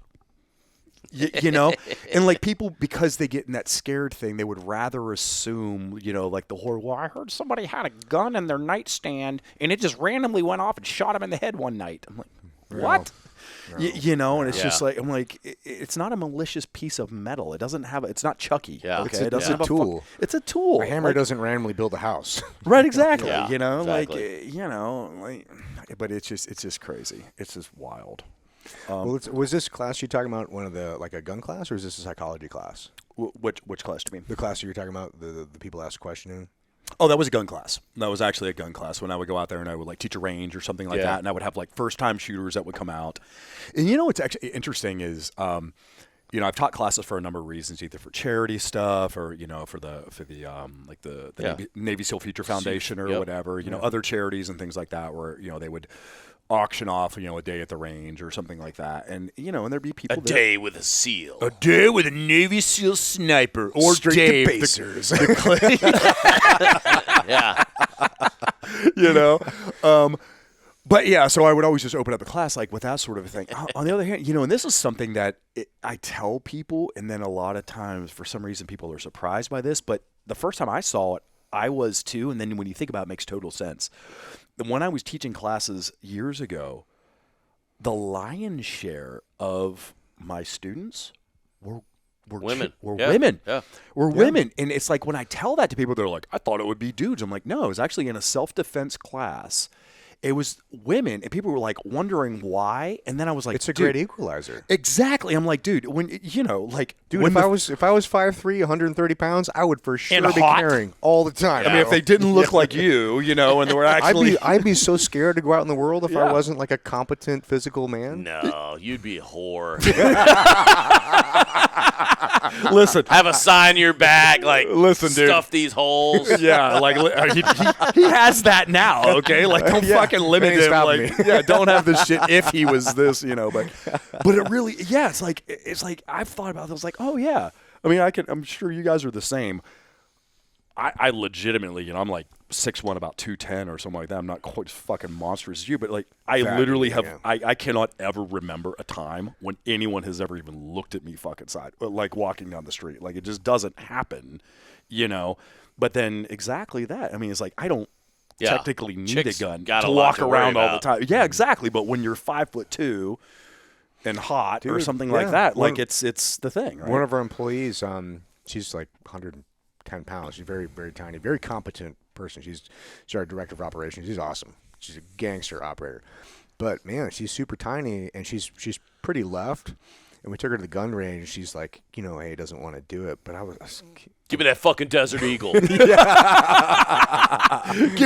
And like people, because they get in that scared thing, they would rather assume, like the horror. Well, I heard somebody had a gun in their nightstand and it just randomly went off and shot him in the head one night. I'm like, what? No. And it's just like, I'm like, it's not a malicious piece of metal. It doesn't have, it's not Chucky. Yeah. Okay. It's a tool. It's a tool. A hammer doesn't randomly build a house. Right. Exactly. Yeah, exactly. But it's just crazy. It's just wild. Was this class you talking about one of the like a gun class, or is this a psychology class? Which class do you mean? The class you were talking about, the people asked questioning. Oh, that was a gun class. That was actually a gun class when I would go out there and I would like teach a range or something like that, and I would have like first time shooters that would come out. And what's actually interesting is I've taught classes for a number of reasons, either for charity stuff or for the Navy SEAL Future Foundation or whatever, other charities and things like that, where they would auction off a day at the range or something like that, and and there'd be people A day with a SEAL. A day with a Navy SEAL sniper or Straight Dave, to basers. Yeah. But yeah, so I would always just open up the class like with that sort of a thing. On the other hand, and this is something that I tell people, and then a lot of times for some reason people are surprised by this, but the first time I saw it, I was too, and then when you think about it, it makes total sense. When I was teaching classes years ago, the lion's share of my students were women. Women. Yeah. Were women. And it's like when I tell that to people, they're like, I thought it would be dudes. I'm like, no, it was actually in a self-defense class. It was women, and people were like wondering why. And then I was like, it's a great equalizer. Exactly. I'm like, dude, when Dude, when if I was 5'3", 130 pounds, I would for sure be hot. carrying all the time. I mean, if they didn't look like you, and they were actually, I'd be so scared to go out in the world if I wasn't like a competent physical man. No, you'd be a whore. listen, Have a sign in your back, like, Listen, dude. stuff these holes. yeah, like he has that now. Okay, like don't fucking limit Ain't him. stopping Like, me. yeah, don't have this shit if he was this, But it really, it's like I've thought about it. I was like, oh yeah. I mean, I'm sure you guys are the same. I legitimately, you know, I'm like 6'1", about 210 or something like that. I'm not quite as fucking monstrous as you, but like I literally have, I cannot ever remember a time when anyone has ever even looked at me fucking side, like walking down the street. Like it just doesn't happen, you know. But then exactly that. I mean, it's like I don't technically need a gun to walk around all the time. Yeah, exactly. But when you're 5'2" and hot or something like that, like it's the thing. Right? One of our employees, she's like 110 pounds. She's very, very tiny, very competent person. She's our director of operations. She's awesome. She's a gangster operator. But man, she's super tiny and she's pretty left. And we took her to the gun range. She's like, you know, hey, doesn't want to do it. But I was give me that fucking Desert Eagle. Give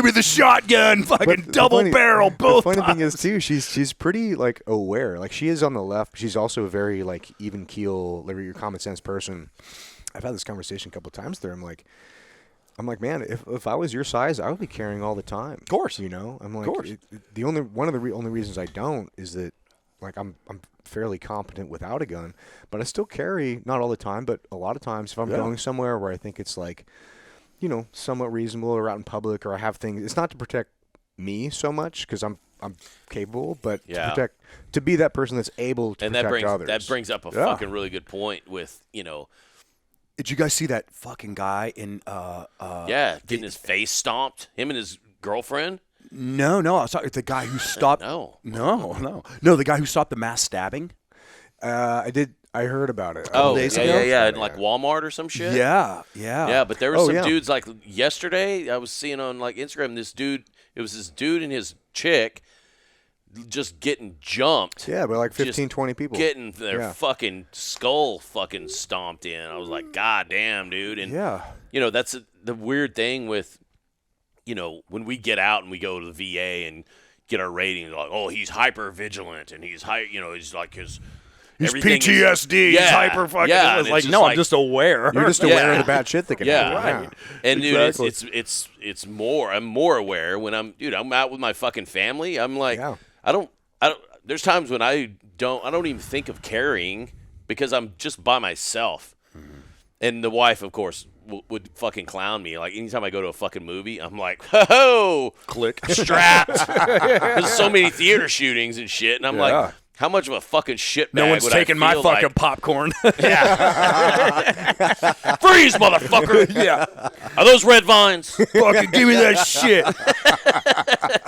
me the shotgun, fucking double barrel, both. The funny thing is too, she's pretty like aware. Like she is on the left. She's also a very like even keel, like your common sense person. I've had this conversation a couple of times there. I'm like, man, if I was your size, I would be carrying all the time. Of course, you know. I'm like, of course. One of the only reasons I don't is that like I'm fairly competent without a gun, but I still carry, not all the time, but a lot of times if I'm going somewhere where I think it's like, you know, somewhat reasonable or out in public or I have things, it's not to protect me so much because I'm capable, but to be that person that's able to protect others. That brings up a fucking really good point with, you know. Did you guys see that fucking guy in getting his face stomped? Him and his girlfriend? No, I was talking the guy who stopped. No, the guy who stopped the mass stabbing. I heard about it. Oh, yeah, in like Walmart or some shit. Yeah. But there were some dudes like yesterday. I was seeing on like Instagram it was this dude and his chick just getting jumped. Yeah, but like 15, 20 people getting their fucking skull fucking stomped in. I was like, God damn, dude. And you know, that's the weird thing with, you know, when we get out and we go to the VA and get our ratings, like, oh, he's hyper vigilant and he's you know, he's like he's PTSD. He's hyper fucking. Yeah, it's like, no, I'm just aware. You're just aware of the bad shit that can happen. Right. And exactly. Dude, it's more. I'm more aware when I'm out with my fucking family. I'm like, I don't. There's times when I don't even think of carrying because I'm just by myself. Mm-hmm. And the wife, of course, would fucking clown me. Like, anytime I go to a fucking movie, I'm like, ho-ho! Click. Strapped. There's so many theater shootings and shit. And I'm like, how much of a fucking shit bag no one's would taking I my feel fucking like? popcorn. Freeze, motherfucker! Yeah. Are those red vines? Fucking give me that shit.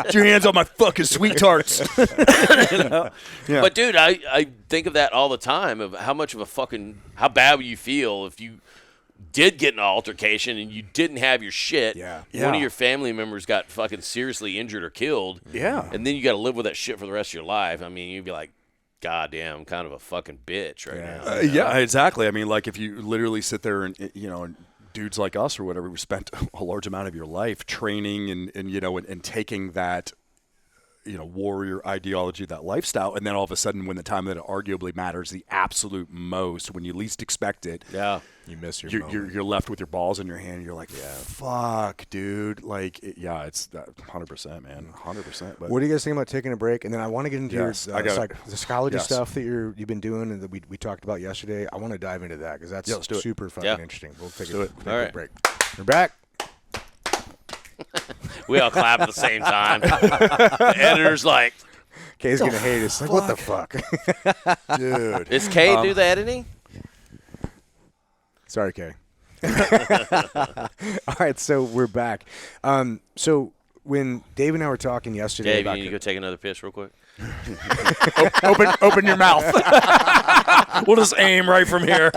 Get your hands on my fucking sweet tarts. You know? Yeah. But, dude, I think of that all the time, of how how bad would you feel if you did get in an altercation and you didn't have your shit. One of your family members got fucking seriously injured or killed. Yeah. And then you got to live with that shit for the rest of your life. I mean, you'd be like, God damn, I'm kind of a fucking bitch right now. Yeah, exactly. I mean, like if you literally sit there and, you know, and dudes like us or whatever, we spent a large amount of your life training and you know, and taking that, you know, warrior ideology, that lifestyle, and then all of a sudden when the time that it arguably matters the absolute most, when you least expect it, you miss you're left with your balls in your hand and you're like, fuck, dude. Like, it's 100%, man. 100%. But what do you guys think about taking a break? And then I want to get into the psychology stuff that you've been doing and that we talked about yesterday. I want to dive into that because that's super fucking interesting. We'll take a break. We're back. We all clap at the same time. The editor's like, Kay's going to hate us. Like, what the fuck? Dude. Does Kay do the editing? Sorry, Kay. All right, so we're back. So when Dave and I were talking yesterday Dave, you need to go take another piss real quick? Open your mouth. We'll just aim right from here.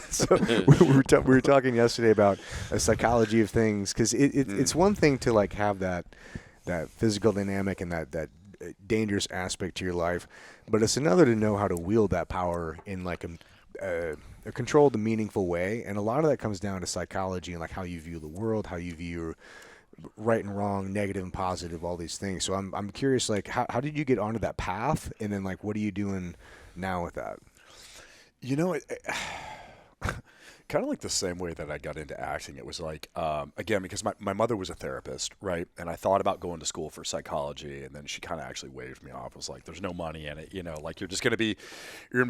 So we were talking yesterday about the psychology of things because it's one thing to like have that physical dynamic and that dangerous aspect to your life, but it's another to know how to wield that power in like a controlled and meaningful way. And a lot of that comes down to psychology and like how you view the world, how you view right and wrong, negative and positive, all these things. So I'm curious, like how did you get onto that path, and then like what are you doing now with that? You know, kind of like the same way that I got into acting. It was like, again, because my mother was a therapist, right? And I thought about going to school for psychology, and then she kind of actually waved me off. It was like, there's no money in it, you know, like you're going to be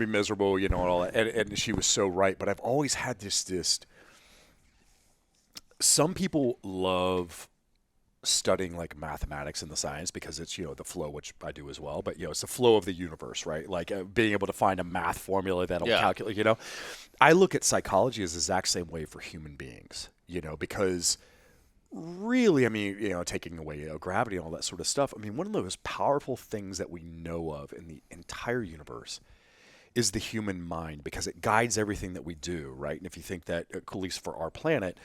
miserable, you know, and all that. And she was so right. But I've always had this some people love studying like mathematics and the science because it's, the flow, which I do as well, but it's the flow of the universe, right? Like being able to find a math formula that'll calculate, I look at psychology as the exact same way for human beings, because really, I mean, taking away gravity and all that sort of stuff. I mean, one of the most powerful things that we know of in the entire universe is the human mind, because it guides everything that we do, right? And if you think that, at least for our planet,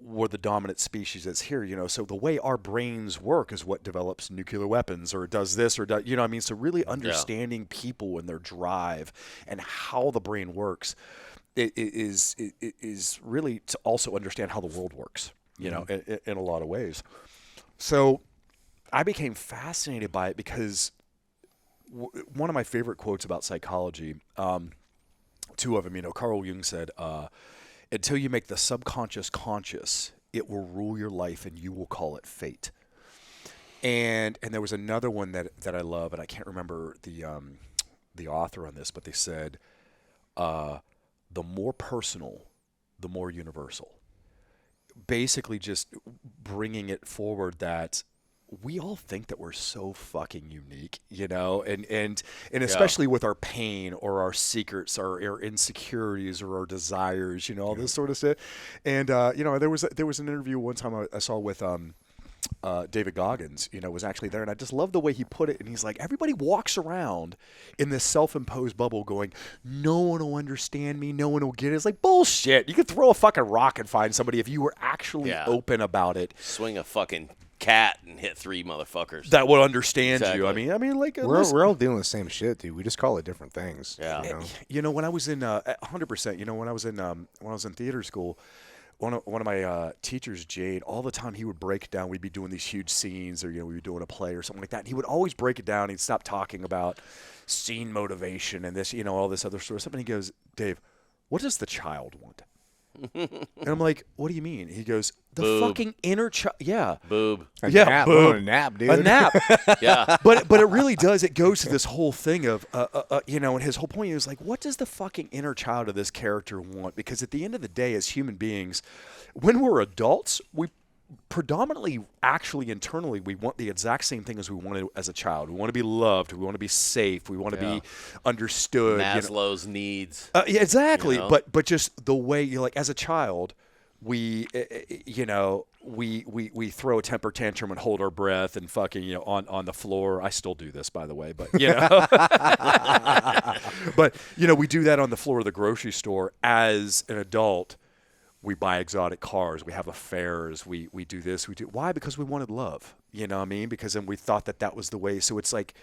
we're the dominant species that's here, so the way our brains work is what develops nuclear weapons or does this or does, what I mean? So really understanding people and their drive and how the brain works is really to also understand how the world works, in a lot of ways. So I became fascinated by it because one of my favorite quotes about psychology, two of them, Carl Jung said, until you make the subconscious conscious, it will rule your life and you will call it fate. And there was another one that I love, and I can't remember the author on this, but they said, the more personal, the more universal. Basically just bringing it forward that we all think that we're so fucking unique, and especially with our pain or our secrets or our insecurities or our desires, all this sort of stuff. And, there was an interview one time I saw with David Goggins, was actually there. And I just love the way he put it. And he's like, everybody walks around in this self-imposed bubble going, no one will understand me. No one will get it. It's like, bullshit. You could throw a fucking rock and find somebody if you were actually open about it. Swing a fucking cat and hit 3 motherfuckers that would understand you. I mean, like we're all dealing with the same shit, dude. We just call it different things. Yeah. When I was in 100%, when I was in theater school, one of my teachers, Jade, all the time he would break it down. We'd be doing these huge scenes, or we'd be doing a play or something like that. And he would always break it down. He'd stop talking about scene motivation and this, all this other sort of stuff. And he goes, Dave, what does the child want? And I'm like, what do you mean? He goes, the Boob. Fucking inner child. Yeah. Boob. Nap. Boob. A nap, dude. A nap. Yeah. But it really does. It goes to this whole thing of, and his whole point is like, what does the fucking inner child of this character want? Because at the end of the day, as human beings, when we're adults, we predominantly, actually internally, we want the exact same thing as we wanted as a child. We want to be loved. We want to be safe. We want to be understood. Maslow's needs. Yeah, exactly. But just the way you're like, as a child, we we throw a temper tantrum and hold our breath and fucking on the floor. I still do this, by the way, but but we do that on the floor of the grocery store. As an adult, we buy exotic cars, we have affairs, we do this, we do. Why? Because we wanted love. You know what I mean? Because then we thought that was the way. So it's like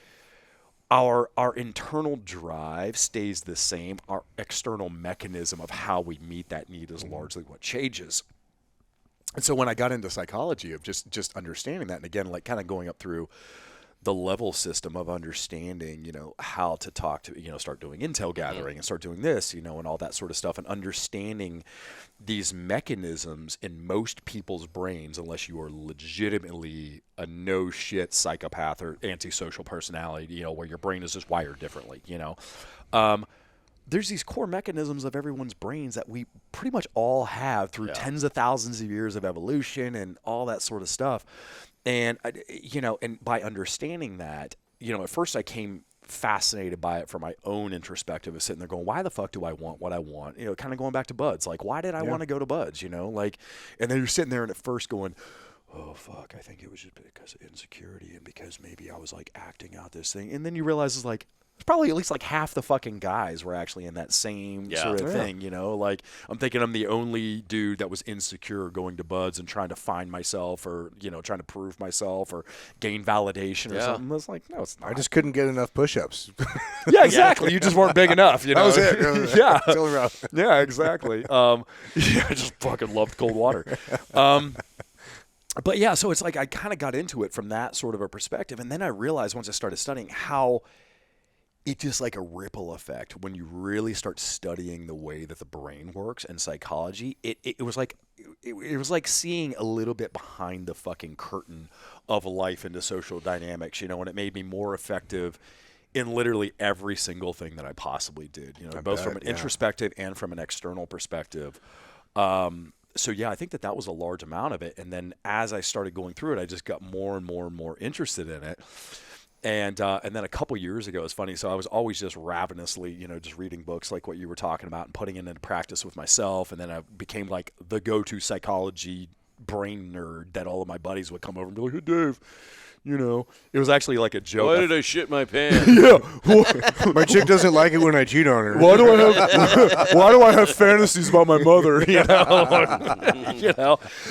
our internal drive stays the same. Our external mechanism of how we meet that need is largely what changes. And so when I got into psychology of just understanding that, and again, like kind of going up through the level system of understanding, how to talk to, start doing intel gathering and start doing this, and all that sort of stuff, and understanding these mechanisms in most people's brains, unless you are legitimately a no shit psychopath or antisocial personality, where your brain is just wired differently, there's these core mechanisms of everyone's brains that we pretty much all have through tens of thousands of years of evolution and all that sort of stuff. And, and by understanding that, at first I came fascinated by it from my own introspective of sitting there going, why the fuck do I want what I want? Kind of going back to buds. Like, why did I want to go to buds, and then you're sitting there and at first going, oh, fuck, I think it was just because of insecurity and because maybe I was like acting out this thing. And then you realize it's like, it's probably at least like half the fucking guys were actually in that same sort of thing, Like, I'm thinking I'm the only dude that was insecure going to buds and trying to find myself or, trying to prove myself or gain validation or something. It's like, no, it's not. I just couldn't get enough push-ups. Yeah, exactly. You just weren't big enough, That was it. Yeah. It's only rough. Yeah, exactly. I just fucking loved cold water. But yeah, so it's like I kind of got into it from that sort of a perspective. And then I realized once I started studying how it's just like a ripple effect when you really start studying the way that the brain works and psychology. It was like seeing a little bit behind the fucking curtain of life into social dynamics, and it made me more effective in literally every single thing that I possibly did, both from an introspective and from an external perspective. so yeah, I think that was a large amount of it. And then as I started going through it, I just got more and more and more interested in it. And then a couple years ago, it's funny. So I was always just ravenously, just reading books like what you were talking about and putting it into practice with myself. And then I became like the go-to psychology brain nerd that all of my buddies would come over and be like, "Hey, Dave, it was actually like a joke." Why did I shit my pants? Yeah. My chick doesn't like it when I cheat on her. Why do I have fantasies about my mother?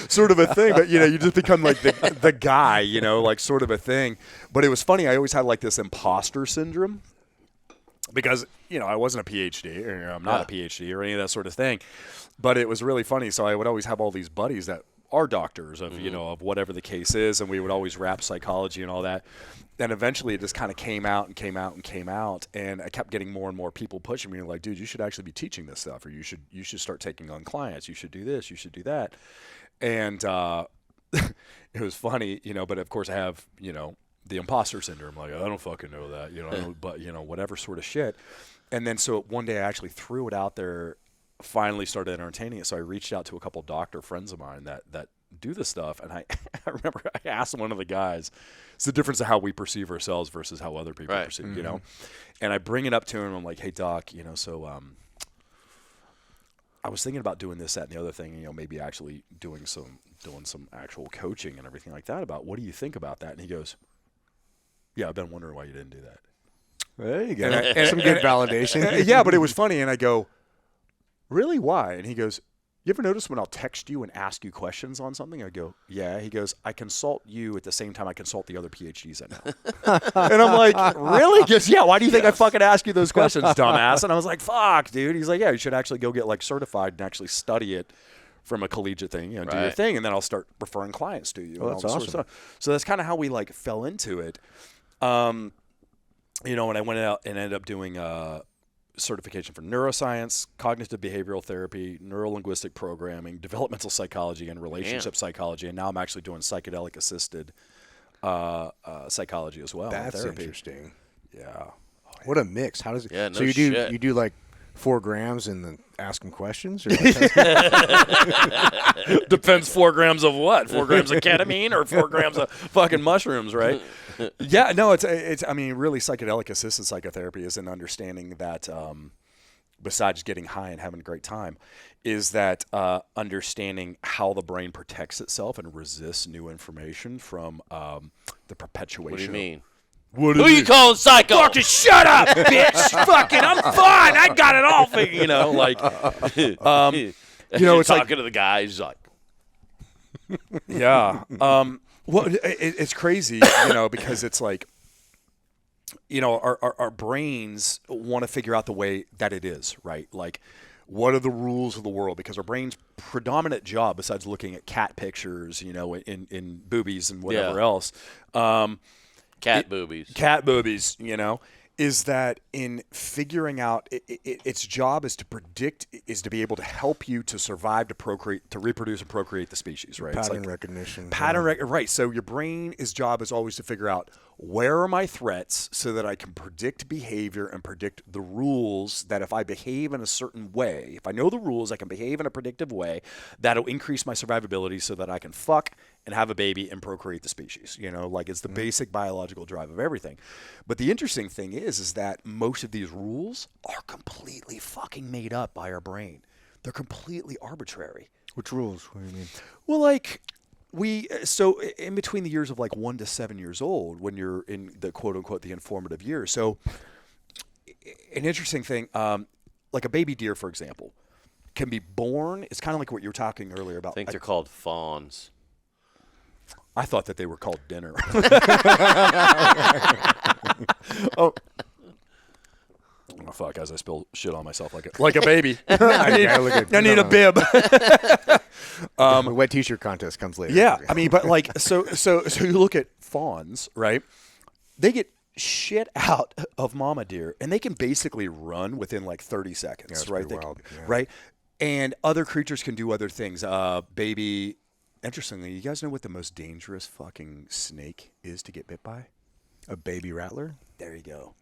Sort of a thing. But you just become like the guy, like sort of a thing. But it was funny. I always had like this imposter syndrome because I wasn't a PhD, or I'm not a PhD or any of that sort of thing. But it was really funny. So I would always have all these buddies that are doctors of of whatever the case is, and we would always wrap psychology and all that. And eventually it just kind of came out, and I kept getting more and more people pushing me like, "Dude, you should actually be teaching this stuff, or you should start taking on clients. You should do this, you should do that." And it was funny, but of course I have the imposter syndrome, like, I don't fucking know that, but whatever sort of shit. And then so one day I actually threw it out there, finally started entertaining it. So I reached out to a couple doctor friends of mine that do this stuff. And I remember I asked one of the guys, it's the difference of how we perceive ourselves versus how other people perceive, and I bring it up to him. I'm like, "Hey doc, so, I was thinking about doing this, that, and the other thing, maybe actually doing some actual coaching and everything like that about, what do you think about that?" And he goes, "Yeah, I've been wondering why you didn't do that." There you go. And some good validation. Yeah, but it was funny. And I go, "Really? Why?" And he goes, "You ever notice when I'll text you and ask you questions on something?" I go, "Yeah." He goes, "I consult you at the same time I consult the other PhDs I know." And I'm like, "Really?" He goes, "Yeah, why do you think I fucking ask you those questions, dumbass?" And I was like, "Fuck, dude." He's like, "Yeah, you should actually go get like certified and actually study it from a collegiate thing, do your thing, and then I'll start referring clients to you." Oh, that's awesome. Sort of stuff. So that's kind of how we like fell into it. And I went out and ended up doing certification for neuroscience, cognitive behavioral therapy, neuro-linguistic programming, developmental psychology, and relationship psychology. And now I'm actually doing psychedelic-assisted psychology as well. That's therapy. interesting. Yeah. What a mix. How does it? Yeah, no so you shit. do like 4 grams and then ask them questions? Or Depends 4 grams of what? 4 grams of ketamine or 4 grams of fucking mushrooms, right? Yeah, no, it's I mean, really psychedelic assisted psychotherapy is an understanding that besides getting high and having a great time, is that understanding how the brain protects itself and resists new information from the perpetuation. What do you mean? Who Who you calling psycho? Fucking shut up, bitch! Fucking, I'm fine. I got it all figured. Like, it's talking to the guy. He's like, yeah. Well, it's crazy, because it's like, our brains want to figure out the way that it is, right? Like, what are the rules of the world? Because our brain's predominant job, besides looking at cat pictures, in boobies and whatever else, cat boobies, is that in figuring out its job is to predict, is to be able to help you to survive, to procreate, to reproduce and procreate the species, right? Pattern recognition. Right. So your brain's job is always to figure out, where are my threats so that I can predict behavior and predict the rules, that if I behave in a certain way, if I know the rules, I can behave in a predictive way that'll increase my survivability so that I can fuck and have a baby and procreate the species. Like, it's the basic biological drive of everything. But the interesting thing is that most of these rules are completely fucking made up by our brain. They're completely arbitrary. Which rules? What do you mean? Well, like, so in between the years of like 1 to 7 years old, when you're in the quote unquote the informative years. So an interesting thing, like a baby deer, for example, can be born. It's kind of like what you were talking earlier about. I think they're called fawns. I thought that they were called dinner. Oh, fuck! As I spill shit on myself like a baby. I need a bib. The wet t-shirt contest comes later. Yeah, I mean, but like, so you look at fawns, right? They get shit out of mama deer, and they can basically run within like 30 seconds, Yeah, right? pretty wild. Yeah. Right? And other creatures can do other things. Baby, interestingly, you guys know what the most dangerous fucking snake is to get bit by? A baby rattler? There you go.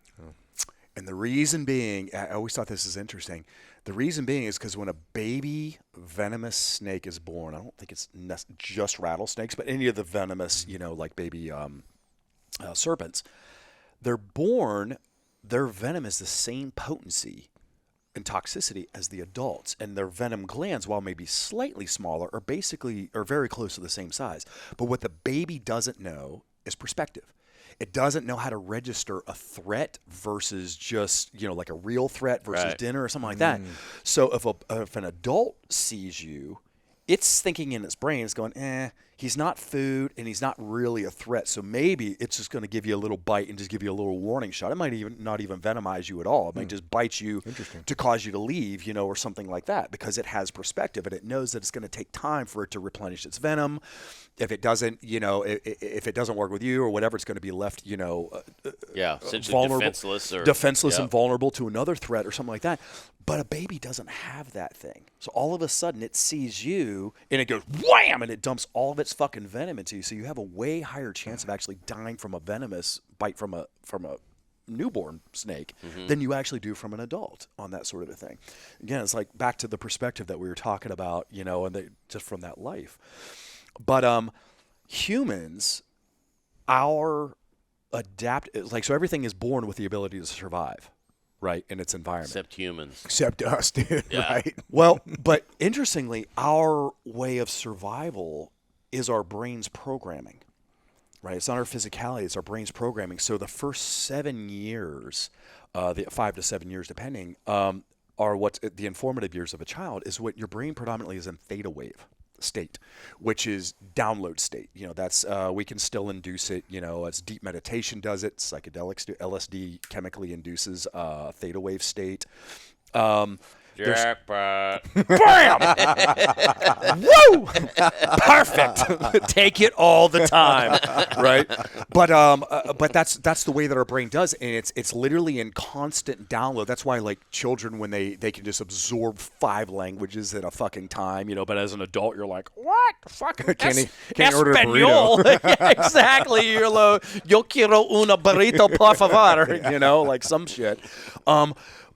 And the reason being, I always thought this is interesting. The reason being is because when a baby venomous snake is born, I don't think it's just rattlesnakes, but any of the venomous, like baby serpents, they're born, their venom is the same potency and toxicity as the adults, and their venom glands, while maybe slightly smaller, are very close to the same size. But what the baby doesn't know is perspective. It doesn't know how to register a threat versus just, like a real threat versus dinner or something like that. So if an adult sees you, it's thinking in its brain, it's going, he's not food and he's not really a threat. So maybe it's just going to give you a little bite and just give you a little warning shot. It might even not even venomize you at all. It might just bite you to cause you to leave, or something like that, because it has perspective and it knows that it's going to take time for it to replenish its venom. If it doesn't, if it doesn't work with you or whatever, it's going to be left, essentially defenseless and vulnerable to another threat or something like that. But a baby doesn't have that thing. So all of a sudden it sees you and it goes wham, and it dumps all of its fucking venom into you. So you have a way higher chance of actually dying from a venomous bite from a newborn snake than you actually do from an adult on that sort of a thing. Again, it's like back to the perspective that we were talking about, and just from that life. But humans, so everything is born with the ability to survive. Right, in its environment. Except humans. Except us, dude. Yeah. Right. Well, but interestingly, our way of survival is our brain's programming. Right? It's not our physicality, it's our brain's programming. So the first 7 years, the 5 to 7 years depending, are what's the informative years of a child, is what your brain predominantly is in theta wave state, which is download state. That's we can still induce it. As deep meditation does it, psychedelics do, LSD chemically induces theta wave state. Jackpot. Bam! Woo! Perfect. Take it all the time, right? But that's the way that our brain does, and it's literally in constant download. That's why, like, children, when they can just absorb 5 languages at a fucking time, But as an adult, you're like, what? Fucking can't order a Espanol. Yeah, exactly. You're like, yo quiero una burrito, por favor. Like some shit.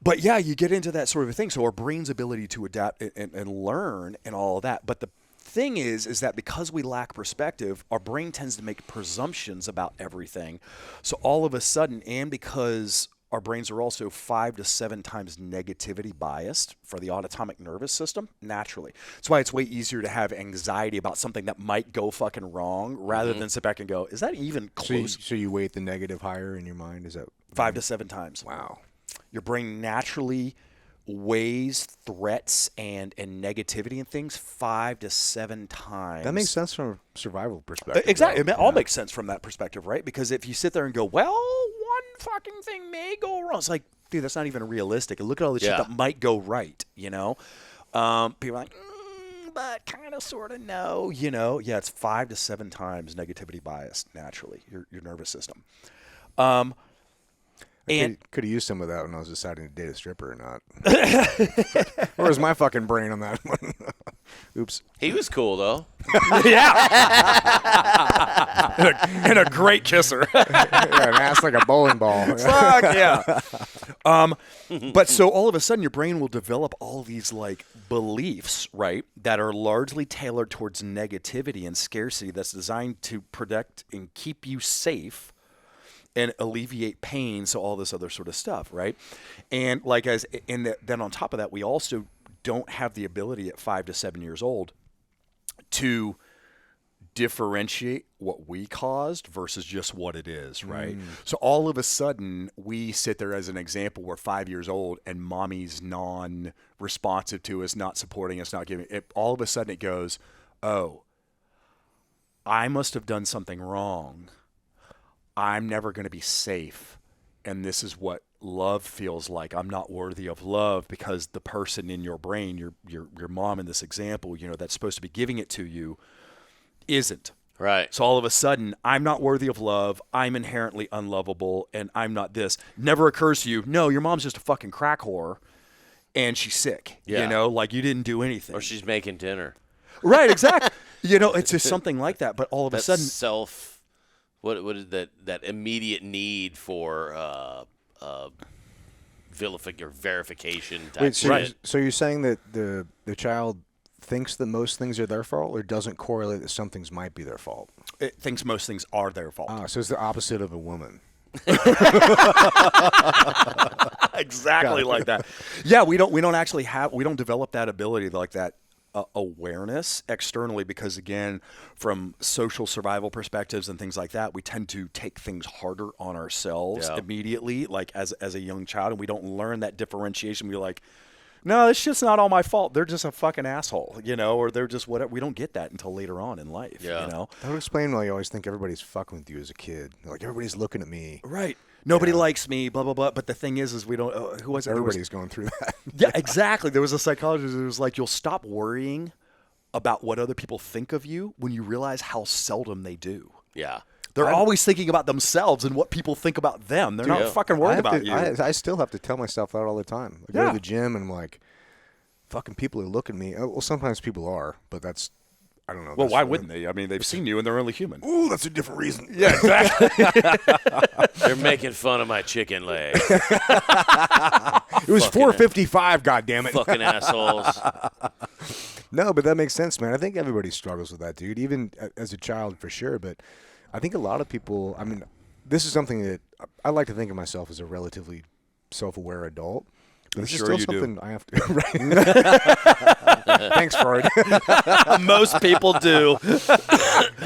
But yeah, you get into that sort of a thing. So our brain's ability to adapt and learn and all of that. But the thing is that because we lack perspective, our brain tends to make presumptions about everything. So all of a sudden, and because our brains are also 5 to 7 times negativity biased for the autonomic nervous system, naturally. That's why it's way easier to have anxiety about something that might go fucking wrong rather than sit back and go, is that even close? So you weight the negative higher in your mind? Is that 5 to 7 times. Wow. Your brain naturally weighs threats and negativity and things 5 to 7 times. That makes sense from a survival perspective. Exactly. It all makes sense from that perspective, right? Because if you sit there and go, well, one fucking thing may go wrong. It's like, dude, that's not even realistic. And look at all the shit that might go right, People are like, but kind of, sort of, no, Yeah, it's 5 to 7 times negativity biased naturally, your nervous system. And could have used some of that when I was deciding to date a stripper or not. Where was my fucking brain on that one? Oops. He was cool, though. Yeah. and a great kisser. Yeah, an ass like a bowling ball. Fuck, yeah. But so all of a sudden your brain will develop all these like beliefs, right, that are largely tailored towards negativity and scarcity that's designed to protect and keep you safe and alleviate pain, so all this other sort of stuff, right? And then on top of that, we also don't have the ability at 5 to 7 years old to differentiate what we caused versus just what it is, right? So all of a sudden, we sit there as an example, we're 5 years old and mommy's non-responsive to us, not supporting us, not giving it. All of a sudden it goes, oh, I must have done something wrong. I'm never going to be safe, and this is what love feels like. I'm not worthy of love because the person in your brain, your mom in this example, that's supposed to be giving it to you, isn't. Right. So all of a sudden, I'm not worthy of love. I'm inherently unlovable, and I'm not this. Never occurs to you, no, your mom's just a fucking crack whore, and she's sick. Yeah. Like you didn't do anything. Or she's making dinner. Right. Exactly. It's just something like that. But all of a sudden, What is that immediate need for verification type Wait, shit. so you're saying that the child thinks that most things are their fault, or doesn't correlate that some things might be their fault? It thinks most things are their fault. So it's the opposite of a woman. Exactly like that. Yeah, we don't develop that ability, like that awareness externally, because again, from social survival perspectives and things like that, we tend to take things harder on ourselves immediately, like as a young child, and we don't learn that differentiation. We're like, no, this shit's not all my fault. They're just a fucking asshole, or they're just whatever. We don't get that until later on in life, That would explain why you always think everybody's fucking with you as a kid. Like, everybody's looking at me. Right. Nobody likes me, blah, blah, blah. But the thing is we don't, who was it? Everybody's going through that. Yeah, exactly. There was a psychologist who was like, you'll stop worrying about what other people think of you when you realize how seldom they do. Yeah. They're always thinking about themselves and what people think about them. They're not fucking worried about you. I still have to tell myself that all the time. I go to the gym and I'm like, fucking people are looking at me. Well, sometimes people are, but that's, I don't know. Well, why wouldn't they? I mean, they've seen you and they're only human. Ooh, that's a different reason. Yeah, exactly. They're making fun of my chicken leg. It was $4.55, goddammit. Fucking assholes. No, but that makes sense, man. I think everybody struggles with that, dude, even as a child for sure. But I think a lot of people, I mean, this is something that I like to think of myself as a relatively self-aware adult. But this is still something I have to. Right. Thanks, Freud. Most people do.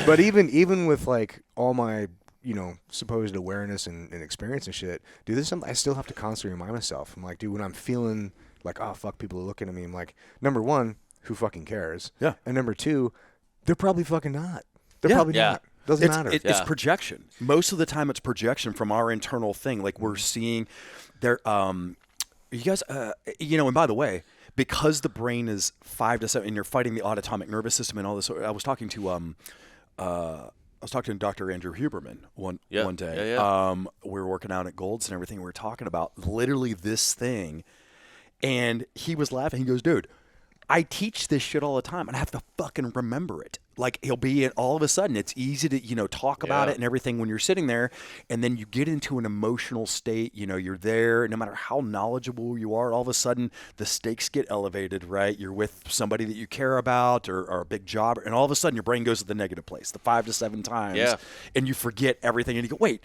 But even with like all my supposed awareness and experience and shit, dude, this is something I still have to constantly remind myself. I'm like, dude, when I'm feeling like, oh fuck, people are looking at me, I'm like, number one, who fucking cares? Yeah. And number two, they're probably fucking not. They're probably not. Doesn't matter. It's projection. Most of the time, it's projection from our internal thing. Like we're seeing there. You guys, and by the way, because the brain is 5 to 7, and you're fighting the autonomic nervous system and all this. I was talking to Dr. Andrew Huberman one day. We were working out at Gold's and everything. We were talking about literally this thing, and he was laughing. He goes, "Dude, I teach this shit all the time, and I have to fucking remember it." Like he'll be all of a sudden, it's easy to talk about it and everything when you're sitting there, and then you get into an emotional state. You're there, no matter how knowledgeable you are. All of a sudden, the stakes get elevated. Right? You're with somebody that you care about, or a big job, and all of a sudden, your brain goes to the negative place, the 5 to 7 times, and you forget everything, and you go, "Wait,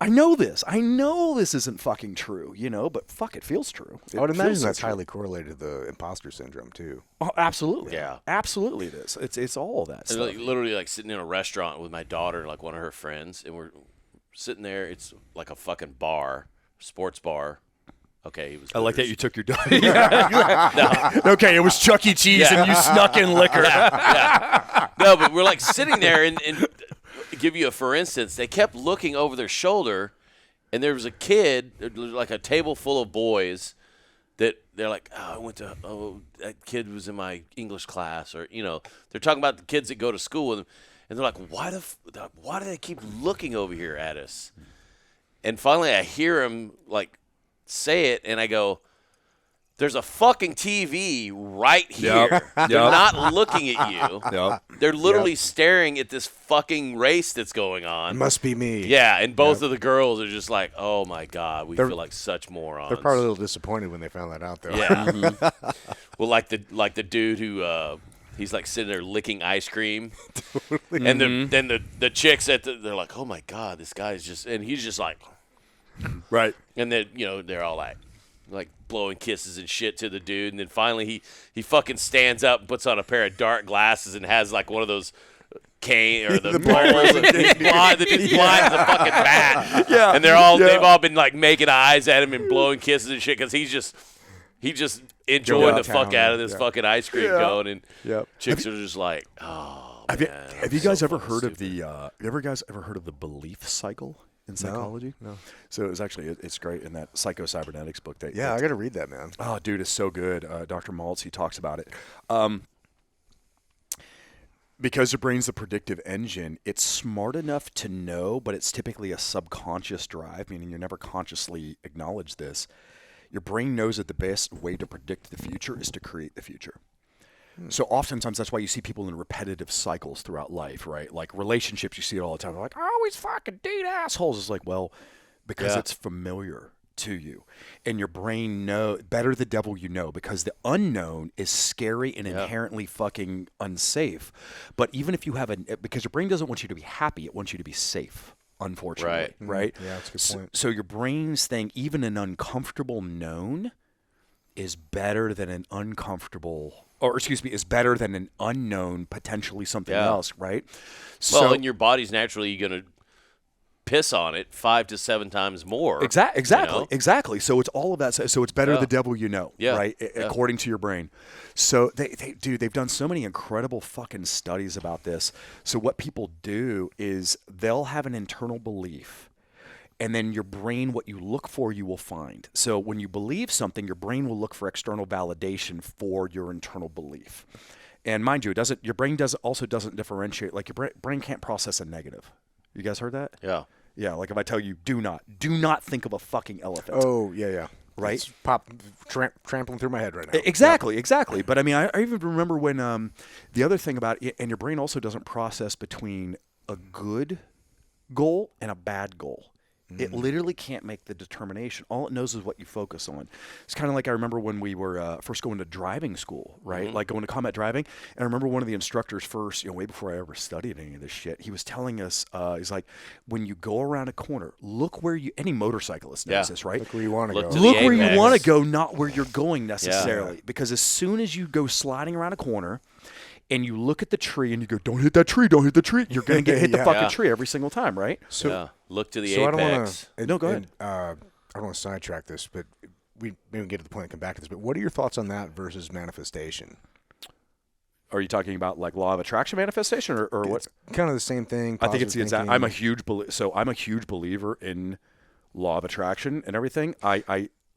I know this. I know this isn't fucking true, but fuck, it feels true." I would imagine that's highly correlated to the imposter syndrome too. Oh, absolutely. Yeah. Absolutely it is. It's all of that stuff. Like, literally like sitting in a restaurant with my daughter, like one of her friends, and we're sitting there. It's like a fucking bar, sports bar. Okay. I like that you took your daughter. No. Okay, it was Chuck E. Cheese and you snuck in liquor. Yeah. No, but we're like sitting there and give you a for instance, they kept looking over their shoulder, and there was a kid, like a table full of boys, that they're like, that kid was in my English class, or they're talking about the kids that go to school with them, and they're like, why do they keep looking over here at us? And finally, I hear him like say it, and I go, there's a fucking TV right here. They're not looking at you. They're literally staring at this fucking race that's going on. It must be me. Yeah, and both of the girls are just like, oh, my God, we feel like such morons. They're probably a little disappointed when they found that out, though. Yeah. Mm-hmm. Well, like the dude who he's like sitting there licking ice cream. Totally. And then the chicks they're like, oh, my God, this guy's just – and he's just like – right. And then, they're all like blowing kisses and shit to the dude, and then finally he fucking stands up and puts on a pair of dark glasses and has like one of those cane or the poles. The dude's blind as a fucking bat. Yeah, and they've all been like making eyes at him and blowing kisses and shit because he's just enjoying the fuck out of this fucking ice cream cone, and chicks are just like, oh. Have you guys ever heard of the? Ever heard of the belief cycle in psychology? No. So it's great in that psycho-cybernetics book. I got to read that, man. Oh, dude, it's so good. Dr. Maltz, he talks about it. Because the brain's a predictive engine, it's smart enough to know, but it's typically a subconscious drive, meaning you never consciously acknowledge this. Your brain knows that the best way to predict the future is to create the future. So oftentimes that's why you see people in repetitive cycles throughout life, right? Like relationships, you see it all the time. They're like, I always fucking date assholes. It's like, well, because it's familiar. to you, and your brain know better the devil you know, because the unknown is scary and inherently fucking unsafe. But even if you have because your brain doesn't want you to be happy, it wants you to be safe. Unfortunately, right? Yeah, that's a good point. So your brain's thing, even an uncomfortable known, is better than an uncomfortable, or excuse me, is better than an unknown, potentially something else, right? Well, and your body's naturally going to piss on it 5 to 7 times more. Exactly. So it's all of that. So it's better the devil you know, right? According to your brain. So they've done so many incredible fucking studies about this. So what people do is they'll have an internal belief, and then your brain, what you look for, you will find. So when you believe something, your brain will look for external validation for your internal belief. And mind you, your brain also doesn't differentiate. Like your brain can't process a negative. You guys heard that? Yeah. Yeah, like if I tell you, do not think of a fucking elephant. Oh, yeah. Right? It's trampling through my head right now. Exactly. But I mean, I even remember when the other thing about it, and your brain also doesn't process between a good goal and a bad goal. It literally can't make the determination. All it knows is what you focus on. It's kind of like I remember when we were first going to driving school, right? Like going to combat driving. And I remember one of the instructors first, way before I ever studied any of this shit, he was telling us, he's like, when you go around a corner, look where any motorcyclist knows this, right? Look where you want to go. Look where you want to go, not where you're going necessarily. Yeah. Because as soon as you go sliding around a corner, and you look at the tree and you go, don't hit that tree, you're going to get hit the fucking tree every single time, right? So look to the apex. No, go ahead. I don't want to sidetrack this, but we maybe get to the point and come back to this. But what are your thoughts on that versus manifestation? Are you talking about like law of attraction manifestation or what? Kind of the same thing. I think it's the exact. I'm a huge believer in law of attraction and everything.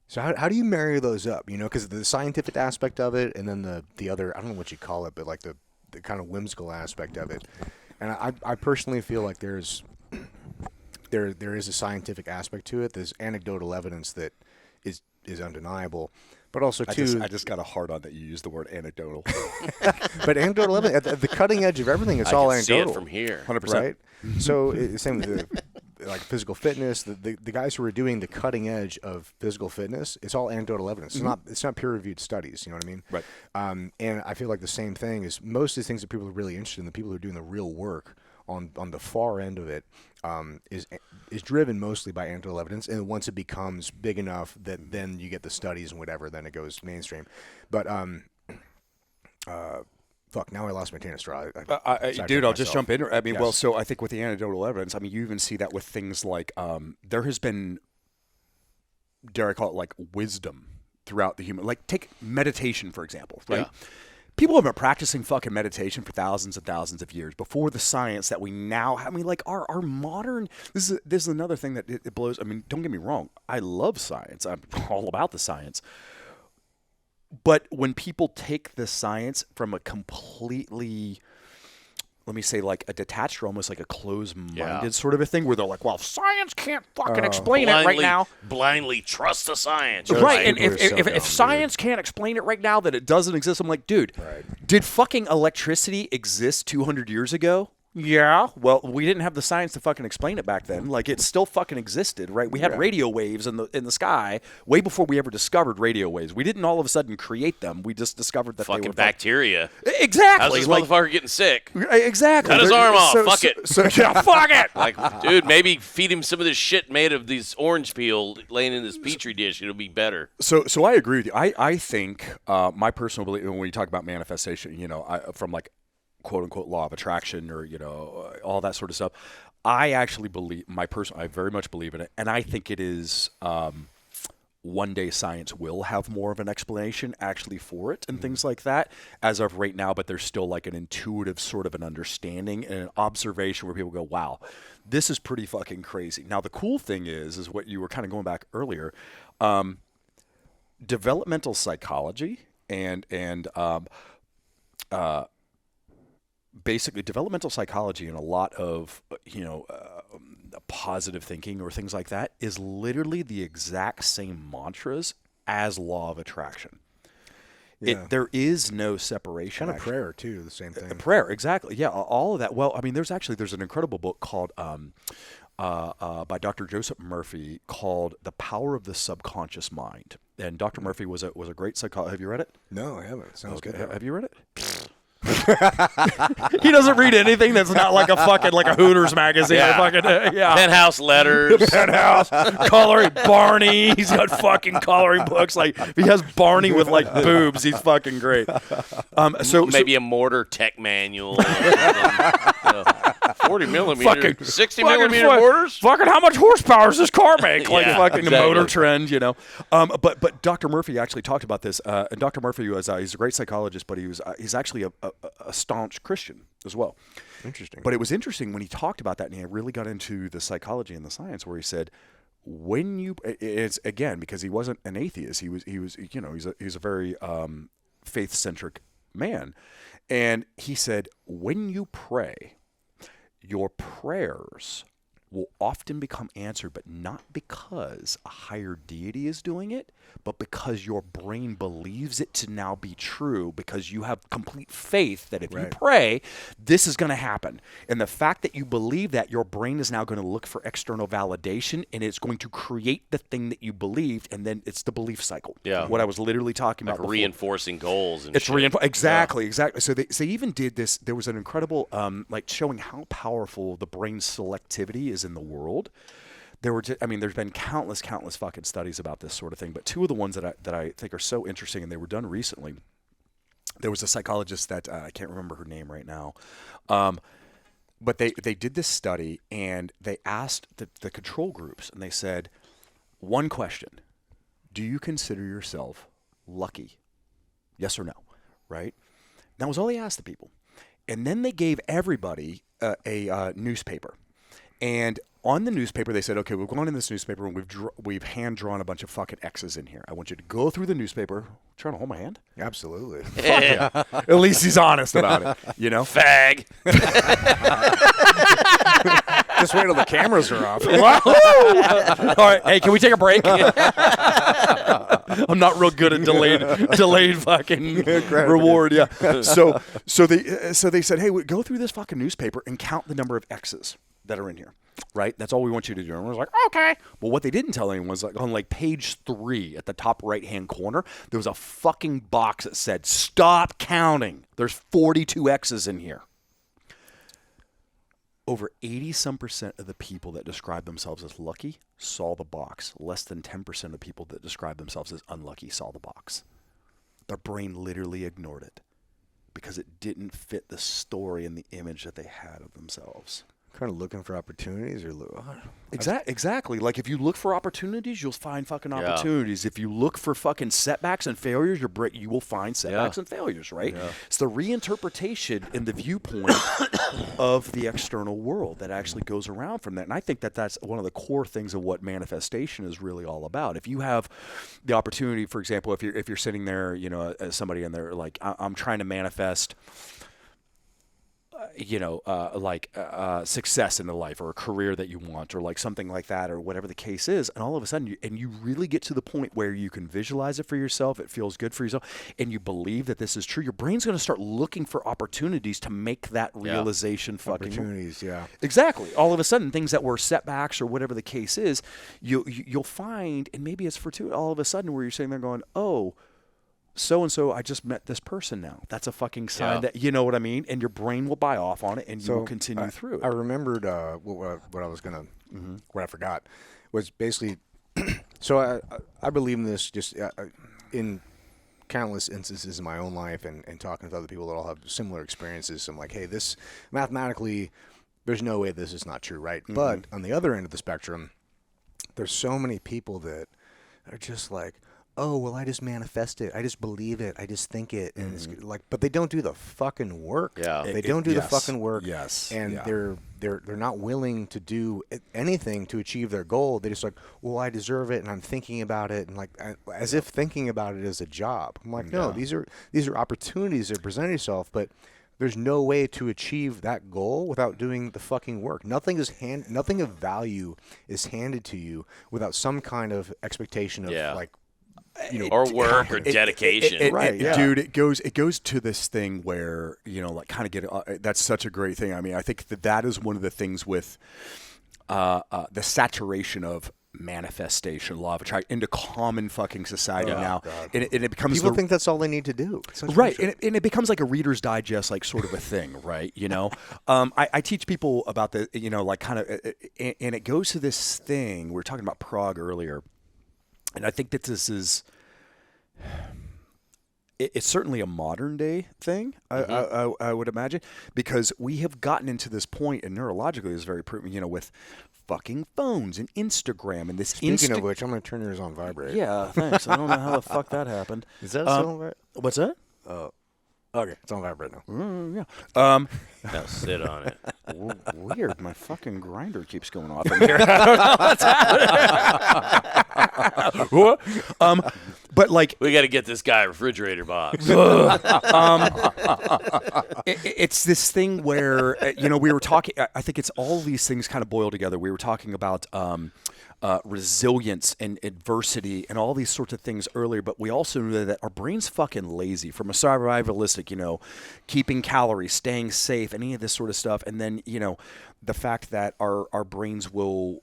So how do you marry those up? Because the scientific aspect of it, and then the other, I don't know what you call it, but like the kind of whimsical aspect of it. And I personally feel like there is a scientific aspect to it. There's anecdotal evidence that is undeniable, but also too. I just got a hard on that you used the word anecdotal. But anecdotal evidence at the cutting edge of everything, it's all anecdotal. See it from here, 100%. Right? So same with like physical fitness. The guys who are doing the cutting edge of physical fitness, it's all anecdotal evidence. It's not peer reviewed studies. You know what I mean? Right. And I feel like the same thing is most of the things that people are really interested in, the people who are doing the real work on the far end of it, is driven mostly by anecdotal evidence. And once it becomes big enough that then you get the studies and whatever, then it goes mainstream. But fuck, now I lost my train of straw. Dude, I'll just jump in. I mean, yes. So I think with the anecdotal evidence, I mean, you even see that with things like there has been, dare I call it, like wisdom throughout the human. Like take meditation, for example, right? Yeah. People have been practicing fucking meditation for thousands and thousands of years before the science that we now have. I mean, like our modern, this is another thing that it blows. I mean, don't get me wrong. I love science. I'm all about the science. But when people take the science from a completely, let me say, like a detached or almost like a closed-minded sort of a thing, where they're like, well, science can't fucking explain it right now. Blindly trust the science. Right, and if science can't explain it right now, that it doesn't exist, I'm like, dude, did fucking electricity exist 200 years ago? Yeah, well, we didn't have the science to fucking explain it back then. Like, it still fucking existed, right? We had radio waves in the sky way before we ever discovered radio waves. We didn't all of a sudden create them. We just discovered that fucking they were bacteria. Exactly. How's this motherfucker getting sick? Exactly. Cut his arm off. Fuck it. Fuck it. Like, dude, maybe feed him some of this shit made of these orange peel laying in this petri dish. It'll be better. So I agree with you. I think my personal belief, when you talk about manifestation, from like quote unquote law of attraction or all that sort of stuff, I actually believe I very much believe in it, and I think it is one day science will have more of an explanation actually for it and things like that as of right now, but there's still like an intuitive sort of an understanding and an observation where people go, wow, this is pretty fucking crazy. Now the cool thing is what you were kind of going back earlier, developmental psychology and basically developmental psychology and a lot of positive thinking or things like that is literally the exact same mantras as law of attraction. Yeah. There is no separation. Kind of prayer too, the same thing. Prayer, exactly. Yeah, all of that. Well, I mean, there's an incredible book called by Dr. Joseph Murphy called "The Power of the Subconscious Mind." And Dr. Murphy was a great psychologist. Have you read it? No, I haven't. Sounds good. Have you read it? He doesn't read anything that's not like a fucking like a Hooters magazine. Yeah. Or fucking, Penthouse letters. Penthouse, coloring Barney. He's got fucking coloring books. Like if he has Barney with like boobs, he's fucking great. So Maybe a mortar tech manual. 40 millimeter, Fucking- 60 fucking millimeter fuck- mortars. Fucking how much horsepower does this car make? Like Yeah, fucking the exactly. motor trend, you know. But Dr. Murphy actually talked about this. And Dr. Murphy was he's a great psychologist, but he's actually a staunch Christian as well. Interesting. But it was interesting when he talked about that, and he really got into the psychology and the science, where he said, when you, it's again because he wasn't an atheist, he was you know he's a very faith centric man, and he said when you pray, your prayers will often become answered, but not because a higher deity is doing it, but because your brain believes it to now be true, because you have complete faith that if you pray, this is going to happen. And the fact that you believe that, your brain is now going to look for external validation, and it's going to create the thing that you believed, and then it's the belief cycle. Yeah. What I was literally talking Like about before. reinforcing goals and It's shit. exactly. So they even did this. There was an incredible, like showing how powerful the brain's selectivity is in the world. There's been countless fucking studies about this sort of thing. But two of the ones that I think are so interesting, and they were done recently. There was a psychologist that I can't remember her name right now, but they did this study, and they asked the control groups, and they said, one question: do you consider yourself lucky? Yes or no? Right? That was all they asked the people. And then they gave everybody a newspaper. And on the newspaper, they said, okay, we've gone in this newspaper and we've hand-drawn a bunch of fucking X's in here. I want you to go through the newspaper. Trying to hold my hand? Absolutely. Yeah. At least he's honest about it, you know? Fag. Just wait till the cameras are off. All right, hey, can we take a break? I'm not real good at delayed fucking reward. Yeah. So they said, hey, go through this fucking newspaper and count the number of X's that are in here. Right? That's all we want you to do. And I was like, okay. Well, what they didn't tell anyone was like on like page 3 at the top right-hand corner, there was a fucking box that said, stop counting. There's 42 X's in here. Over 80% of the people that describe themselves as lucky saw the box. Less than 10% of the people that describe themselves as unlucky saw the box. Their brain literally ignored it because it didn't fit the story and the image that they had of themselves. Kind of looking for opportunities, or Exactly. Like if you look for opportunities, you'll find fucking opportunities. If you look for fucking setbacks and failures, you will find setbacks and failures, right? Yeah. It's the reinterpretation and the viewpoint of the external world that actually goes around from that. And I think that that's one of the core things of what manifestation is really all about. If you have the opportunity, for example, if you're sitting there, you know, as somebody and they're like, I'm trying to manifest success in the life or a career that you want or like something like that or whatever the case is. And all of a sudden you really get to the point where you can visualize it for yourself. It feels good for yourself and you believe that this is true. Your brain's going to start looking for opportunities to make that realization fucking opportunities. Yeah, exactly. All of a sudden things that were setbacks or whatever the case is, you'll find, and maybe it's fortuitous, all of a sudden where you're sitting there going, oh, so-and-so, I just met this person now. That's a fucking sign that, you know what I mean? And your brain will buy off on it and you will continue through it. I remembered what I was going to, what I forgot, was basically, so I believe in this just in countless instances in my own life and talking with other people that all have similar experiences. So I'm like, hey, this, mathematically, there's no way this is not true, right? Mm-hmm. But on the other end of the spectrum, there's so many people that are just like, oh, well, I just manifest it. I just believe it. I just think it. And it's like, but they don't do the fucking work. Yeah. They don't do the fucking work. Yes. And they're not willing to do anything to achieve their goal. They just like, well, I deserve it and I'm thinking about it, and like as if thinking about it is a job. I'm like, no, these are opportunities that present yourself, but there's no way to achieve that goal without doing the fucking work. Nothing of value is handed to you without some kind of expectation of like, you know, or work or dedication. Dude, it goes to this thing where, you know, like kind of that's such a great thing. I mean, I think that is one of the things with the saturation of manifestation, law of attraction into common fucking society now, and it becomes People think that's all they need to do. Right, and it becomes like a Reader's Digest, like sort of a thing, right? You know, I teach people about the, you know, like kind of, and it goes to this thing. We were talking about Prague earlier, and I think that this is, it's certainly a modern day thing. I would imagine, because we have gotten into this point, and neurologically is very proven, you know, with fucking phones and Instagram and this. Speaking of which, I'm going to turn yours on vibrate. Yeah, thanks. I don't know how the fuck that happened. Is that still on vibrate? What's that? Okay, it's on vibrate now. Yeah. Now sit on it. Weird. My fucking grinder keeps going off in here. I don't know what's happening. But like, We got to get this guy a refrigerator box. it's this thing where, you know, we were talking, I think it's all these things kind of boil together. We were talking about resilience and adversity and all these sorts of things earlier, but we also know that our brain's fucking lazy from a survivalistic, you know, keeping calories, staying safe, any of this sort of stuff. And then, you know, the fact that our brains will,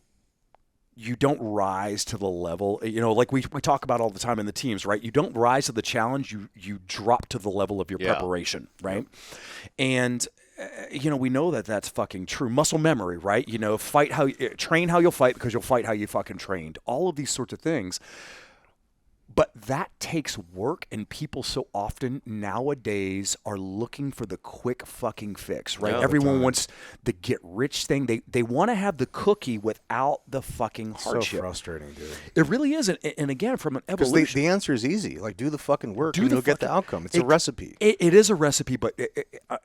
you don't rise to the level, you know, like we talk about all the time in the teams, right? You don't rise to the challenge, you drop to the level of your preparation, right? And you know, we know that that's fucking true. Muscle memory, right? You know, train how you'll fight because you'll fight how you fucking trained. All of these sorts of things. But that takes work, and people so often nowadays are looking for the quick fucking fix, right? Everyone wants the get rich thing. They want to have the cookie without the fucking hardship. So frustrating, dude. It really is. And again, from an evolution. Because the answer is easy. Like, do the fucking work and you'll get the outcome. It's a recipe. It is a recipe, but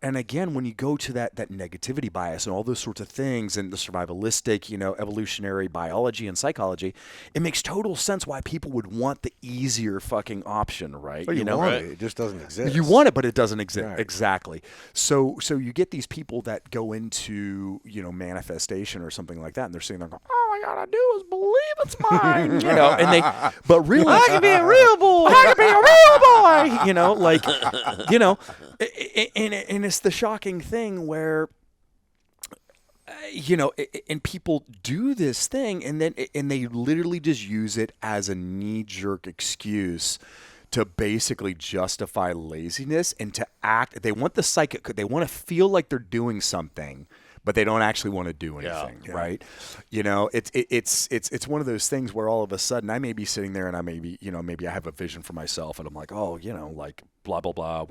and again, when you go to that negativity bias and all those sorts of things and the survivalistic, you know, evolutionary biology and psychology, it makes total sense why people would want the easier fucking option, right? Well, you know, want it. It just doesn't exist. You want it, but it doesn't exist. Right. Exactly. So you get these people that go into, you know, manifestation or something like that, and they're sitting there going, all I gotta do is believe it's mine, you know, but really, I can be a real boy. I can be a real boy, you know, like, you know, and it's the shocking thing where, you know, and people do this thing, and they literally just use it as a knee-jerk excuse to basically justify laziness and to act. They want the psychic. They want to feel like they're doing something, but they don't actually want to do anything, right? You know, it's one of those things where all of a sudden I may be sitting there and I may be, you know, maybe I have a vision for myself and I'm like, oh, you know, like blah blah blah.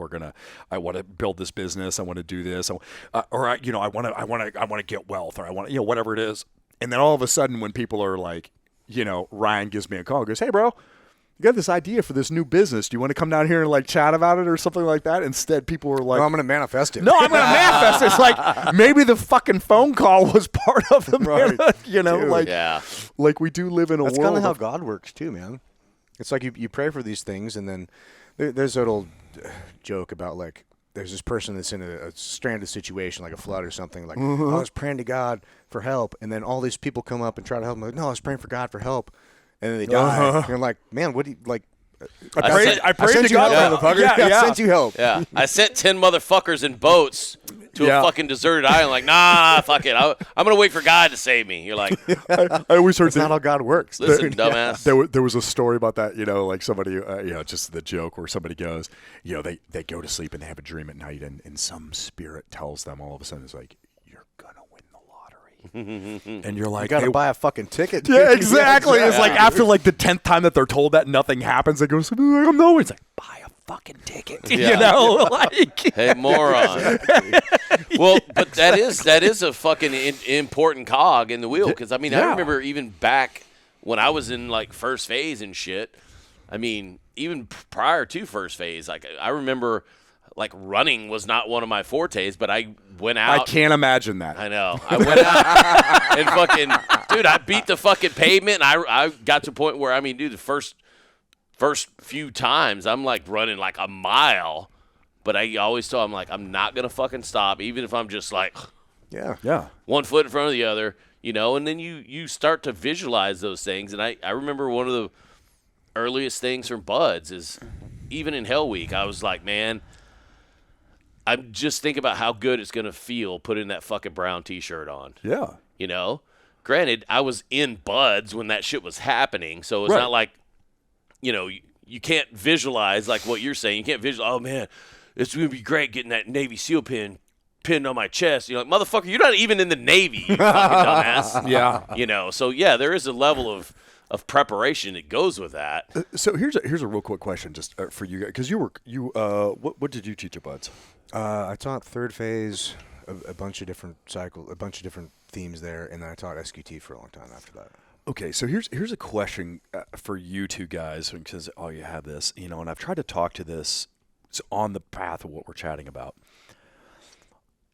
I want to build this business. I want to do this, or you know, I want to get wealth, or I want to, you know, whatever it is. And then all of a sudden, when people are like, you know, Ryan gives me a call, goes, hey, bro, you got this idea for this new business. Do you want to come down here and like chat about it or something like that? Instead, people were like, well, I'm going to manifest it. No, I'm going to manifest it. It's like maybe the fucking phone call was part of the, right. You know, Dude. like we do live in a world. That's kind of how God works too, man. It's like you pray for these things, and then there's that old joke about like there's this person that's in a stranded situation, like a flood or something. Like, I was praying to God for help, and then all these people come up and try to help them. Like, no, I was praying for God for help. And then they die. And you're like, man, what do you like? I prayed to God, motherfucker. Yeah. I sent you help. Yeah, I sent 10 motherfuckers in boats to a fucking deserted island. Like, nah, fuck it. I'm gonna wait for God to save me. You're like, I always heard that's not how God works. Listen, dumbass. There was a story about that. You know, like somebody, you know, just the joke where somebody goes, you know, they go to sleep and they have a dream at night, and some spirit tells them all of a sudden, it's like, you're gonna win the lottery, and you're like, You got to buy a fucking ticket. yeah, exactly. It's like after like the 10th time that they're told that, nothing happens. They go, no. It's like, buy a fucking ticket. Yeah. You know, like, hey, moron. Well, but that is a fucking important cog in the wheel, because I mean, I remember even back when I was in like first phase and shit. I mean, even prior to first phase, like I remember, like running was not one of my fortes, but I went out. I can't imagine that. I know. I went out and fucking, dude, I beat the fucking pavement, and I got to a point where, I mean, dude, the first few times I'm like running like a mile, but I always tell, I'm like, I'm not gonna fucking stop, even if I'm just like, yeah, one foot in front of the other, you know. And then you start to visualize those things. And I remember one of the earliest things from Buds is, even in Hell Week, I was like, man, I'm just thinking about how good it's gonna feel putting that fucking brown T-shirt on. Yeah. You know, granted, I was in buds when that shit was happening, so it's not like, you can't visualize like what you're saying. You can't visualize, oh, man, it's going to be great getting that Navy SEAL pin pinned on my chest. You're like, motherfucker, you're not even in the Navy, you fucking dumbass. Yeah. So, yeah, there is a level of preparation that goes with that. So here's a real quick question just for you guys, because what did you teach at Buds? I taught third phase, a bunch of different themes there, and then I taught SQT for a long time after that. Okay, so here's a question for you two guys, because you have this, and I've tried to talk to this. It's on the path of what we're chatting about.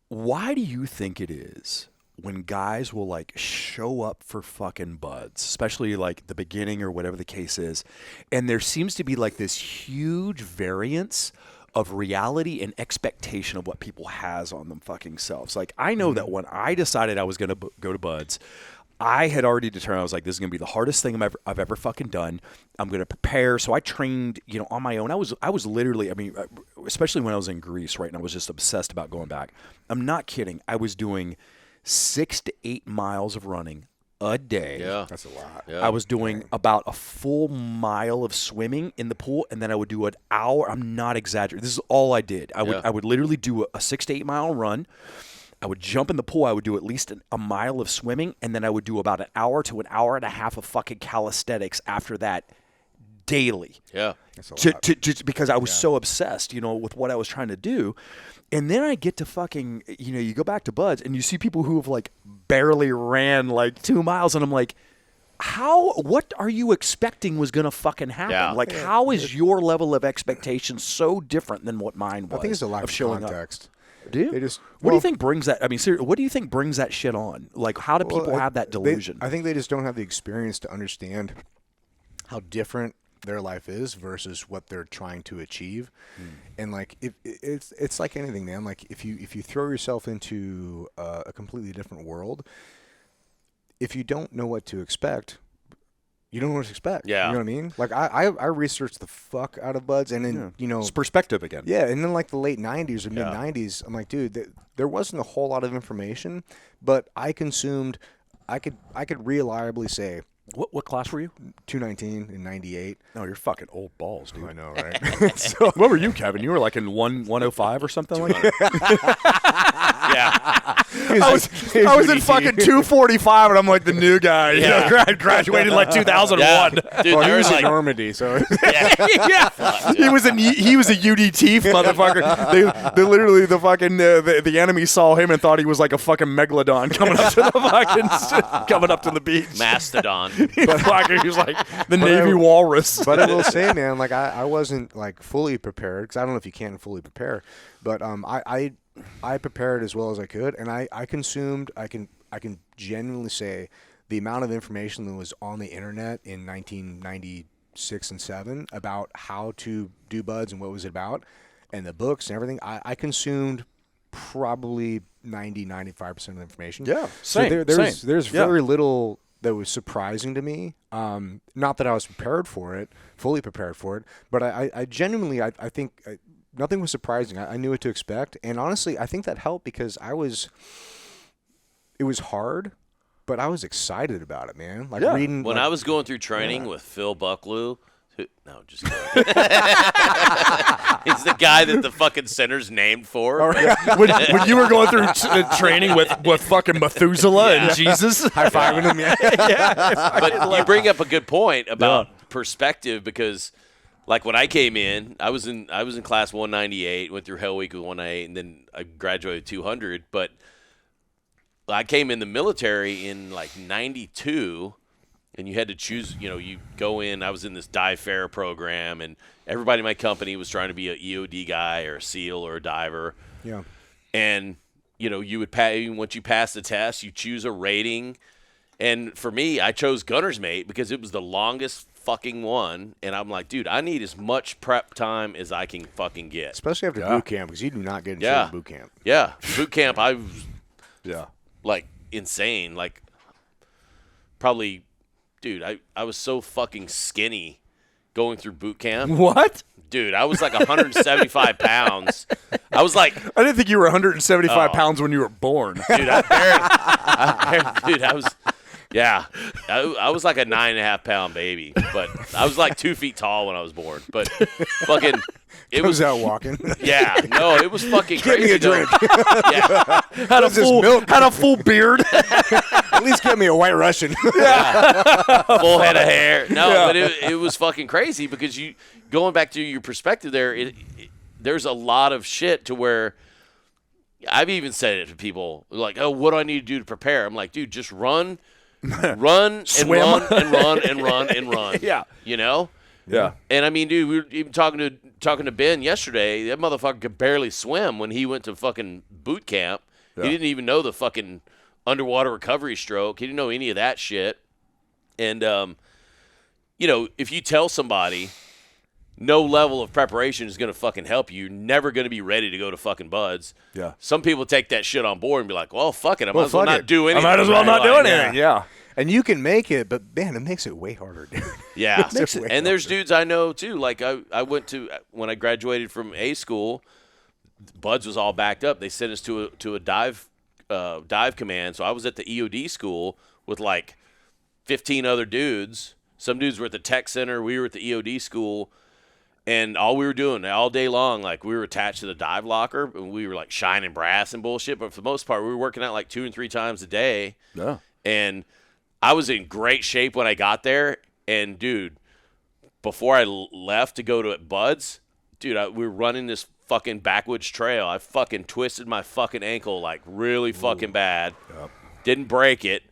Why do you think it is when guys will like show up for fucking Buds, especially like the beginning or whatever the case is, and there seems to be like this huge variance of reality and expectation of what people has on them fucking selves? Like, I know that when I decided I was going to go to Buds, I had already determined, I was like, this is going to be the hardest thing I've ever fucking done. I'm going to prepare. So I trained, on my own. I was literally, especially when I was in Greece, right? And I was just obsessed about going back. I'm not kidding. I was doing 6 to 8 miles of running a day. Yeah. That's a lot. Yeah. I was doing about a full mile of swimming in the pool, and then I would do an hour. I'm not exaggerating. This is all I did. I would literally do a 6 to 8 mile run. I would jump in the pool. I would do at least a mile of swimming, and then I would do about an hour to an hour and a half of fucking calisthenics after that daily. Yeah. That's a lot. Just because I was so obsessed, with what I was trying to do. And then I get to fucking, you go back to Buds and you see people who have like barely ran like 2 miles, and I'm like, what are you expecting was going to fucking happen? Yeah. Like, how is your level of expectation so different than what mine was? I think it's a lack of showing context. Up? Do you? What do you think brings that? I mean, seriously, what do you think brings that shit on? Like, how do people have that delusion? I think they just don't have the experience to understand how different their life is versus what they're trying to achieve. And like, it's like anything, man. Like, if you throw yourself into a completely different world, if you don't know what to expect, you don't know what to expect. Yeah. You know what I mean? Like, I researched the fuck out of Buds, and then, it's perspective again. Yeah, and then like the late 90s or mid 90s, I'm like, dude, there wasn't a whole lot of information, but I could reliably say, What class were you? 219 in 98. No, you're fucking old balls, dude. I know, right? So, what were you, Kevin? You were like in 105 or something like that? Yeah. I was in fucking 245, and I'm like the new guy. Graduated like 2001. Yeah. Dude, well, he there was was in like, Normandy, so yeah. He was a UDT motherfucker. They literally the enemy saw him and thought he was like a fucking megalodon coming up to the beach. Mastodon. He was like the Navy walrus. But I will say, man, like I wasn't like fully prepared, because I don't know if you can fully prepare, but I prepared as well as I could, and I consumed. I can genuinely say the amount of information that was on the internet in 1996 and 7 about how to do Buds and what was it about, and the books and everything. I consumed probably 95% of the information. Yeah, so same. There's very little that was surprising to me. Not that I was fully prepared for it, but I genuinely, I think nothing was surprising. I knew what to expect. And honestly, I think that helped because it was hard, but I was excited about it, man. Like reading. When like, I was going through training with Phil Bucklew, no, just kidding. He's the guy that the fucking center's named for. Oh, yeah. when you were going through training with fucking Methuselah and Jesus, high-fiving him, But you bring up a good point about perspective, because like when I came in, I was in class 198, went through Hell Week with 198, and then I graduated 200. But I came in the military in like 92. And you had to choose, you go in. I was in this dive fair program, and everybody in my company was trying to be an EOD guy or a SEAL or a diver. Yeah. And, you would once you pass the test, you choose a rating. And for me, I chose gunner's mate because it was the longest fucking one. And I'm like, dude, I need as much prep time as I can fucking get. Especially after boot camp, because you do not get into boot camp. Yeah. Boot camp, I was yeah, like insane. Like probably... Dude, I was so fucking skinny going through boot camp. What? Dude, I was like 175 pounds. I was like... I didn't think you were 175 pounds when you were born. Dude, I was... Yeah, I was like a 9.5 pound baby, but I was like 2 feet tall when I was born. But fucking, it was out walking. Yeah, no, it was fucking Give crazy. me a drink. Yeah, Had a full beard. At least get me a White Russian. full head of hair. No, but it was fucking crazy because you going back to your perspective there. There's a lot of shit to where. I've even said it to people like, "Oh, what do I need to do to prepare?" I'm like, "Dude, just run, and Swim. run and run and run and run." Yeah. You know? Yeah. And I mean, dude, we were even talking to Ben yesterday. That motherfucker could barely swim when he went to fucking boot camp. Yeah. He didn't even know the fucking underwater recovery stroke. He didn't know any of that shit. And you know, if you tell somebody no level of preparation is going to fucking help you, you're never going to be ready to go to fucking Buds. Yeah. Some people take that shit on board and be like, well, fuck it. I might as well fuck not it. do anything. I might as well not do Like, anything. Yeah. And you can make it, but man, it makes it way harder, dude. Yeah. Makes it way And there's harder. dudes I know too. Like I went to, when I graduated from A school, Buds was all backed up. They sent us to a dive command. So I was at the EOD school with like 15 other dudes. Some dudes were at the tech center. We were at the EOD school. And all we were doing all day long, like we were attached to the dive locker and we were like shining brass and bullshit. But for the most part, we were working out like 2 and 3 times a day. Yeah. And I was in great shape when I got there. And dude, before I left to go to Buds, dude, we were running this fucking backwoods trail. I fucking twisted my fucking ankle like really fucking bad. Yep. Didn't break it.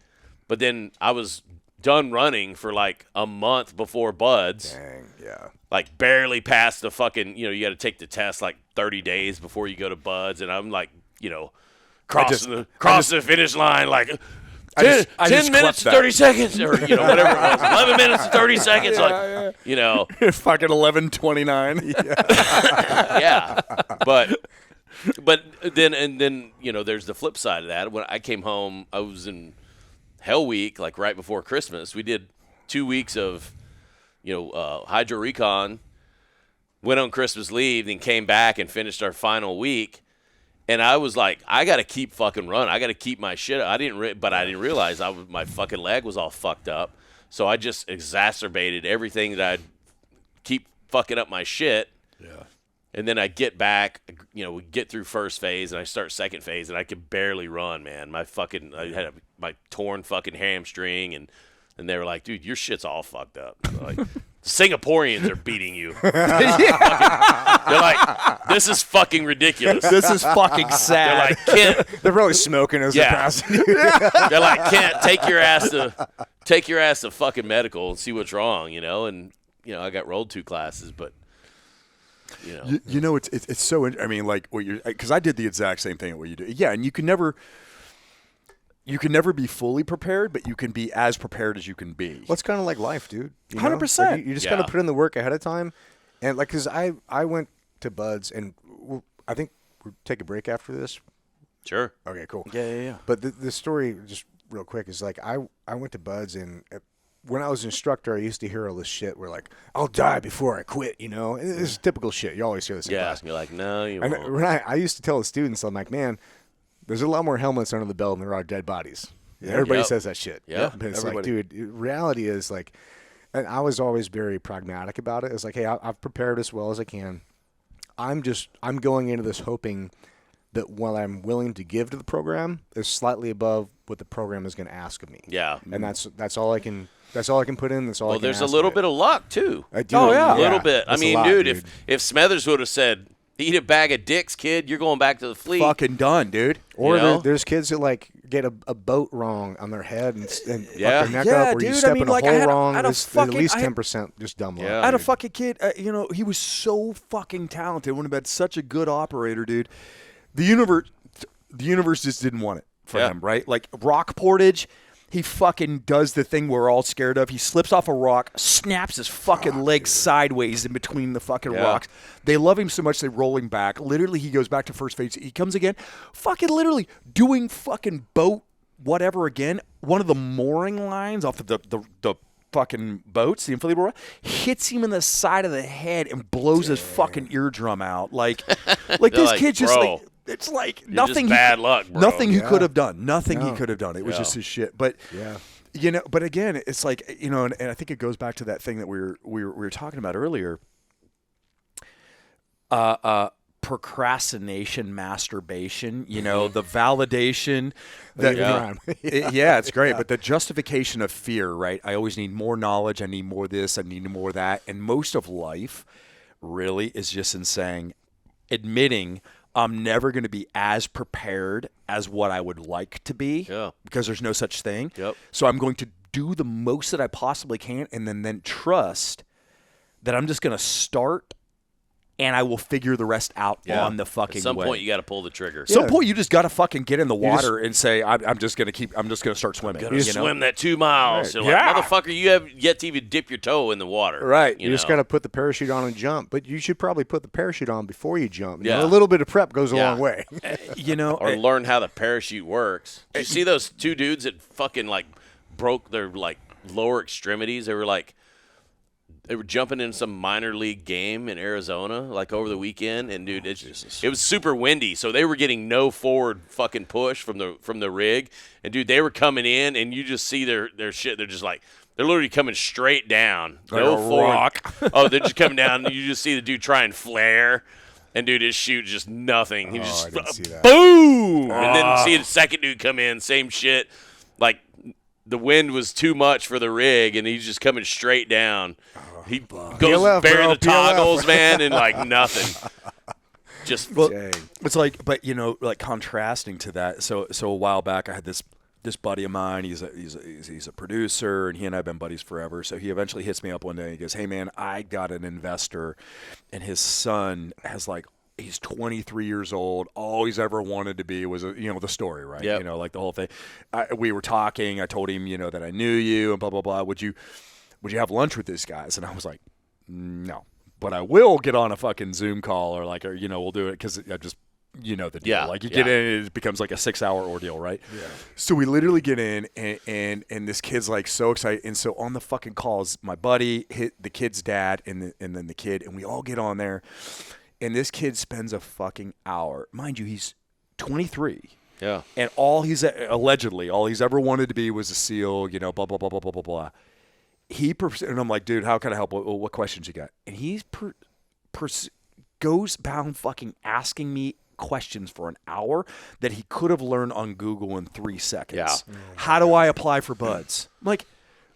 But then I was done running for like a month before Buds. Dang, yeah. Like barely past the fucking, you know, you got to take the test like 30 days before you go to Buds. And I'm like, you know, crossing the finish line like 10 minutes and 30 seconds or, you know, whatever it was. 11 minutes and 30 seconds. You know. Fucking 11:29. Yeah. But then, you know, there's the flip side of that. When I came home, I was in Hell Week, like right before Christmas. We did 2 weeks of, you know, hydro recon, went on Christmas leave, then came back and finished our final week. And I was like, I got to keep fucking running. I got to keep my shit. I didn't realize my fucking leg was all fucked up. So I just exacerbated everything that I'd keep fucking up my shit. Yeah. And then I get back, you know, we get through first phase and I start second phase and I could barely run, man. I had my torn fucking hamstring and they were like, dude, your shit's all fucked up. Like, Singaporeans are beating you. They're like, this is fucking ridiculous. This is fucking sad. They're like, Kent. They're probably smoking as they're passing. They're like, Kent, take your ass to fucking medical and see what's wrong, you know? And, you know, I got rolled 2 classes, but, you know. You know, it's so, I mean, like, what you're, because I did the exact same thing at what you do. Yeah, and you can never be fully prepared, but you can be as prepared as you can be. Well, it's kind of like life, dude. 100%. Like you just got to put in the work ahead of time. And, like, because I went to Buds, and I think we'll take a break after this. Sure. Okay, cool. Yeah. But the story, just real quick, is like I went to Buds, and when I was an instructor, I used to hear all this shit where, like, I'll die before I quit, you know? And it's typical shit. You always hear this in class. You're like, no, you And won't. when I used to tell the students, I'm like, man, there's a lot more helmets under the belt than there are dead bodies. Yeah, everybody says that shit. Yeah. But it's Everybody. like, dude, reality is like, and I was always very pragmatic about it. It's like, hey, I've prepared as well as I can. I'm going into this hoping that what I'm willing to give to the program is slightly above what the program is going to ask of me. Yeah. And that's all I can put in. That's all I can There's a ask little of it. bit of luck, too. I do. Oh, yeah. A little bit. I That's a mean, lot, dude, if Smethers would have said, eat a bag of dicks, kid, you're going back to the fleet. Fucking done, dude. Or You know? there's kids that like get a boat wrong on their head and fuck Yeah. their neck Yeah, up, or you dude, step I mean, in a like, I hole had a- wrong. I had a There's at fucking- least I had- 10% just dumb luck. Yeah. I had a dude. fucking kid, you know, he was so fucking talented. Would have been such a good operator, dude. The universe just didn't want it for him, right? Like rock portage, he fucking does the thing we're all scared of. He slips off a rock, snaps his fucking leg sideways in between the fucking rocks. They love him so much they roll him back. Literally, he goes back to first phase. He comes again, fucking literally doing fucking boat whatever again. One of the mooring lines off of the fucking boats, the inflatable rod, hits him in the side of the head and blows his fucking eardrum out. Like this like, kid just bro, like, it's like You're nothing. just bad luck, bro. Nothing he Yeah. could have done. Nothing he No. could have done. It was Yeah. just his shit. But Yeah. You know, but again, it's like, you know, and I think it goes back to that thing that we were talking about earlier. Procrastination, masturbation, you know, the validation. It's great. But the justification of fear, right? I always need more knowledge. I need more this. I need more that. And most of life really is just in saying, admitting I'm never going to be as prepared as what I would like to be because there's no such thing. Yep. So I'm going to do the most that I possibly can and then trust that I'm just going to start and I will figure the rest out on the fucking way. At some point, you got to pull the trigger. Some point, you just got to fucking get in the water and say, I'm just going to start swimming. You swim that 2 miles. Right. You're like, motherfucker, you have yet to even dip your toe in the water. Right. You just got to put the parachute on and jump. But you should probably put the parachute on before you jump. You know, Yeah. a little bit of prep goes a long way. You know, or learn how the parachute works. Did you see those 2 dudes that fucking like broke their like lower extremities? They were jumping in some minor league game in Arizona, like over the weekend, and dude, it was super windy, so they were getting no forward fucking push from the rig, and dude, they were coming in, and you just see their shit. They're just like they're literally coming straight down, like no a forward. rock. Oh, they're just coming down. And you just see the dude try and flare, and dude, his shoot just nothing. He just I didn't see that. boom, and then see the second dude come in, same shit, like. The wind was too much for the rig, and he's just coming straight down. He goes PLF, bury bro, the toggles, man, and like nothing. Just it's like, but you know, like contrasting to that. So a while back, I had this buddy of mine. He's a producer, and he and I have been buddies forever. So he eventually hits me up one day. And he goes, "Hey, man, I got an investor, and his son has like." He's 23 years old. All he's ever wanted to be was, the story, right? Yep. You know, like the whole thing. We were talking. I told him, that I knew you and blah, blah, blah. Would you have lunch with these guys? And I was like, no. But I will get on a fucking Zoom call or we'll do it because I just, the deal. Yeah. Like you get in, it becomes like a 6-hour ordeal, right? Yeah. So we literally get in and this kid's like so excited. And so on the fucking calls, my buddy hit the kid's dad and then the kid, and we all get on there. And this kid spends a fucking hour. Mind you, he's 23. Yeah. And allegedly, all he's ever wanted to be was a SEAL, blah, blah, blah, blah, blah, blah, blah. And I'm like, dude, how can I help? What questions you got? And he goes down fucking asking me questions for an hour that he could have learned on Google in 3 seconds. Yeah. How do I apply for buds? I'm like,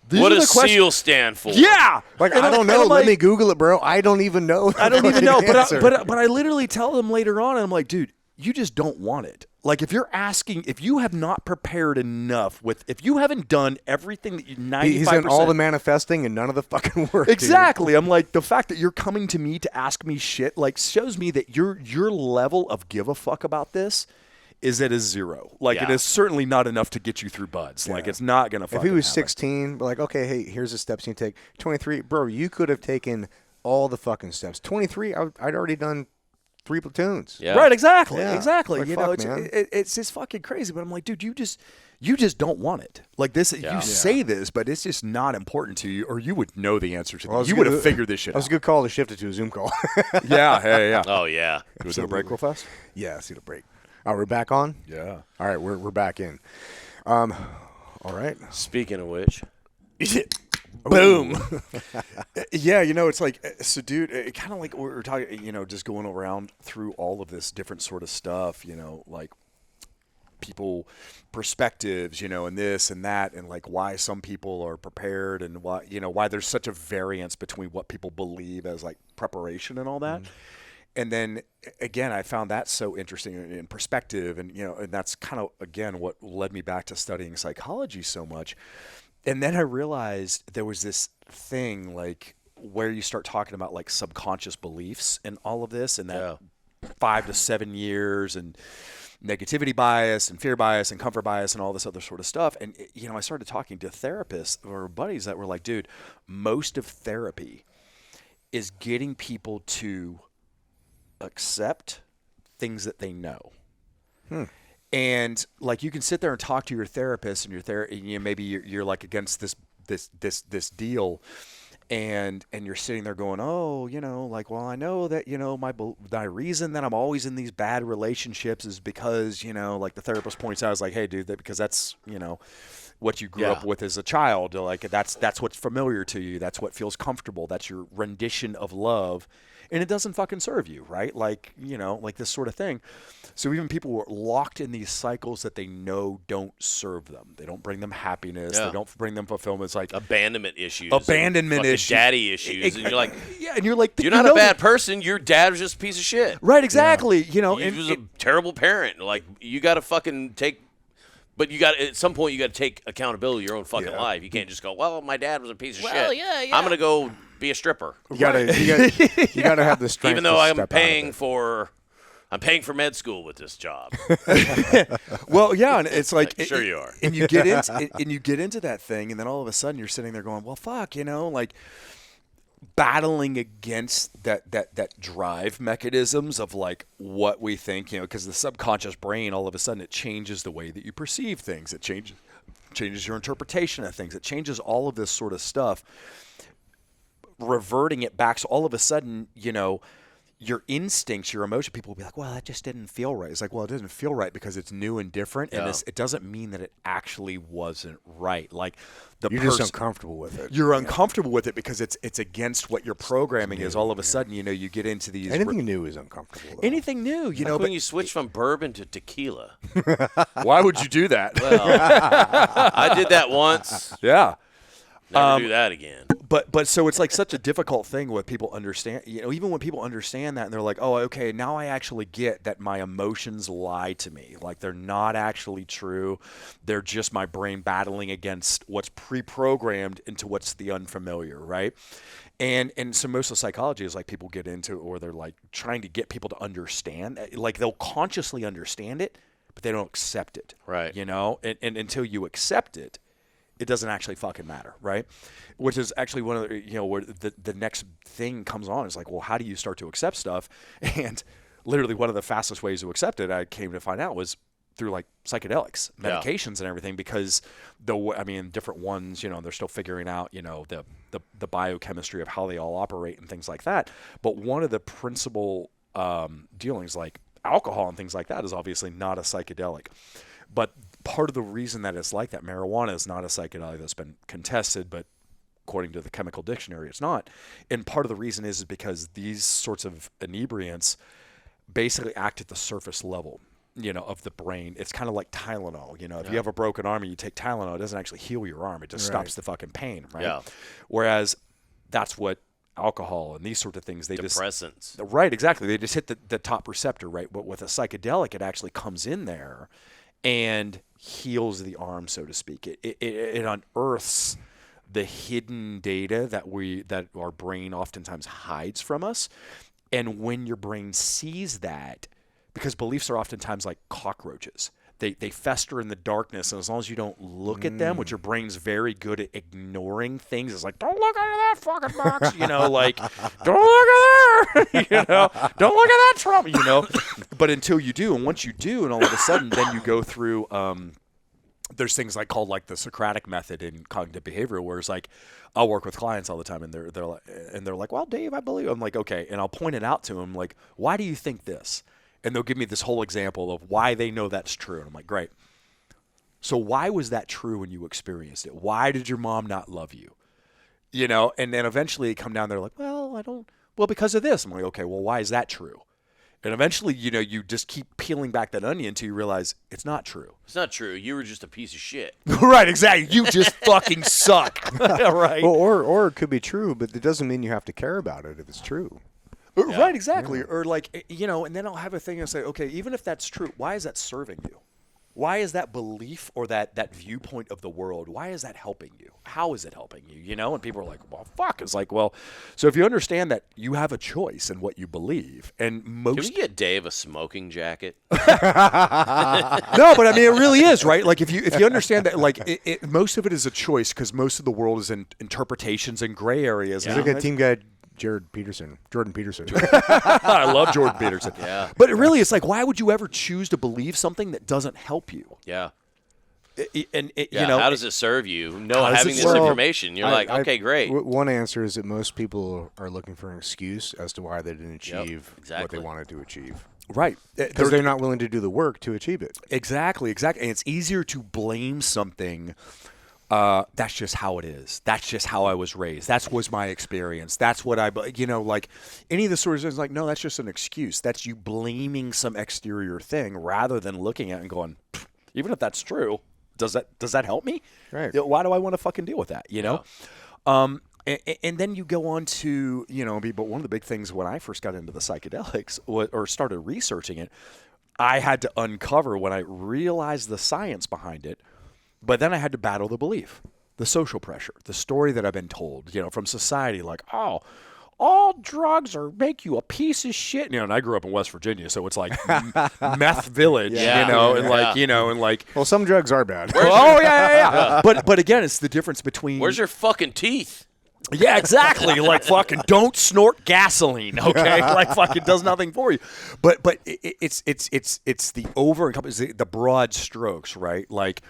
what does SEAL stand for? Yeah. Like, I don't know. Let me Google it, bro. I don't even know. I don't even know. But I literally tell them later on, and I'm like, dude, you just don't want it. Like, if you have not prepared enough if you haven't done everything that you 95%. He's done all the manifesting and none of the fucking work. Exactly. Dude. I'm like, the fact that you're coming to me to ask me shit, like, shows me that your level of give a fuck about this is at a 0. Like, it is certainly not enough to get you through buds. Yeah. Like, it's not going to fucking If he was happen. 16, like, okay, hey, here's the steps you take. 23, bro, you could have taken all the fucking steps. 23, I'd already done 3 platoons. Yeah. Right, exactly. Yeah. Exactly. Like, It's just fucking crazy. But I'm like, dude, you just don't want it. Like this, you say this, but it's just not important to you, or you would know the answer to this. You would have figured this shit out. That was a good call to shift it to a Zoom call. Yeah. Oh, yeah. Do we see the break real fast? Yeah, see the break. Oh, we're back on? Yeah. All right, we're back in. All right. Speaking of which. Boom. Yeah, it's like, so dude, it kind of like we're talking, just going around through all of this different sort of stuff, like people perspectives, and this and that, and like why some people are prepared and why there's such a variance between what people believe as like preparation and all that. And then again, I found that so interesting in perspective, and and that's kind of again what led me back to studying psychology so much. And then I realized there was this thing like where you start talking about like subconscious beliefs and all of this, and that 5 to 7 years, and negativity bias and fear bias and comfort bias and all this other sort of stuff. And I started talking to therapists or buddies that were like, dude, most of therapy is getting people to accept things that they know. And like you can sit there and talk to your therapist, and maybe you're like against this deal, and you're sitting there going, oh, like, well, I know that my reason that I'm always in these bad relationships is because like the therapist points out is like, hey, dude, because that's what you grew up with as a child. Like that's what's familiar to you. That's what feels comfortable. That's your rendition of love. And it doesn't fucking serve you, right? Like, like this sort of thing. So even people who are locked in these cycles that they know don't serve them. They don't bring them happiness. They don't bring them fulfillment. It's like abandonment issues. Daddy issues. And you're like, and you're like, you're not a bad person. Your dad was just a piece of shit. Right, exactly. He was a terrible parent. Like, you got to fucking take. But at some point, you got to take accountability of your own fucking life. You can't just go, well, my dad was a piece of shit. Yeah. I'm gonna go be a stripper. You gotta have the strength. Even though I'm paying for med school with this job. Well, yeah, and it's like sure you are. And you get into that thing, and then all of a sudden you're sitting there going, well, fuck, like battling against that drive mechanisms of like what we think, because the subconscious brain, all of a sudden it changes the way that you perceive things. It changes your interpretation of things. It changes all of this sort of stuff, reverting it back. So all of a sudden, your instincts, your emotion, people will be like, well, that just didn't feel right. It's like, well, it doesn't feel right because it's new and different. And it doesn't mean that it actually wasn't right. Like you're just uncomfortable with it. You're uncomfortable with it because it's against what your programming is. All of a sudden, you get into these. Anything new is uncomfortable. Though. Anything new, Like when you switch from bourbon to tequila. Why would you do that? Well, I did that once. Yeah. Never do that again. But so it's like such a difficult thing with people understand, even when people understand that and they're like, oh, okay, now I actually get that my emotions lie to me. Like they're not actually true. They're just my brain battling against what's pre-programmed into what's the unfamiliar, right? And so most of psychology is like people get into, or they're like trying to get people to understand, like they'll consciously understand it, but they don't accept it. Right. And until you accept it, it doesn't actually fucking matter, right? Which is actually one of the, where the next thing comes on is like, well, how do you start to accept stuff? And literally one of the fastest ways to accept it, I came to find out, was through like psychedelics, medications and everything, because different ones, they're still figuring out, the biochemistry of how they all operate and things like that. But one of the principal dealings, like alcohol and things like that, is obviously not a psychedelic. But part of the reason that it's like that, marijuana is not a psychedelic that's been contested, but according to the chemical dictionary, it's not. And part of the reason is because these sorts of inebriants basically act at the surface level, of the brain. It's kind of like Tylenol. If you have a broken arm and you take Tylenol, it doesn't actually heal your arm. It just stops the fucking pain, right? Yeah. Whereas that's what alcohol and these sort of things, depressants. Right, exactly. They just hit the top receptor, right? But with a psychedelic, it actually comes in there and heals the arm, so to speak. It unearths the hidden data that our brain oftentimes hides from us. And when your brain sees that, because beliefs are oftentimes like cockroaches, they fester in the darkness, and as long as you don't look at them, which your brain's very good at ignoring things, it's like, don't look under that fucking box, like, don't look at there, don't look at that Trump, But until you do, and once you do, and all of a sudden, then you go through, there's things called the Socratic method in cognitive behavioral, where it's like, I'll work with clients all the time, and they're like, well, Dave, I believe. I'm like, okay, and I'll point it out to them, like, why do you think this? And they'll give me this whole example of why they know that's true. And I'm like, great. So why was that true when you experienced it? Why did your mom not love you? And then eventually they come down there like, well, because of this. I'm like, okay, well, why is that true? And eventually, you just keep peeling back that onion until you realize it's not true. It's not true. You were just a piece of shit. Right, exactly. You just fucking suck. Right. Well, or it could be true, but it doesn't mean you have to care about it if it's true. Yeah. Right, exactly. Yeah. Or and then I'll have a thing and say, okay, even if that's true, why is that serving you? Why is that belief or that viewpoint of the world, why is that helping you? How is it helping you? And people are like, well, fuck. It's like, well, so if you understand that you have a choice in what you believe, and most... Can we get Dave a smoking jacket? No, but it really is, right? Like if you understand that, most of it is a choice, because most of the world is in interpretations and gray areas. He's like a team guy. Jordan Peterson. I love Jordan Peterson. Yeah. But it really, it's like, why would you ever choose to believe something that doesn't help you? Yeah. How does it serve you? Having this information, you're okay, great. One answer is that most people are looking for an excuse as to why they didn't achieve what they wanted to achieve. Right. Because they're not willing to do the work to achieve it. Exactly. And it's easier to blame something. That's just how it is. That's just how I was raised. That was my experience. That's what like any of the stories is like, no, that's just an excuse. That's you blaming some exterior thing rather than looking at it and going, even if that's true, does that help me? Right. Why do I want to fucking deal with that? You know? And then you go on to, but one of the big things when I first got into the psychedelics or started researching it, I had to uncover when I realized the science behind it, but then I had to battle the belief, the social pressure, the story that I've been told, from society, like, oh, all drugs make you a piece of shit. And I grew up in West Virginia, so it's like meth village, Well, some drugs are bad. Oh, yeah. But again, it's the difference between. Where's your fucking teeth? Yeah, exactly. Like fucking don't snort gasoline, okay? Like fucking does nothing for you. But it's the over-encompassing, the broad strokes, right? Like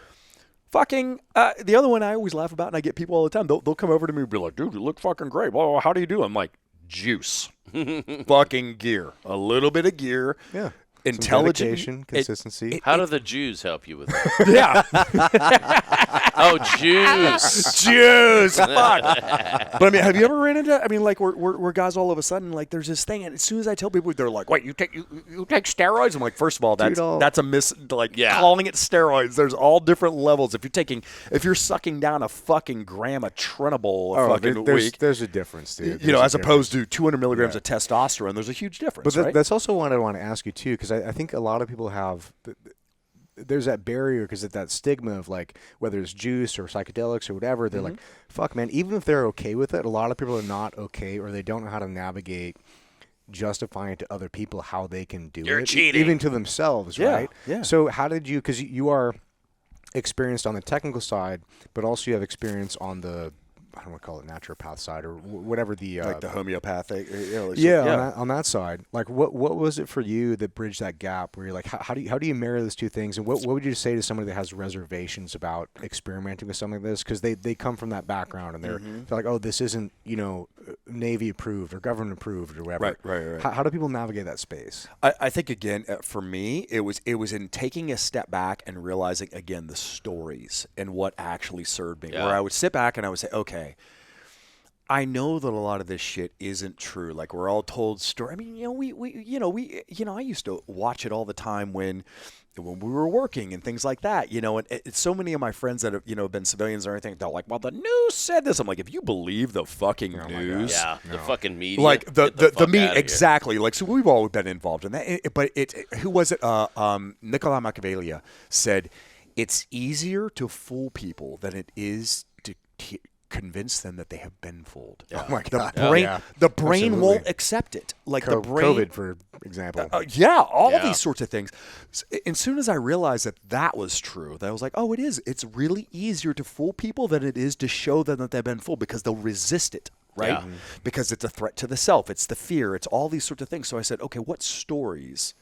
fucking the other one I always laugh about, and I get people all the time. They'll come over to me and be like, dude, you look fucking great. Well, how do you do? I'm like, juice. Fucking gear. A little bit of gear. Yeah. Intelligence, consistency. How do the Jews help you with that? Yeah. Oh, Jews. Fuck. But I mean, have you ever ran into? I mean, like where guys all of a sudden like there's this thing, and as soon as I tell people, they're like, "Wait, you take steroids?" I'm like, first of all, that's calling it steroids. There's all different levels. If you're sucking down a fucking gram of Trenibol a fucking week, there's a difference, dude. As opposed to 200 milligrams of testosterone, there's a huge difference. But right? that's also what I want to ask you too, because I think a lot of people have. There's that barrier because of that stigma of like whether it's juice or psychedelics or whatever. They're like, fuck, man. Even if they're okay with it, a lot of people are not okay, or they don't know how to navigate justifying to other people how they can do You're it, cheating. even to themselves, right? Yeah. So how did you? Because you are experienced on the technical side, but also you have experience on the I don't want to call it naturopath side or whatever the like the homeopathic. On that side, like what was it for you that bridged that gap where you're like, how do you marry those two things, and what would you say to somebody that has reservations about experimenting with something like this because they come from that background and they're like, oh, this isn't Navy approved or government approved or whatever. Right. How do people navigate that space? I think again for me it was in taking a step back and realizing again the stories and what actually served me. Where I would sit back and I would say, okay, I know that a lot of this shit isn't true. Like we're all told story. I mean, I used to watch it all the time when we were working and things like that. And it's so many of my friends that have been civilians or anything. They're like, well, the news said this. I'm like, if you believe the fucking news, the fucking media, like the media, exactly. Here. Like so, we've all been involved in that. But who was it? Nikolai Machiavelli said, it's easier to fool people than it is to convince them that they have been fooled. Oh my God. The brain won't accept it. Like the brain, COVID, for example. All these sorts of things. As soon as I realized that was true, that I was like, oh, it is. It's really easier to fool people than it is to show them that they've been fooled because they'll resist it, right? Yeah. Because it's a threat to the self. It's the fear. It's all these sorts of things. So I said, okay, what stories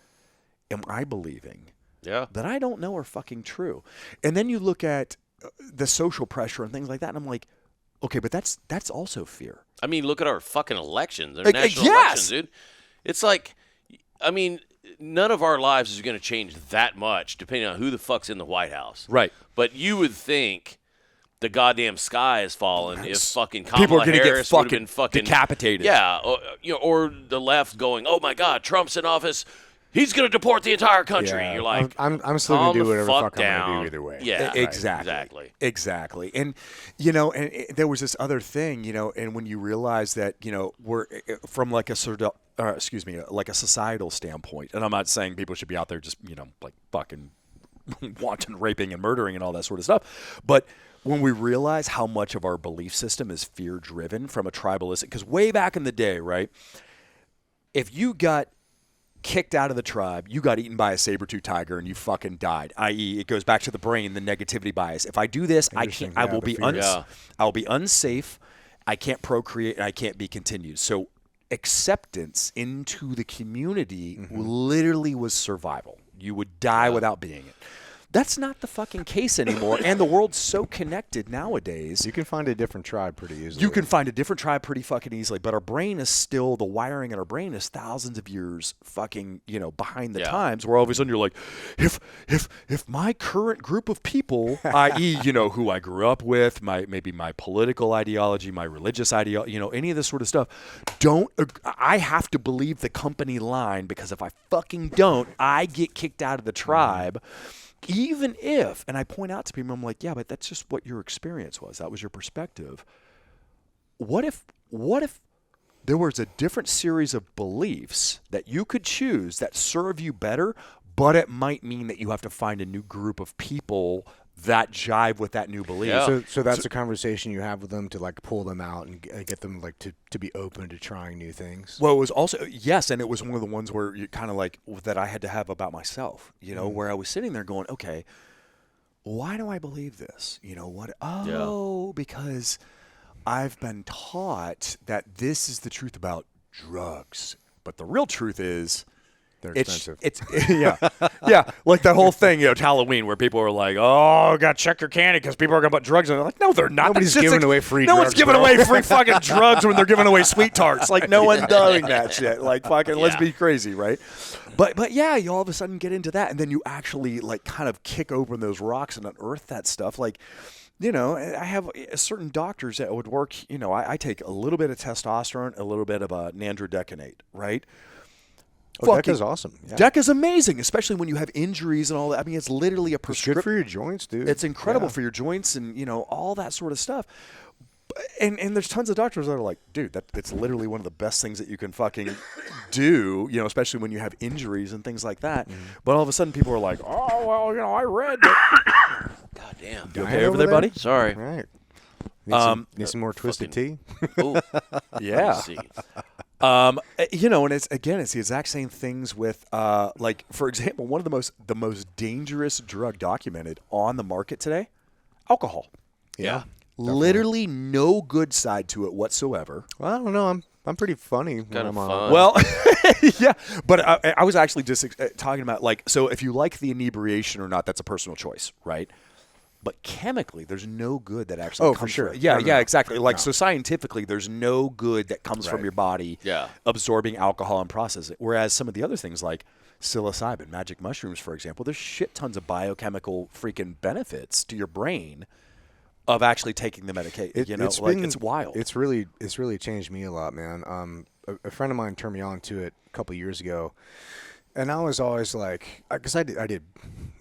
am I believing that I don't know are fucking true? And then you look at the social pressure and things like that, and I'm like, okay, but that's also fear. I mean, look at our fucking elections, our national elections, dude. It's like, I mean, none of our lives is going to change that much depending on who the fuck's in the White House. Right. But you would think the goddamn sky has fallen if fucking people Kamala are going to Harris get would have been fucking decapitated. Yeah, or the left going, oh my God, Trump's in office. He's going to deport the entire country. Yeah. You're like, I'm still going to do whatever the fuck down. I'm going to do either way. Yeah, Exactly. And, there was this other thing, and when you realize that, we're from like a sort of, like a societal standpoint, and I'm not saying people should be out there just, like fucking wanton raping and murdering and all that sort of stuff. But when we realize how much of our belief system is fear driven from a tribalistic, because way back in the day, right, if you got kicked out of the tribe, you got eaten by a saber-toothed tiger and you fucking died, i.e. it goes back to the brain, the negativity bias. If I do this, I will be unsafe, I can't procreate, and I can't be continued. So acceptance into the community literally was survival. You would die without being it. That's not the fucking case anymore, and the world's so connected nowadays. You can find a different tribe pretty easily. You can find a different tribe pretty fucking easily, but our brain is still, the wiring in our brain is thousands of years fucking, behind the times, where all of a sudden you're like, if my current group of people, i.e., who I grew up with, maybe my political ideology, my religious ideology, any of this sort of stuff, I have to believe the company line, because if I fucking don't, I get kicked out of the tribe. Even if, and I point out to people, I'm like, yeah, but that's just what your experience was. That was your perspective. What if there was a different series of beliefs that you could choose that serve you better, but it might mean that you have to find a new group of people that jive with that new belief. Yeah. So that's a conversation you have with them to like pull them out and get them like to be open to trying new things. Well, it was also, yes, and it was one of the ones where you kind of like that I had to have about myself, where I was sitting there going, okay, why do I believe this? Because I've been taught that this is the truth about drugs. But the real truth is, they're expensive. It's yeah, like that whole thing, it's Halloween where people are like, "Oh, got to check your candy because people are going to put drugs in." They're like, "No, they're not. Nobody's giving away free. No drugs, one's giving bro. away free fucking drugs when they're giving away sweet tarts. Like no one's doing that shit. Like fucking, let's be crazy, right?" But yeah, you all of a sudden get into that, and then you actually like kind of kick open those rocks and unearth that stuff, like. I have certain doctors that would work, I take a little bit of testosterone, a little bit of nandrodecanate, right? Deca's awesome. Yeah. Deca's amazing, especially when you have injuries and all that. I mean, it's literally a prescription. It's good for your joints, dude. It's incredible for your joints and, all that sort of stuff. And there's tons of doctors that are like, dude, it's literally one of the best things that you can fucking do, especially when you have injuries and things like that. Mm-hmm. But all of a sudden people are like, oh, well, I read that. God damn. You okay over there, buddy? Sorry. All right. Need some more twisted tea? Ooh. Yeah. And it's the exact same things with, like, for example, one of the most dangerous drug documented on the market today, alcohol. Yeah. Literally no good side to it whatsoever. Well, I don't know. I'm pretty funny. Kind of fun. Well, yeah, but I was actually just talking about, like, so if you like the inebriation or not, that's a personal choice, right? But chemically, there's no good that actually comes for sure. from it. Yeah, exactly. Like, so scientifically, there's no good that comes from your body absorbing alcohol and processing it. Whereas some of the other things like psilocybin, magic mushrooms, for example, there's shit tons of biochemical freaking benefits to your brain of actually taking the medication. It's wild. It's really changed me a lot, man. A friend of mine turned me on to it a couple years ago, and I was always like, because I did,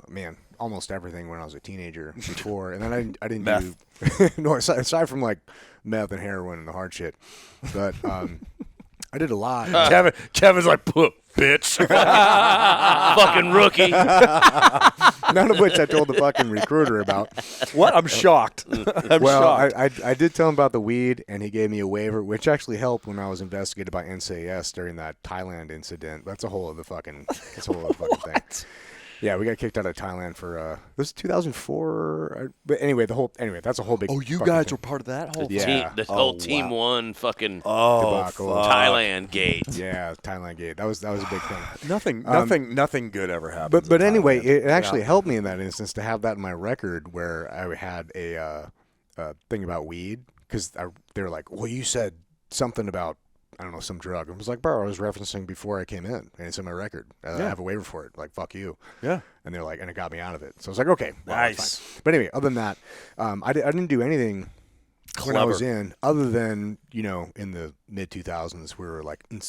man, almost everything when I was a teenager before, and then I didn't meth. do no, aside from like meth and heroin and the hard shit, but I did a lot. Kevin's like, bitch, fucking rookie. None of which I told the fucking recruiter about. What? I'm shocked. I'm shocked. I did tell him about the weed, and he gave me a waiver, which actually helped when I was investigated by NCIS during that Thailand incident. That's a whole other fucking thing. Yeah, we got kicked out of Thailand for this was 2004. But anyway, that's a whole big. Oh, you guys were part of that whole yeah. The whole Team One fucking debacle. Thailand gate. Yeah, Thailand gate. That was a big thing. Nothing good ever happened. But anyway, it actually helped me in that instance to have that in my record where I had a thing about weed because they were like, well, you said something about. I don't know, some drug. I was like, bro, I was referencing before I came in, and it's in my record. I have a waiver for it. Like, fuck you. Yeah. And they're like, and it got me out of it. So I was like, okay, well, nice. Fine. But anyway, other than that, I didn't do anything when I was in, other than, in the mid-2000s, we were like in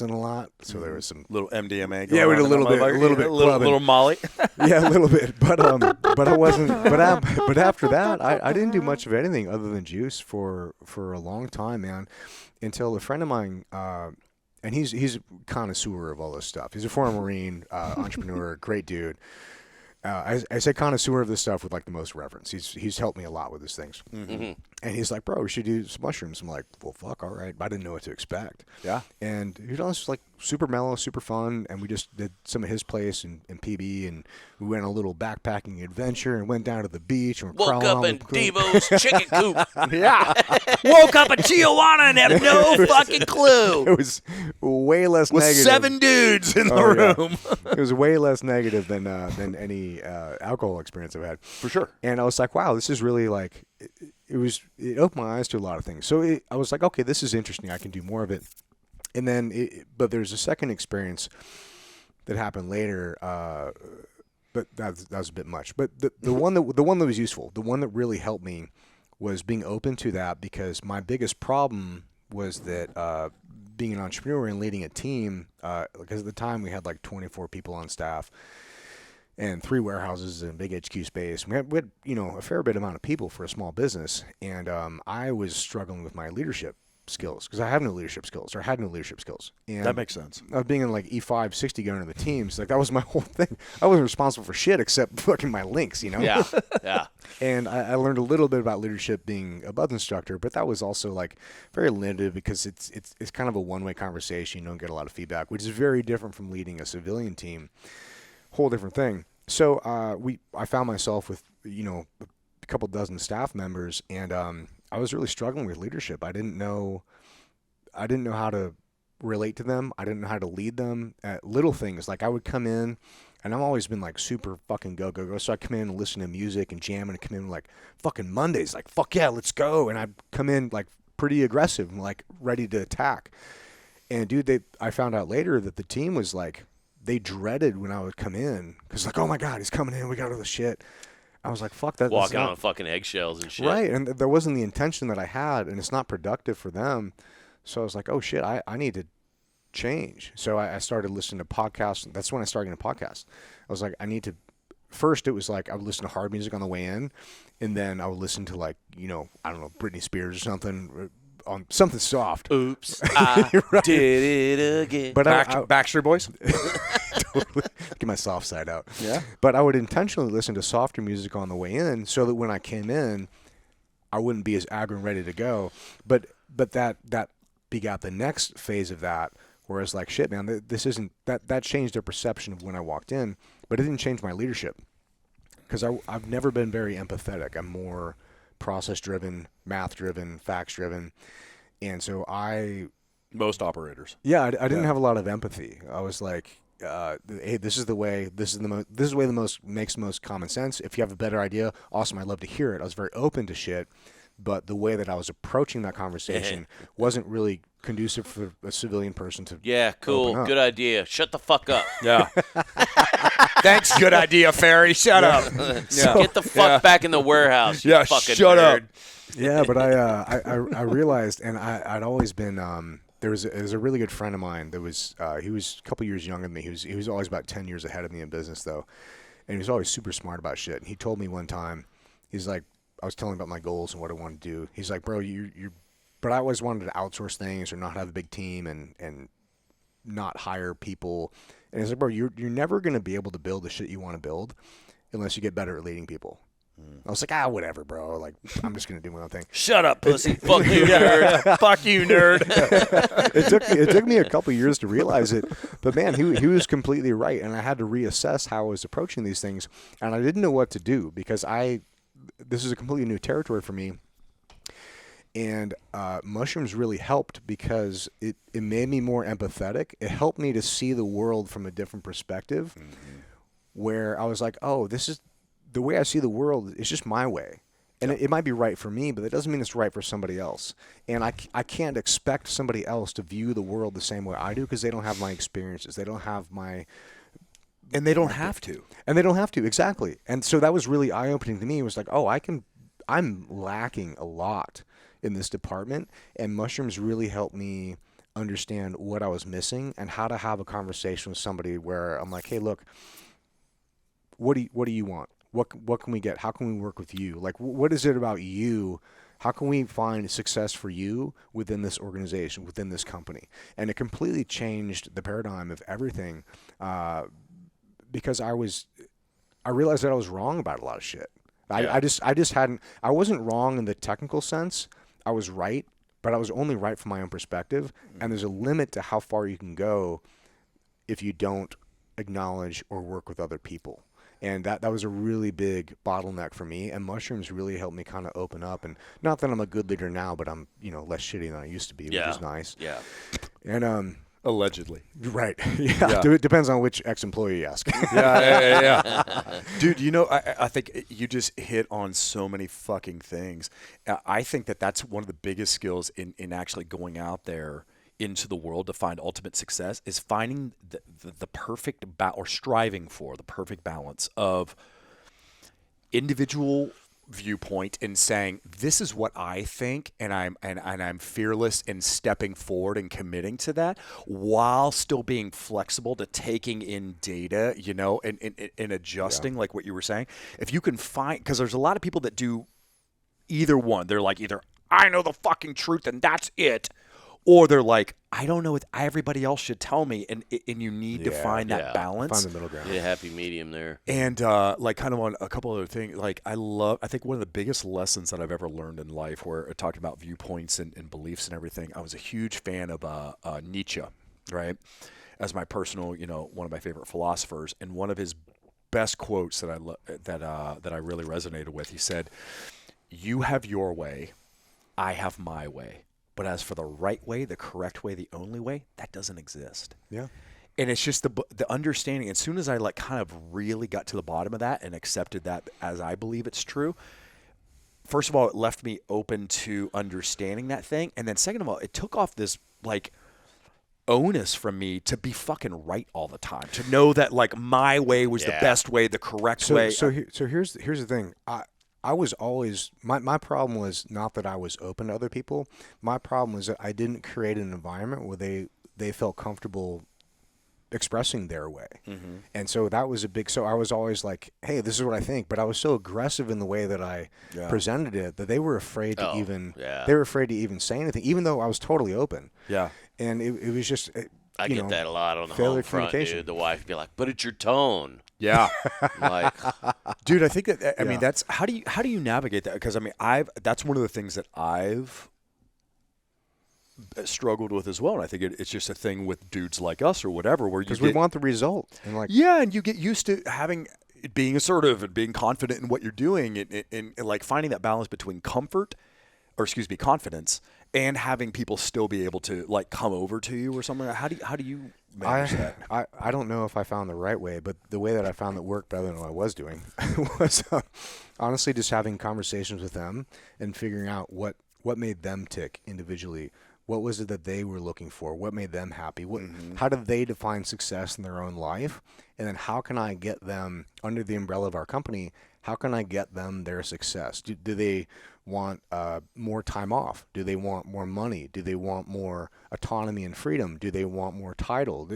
a lot. So there was some little MDMA. Yeah, we had a little bit, little Molly. Yeah, a little bit. But I wasn't. But after that, I didn't do much of anything other than juice for a long time, man. Until a friend of mine, and he's a connoisseur of all this stuff. He's a former Marine, entrepreneur, great dude. I say connoisseur of this stuff with like the most reverence. He's helped me a lot with these things. Mm-hmm. And he's like, bro, we should do some mushrooms. I'm like, well, fuck, all right. But I didn't know what to expect. Yeah. And, you know, it's like super mellow, super fun. And we just did some of his place in PB. And we went on a little backpacking adventure and went down to the beach. And Woke up in Devo's chicken coop. Yeah. Woke up in Tijuana and have no fucking clue. It was way less With negative. 7 dudes in the room. Yeah. It was way less negative than any alcohol experience I've had. For sure. And I was like, wow, this is really like, it opened my eyes to a lot of things. So I was like, okay, this is interesting. I can do more of it. And then, but there's a second experience that happened later, but that was a bit much. But the one that was useful, the one that really helped me, was being open to that, because my biggest problem was that being an entrepreneur and leading a team, because at the time we had like 24 people on staff and 3 warehouses and a big HQ space. We had you know, a fair bit amount of people for a small business, and I was struggling with my leadership skills, because I have no leadership skills, or had no leadership skills. And That makes sense. being in like E5 60 going to the teams, like that was my whole thing. I wasn't responsible for shit except fucking my links, you know? Yeah, yeah. And I learned a little bit about leadership being a buzz instructor, but that was also like very limited, because it's kind of a one-way conversation. You don't get a lot of feedback, which is very different from leading a civilian team. Whole different thing. So I found myself with, you know, a couple dozen staff members, and I was really struggling with leadership. I didn't know how to relate to them. I didn't know how to lead them at little things. Like I would come in, and I've always been like super fucking go. So I'd come in and listen to music and jam, and come in like fucking Mondays, like fuck yeah, let's go. And I'd come in like pretty aggressive and like ready to attack. And dude, I found out later that the team was like, they dreaded when I would come in, because like, oh my God, he's coming in. We got all the shit. I was like, fuck that. Walking on fucking eggshells and shit. Right. And there wasn't the intention that I had, and it's not productive for them. So I was like, oh shit, I need to change. So I started listening to podcasts. That's when I started getting a podcast. I was like, I need to, first it was like, I would listen to hard music on the way in, and then I would listen to like, you know, I don't know, Britney Spears or something, on something soft. Oops, I did it again. But Backstreet Boys? Totally. Get my soft side out. Yeah. But I would intentionally listen to softer music on the way in, so that when I came in, I wouldn't be as aggro and ready to go. But that begot the next phase of that, where it's like, shit, man, this isn't that changed their perception of when I walked in, but it didn't change my leadership, because I've never been very empathetic. I'm more process driven, math driven, facts driven, and so Most operators. yeah, I didn't have a lot of empathy. I was like, hey, this is the way. This is the way makes the most common sense. If you have a better idea, awesome. I'd love to hear it. I was very open to shit, but the way that I was approaching that conversation wasn't really conducive for a civilian person to. Yeah, cool. Good idea. Shut the fuck up. Yeah. Thanks. Good idea, Ferry. Shut up. Get the fuck back in the warehouse. You fucking shut nerd. up. Yeah, but I realized, and I'd always been there was a really good friend of mine that was he was a couple years younger than me. He was always about 10 years ahead of me in business though, and he was always super smart about shit. And he told me one time, he's like, I was telling him about my goals and what I wanted to do. He's like, bro, but I always wanted to outsource things or not have a big team and not hire people. And he's like, bro, you're never gonna be able to build the shit you want to build unless you get better at leading people. I was like, whatever, bro. Like, I'm just gonna do my own thing. Shut up, pussy. Fuck you, nerd. Fuck you, nerd. It took me a couple years to realize it, but man, he was completely right, and I had to reassess how I was approaching these things, and I didn't know what to do, because this is a completely new territory for me, and mushrooms really helped, because it made me more empathetic. It helped me to see the world from a different perspective, where I was like, oh, this is the way I see the world. Is just my way. And it might be right for me, but it doesn't mean it's right for somebody else. And I can't expect somebody else to view the world the same way I do, because they don't have my experiences. They don't have my... And they don't have to. And they don't have to, exactly. And so that was really eye-opening to me. It was like, oh, I'm lacking a lot in this department, and mushrooms really helped me understand what I was missing and how to have a conversation with somebody where I'm like, hey, look, what do you want? What can we get? How can we work with you? Like, what is it about you? How can we find success for you within this organization, within this company? And it completely changed the paradigm of everything, because I realized that I was wrong about a lot of shit. I just hadn't. I wasn't wrong in the technical sense. I was right, but I was only right from my own perspective. And there's a limit to how far you can go if you don't acknowledge or work with other people. And that was a really big bottleneck for me. And mushrooms really helped me kind of open up. And not that I'm a good leader now, but I'm, less shitty than I used to be, which is nice. Yeah. And allegedly. Right. Yeah. It depends on which ex-employee you ask. Yeah. Dude, I think you just hit on so many fucking things. I think that's one of the biggest skills in actually going out there into the world to find ultimate success is finding the perfect or striving for the perfect balance of individual viewpoint and saying this is what I think and I'm fearless in stepping forward and committing to that while still being flexible to taking in data, and adjusting like what you were saying. If you can find, because there's a lot of people that do either one. They're like either I know the fucking truth and that's it, or they're like, I don't know what everybody else should tell me, and you need to find that balance. Find the middle ground. Yeah, happy medium there. And like kind of on a couple other things, like I think one of the biggest lessons that I've ever learned in life, where it talked about viewpoints and beliefs and everything. I was a huge fan of Nietzsche, right? As my personal, one of my favorite philosophers, and one of his best quotes that I really resonated with. He said, "You have your way, I have my way. But as for the right way, the correct way, the only way, that doesn't exist." Yeah. And it's just the understanding. As soon as I kind of really got to the bottom of that and accepted that as I believe it's true, first of all, it left me open to understanding that thing. And then second of all, it took off this onus from me to be fucking right all the time, to know that my way was the best way, the correct way. So here's the thing. I was always, my problem was not that I was open to other people. My problem was that I didn't create an environment where they felt comfortable expressing their way. Mm-hmm. And so that was so I was always like, hey, this is what I think. But I was so aggressive in the way that I presented it that they were afraid to even say anything, even though I was totally open. Yeah. And it was just, I get that a lot on the home front, dude. The wife would be like, but it's your tone. Yeah. Dude, I think that, I mean, that's, how do you navigate that? Because I mean, that's one of the things that I've struggled with as well. And I think it's just a thing with dudes like us or whatever, where we want the result. And and you get used to being assertive and being confident in what you're doing and finding that balance between confidence and having people still be able to come over to you or something. How do you manage that? I don't know if I found the right way, but the way that I found that worked better than what I was doing was honestly just having conversations with them and figuring out what made them tick individually. What was it that they were looking for? What made them happy? How did they define success in their own life? And then how can I get them under the umbrella of our company? How can I get them their success? Do they want more time off? Do they want more money? Do they want more autonomy and freedom? Do they want more title?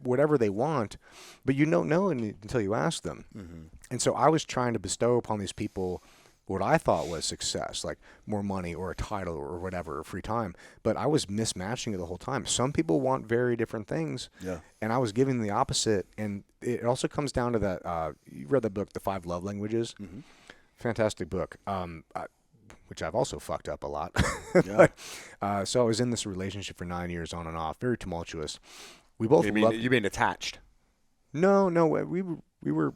Whatever they want, but you don't know until you ask them. Mm-hmm. And so I was trying to bestow upon these people what I thought was success, like more money or a title or whatever, or free time. But I was mismatching it the whole time. Some people want very different things, and I was giving the opposite. And it also comes down to that. You read the book, The 5 Love Languages? Mm-hmm. Fantastic book, which I've also fucked up a lot. So I was in this relationship for 9 years on and off, very tumultuous. We both you mean attached? No, we were.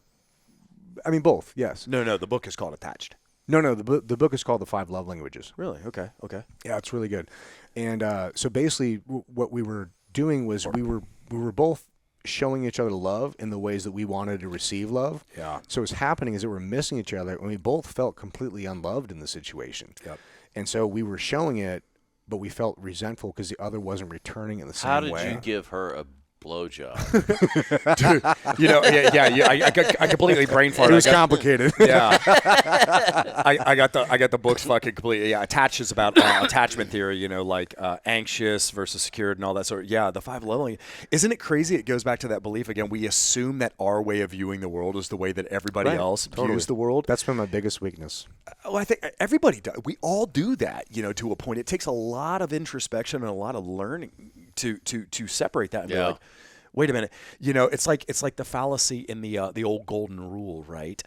I mean, both. Yes. No. The book is called Attached. No. The book is called The 5 Love Languages. Really? Okay. Yeah, it's really good. And so basically, what we were doing was we were both showing each other love in the ways that we wanted to receive love. Yeah. So what's happening is that we're missing each other, and we both felt completely unloved in the situation. Yep. And so we were showing it, but we felt resentful because the other wasn't returning in the same way. How did you give her a blowjob? Dude, I completely brain farted. It was complicated. Yeah. I got the books fucking completely. Yeah, Attached is about attachment theory, anxious versus secured and all that sort of. Yeah, the 5 leveling. Isn't it crazy? It goes back to that belief again. We assume that our way of viewing the world is the way that everybody else views the world. That's been my biggest weakness. Oh, I think everybody does. We all do that, to a point. It takes a lot of introspection and a lot of learning to separate that and be like, wait a minute. It's like the fallacy in the old golden rule, right?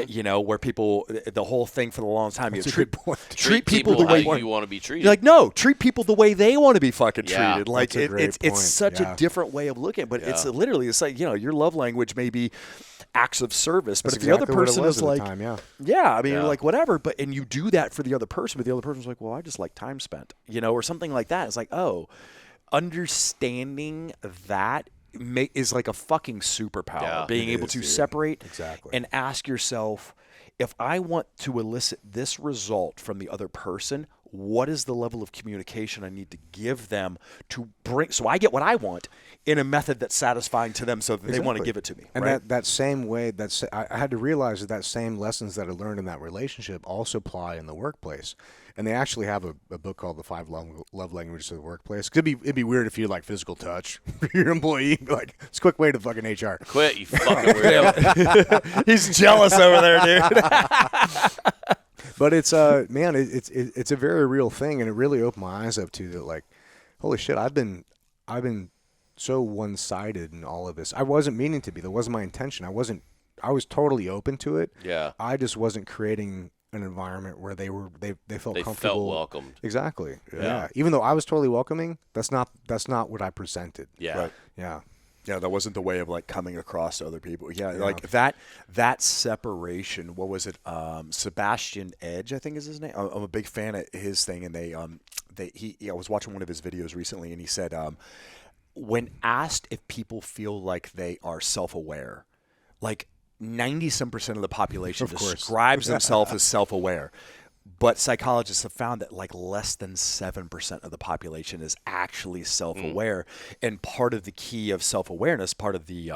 You know, where people, the whole thing for the long time, That's you a good point. treat people the how way you want to be treated. You're like, no, treat people the way they want to be fucking Yeah, treated. Like that's a great it's point. such a different way of looking at it, but it's literally, it's like, you know, your love language may be acts of service, but That's if the other exactly what it person was is at the like, time, yeah. I mean, you're like, whatever, but, and you do that for the other person, but the other person's like, well, I just like time spent, you know, or something like that. It's like, oh, understanding that is like a fucking superpower. Yeah, being able to separate and ask yourself, if I want to elicit this result from the other person, what is the level of communication I need to give them to bring, so I get what I want in a method that's satisfying to them, so that they want to give it to me. And right? that same way, I had to realize that same lessons that I learned in that relationship also apply in the workplace. And they actually have a book called The 5 Love Languages of the Workplace. It'd be weird if you like physical touch for your employee. Like, it's a quick way to fucking HR. Quit, you fucking weirdo. He's jealous over there, dude. But it's it's a very real thing, and it really opened my eyes up to that. Like, holy shit, I've been so one-sided in all of this. I wasn't meaning to be. That wasn't my intention. I was totally open to it. Yeah. I just wasn't creating an environment where they felt comfortable. They felt welcomed. Exactly. Yeah. Even though I was totally welcoming, that's not what I presented. Yeah. Right. Yeah. Yeah, that wasn't the way of like coming across to other people. Yeah, like that separation. What was it? Sebastian Edge, I think is his name. I'm a big fan of his thing, and I was watching one of his videos recently, and he said, when asked if people feel like they are self-aware, like 90-some% of the population describes themselves as self-aware. But psychologists have found that like less than 7% of the population is actually self-aware. And part of the key of self-awareness, part of the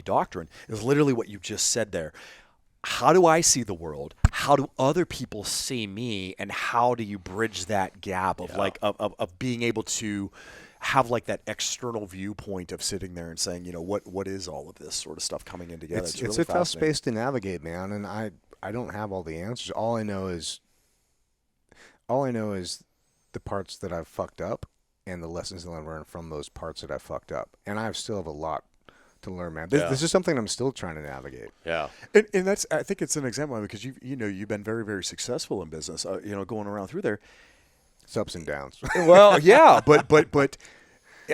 doctrine, is literally what you just said there. How do I see the world? How do other people see me? And how do you bridge that gap of of being able to have like that external viewpoint of sitting there and saying, you know, what is all of this sort of stuff coming in together? It's really a tough space to navigate, man. And I don't have all the answers. All I know is the parts that I've fucked up and the lessons that I learned from those parts that I fucked up. And I still have a lot to learn, man. This is something I'm still trying to navigate. Yeah. And that's, I think it's an example because you've been very, very successful in business, going around through there. It's ups and downs. Well, yeah, but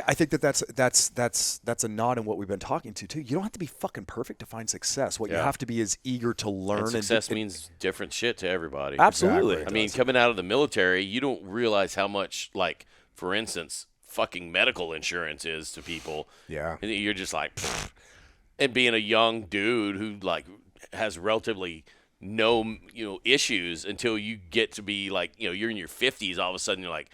I think that's a nod in what we've been talking to too. You don't have to be fucking perfect to find success. What you have to be is eager to learn. And success means different shit to everybody. Absolutely. Exactly. I mean, coming out of the military, you don't realize how much, like, for instance, fucking medical insurance is to people. Yeah. And you're just like, pfft. And being a young dude who like has relatively no issues until you get to be like, you're in your 50s, all of a sudden you're like,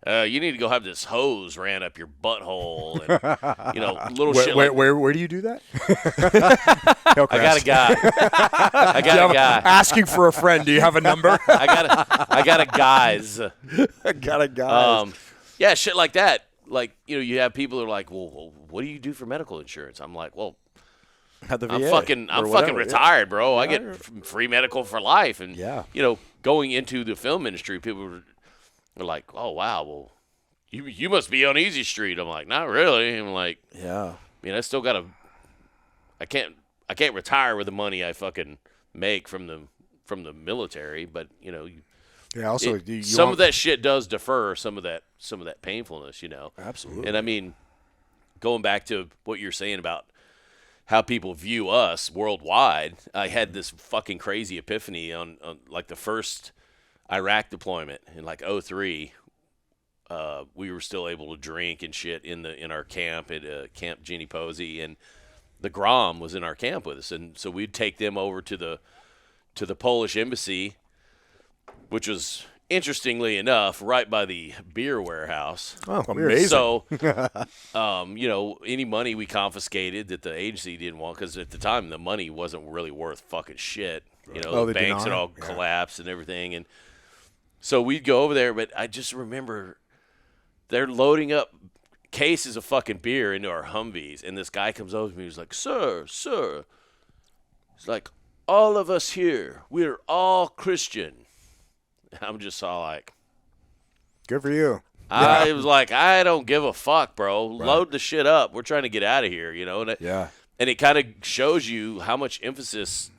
you need to go have this hose ran up your butthole and little shit. Where do you do that? I got a guy. I got a guy Asking for a friend. Do you have a number? I got a guys. I got a guy. Yeah, shit like that. Like, you have people who are like, well, what do you do for medical insurance? I'm like, well, I'm fucking retired, bro. I get free medical for life. And, going into the film industry, people were like, oh, wow, well, you must be on Easy Street. I'm like, not really. I'm like, yeah. I mean, I still got to – I can't retire with the money I fucking make from the military, but, Yeah. Also, some of that shit does defer some of that painfulness, Absolutely. And I mean, going back to what you're saying about how people view us worldwide, I had this fucking crazy epiphany on like the first Iraq deployment in like 2003. We were still able to drink and shit in our camp at Camp Jeannie Posey, and the Grom was in our camp with us, and so we'd take them over to the Polish embassy, which was, interestingly enough, right by the beer warehouse. Oh, amazing. So, any money we confiscated that the agency didn't want, because at the time the money wasn't really worth fucking shit. The banks had all collapsed and everything. And so we'd go over there, but I just remember they're loading up cases of fucking beer into our Humvees, and this guy comes over to me. He's like, sir. He's like, all of us here, we're all Christian. I'm just all like, good for you. I was like, I don't give a fuck, bro. Right. Load the shit up. We're trying to get out of here, And it kind of shows you how much emphasis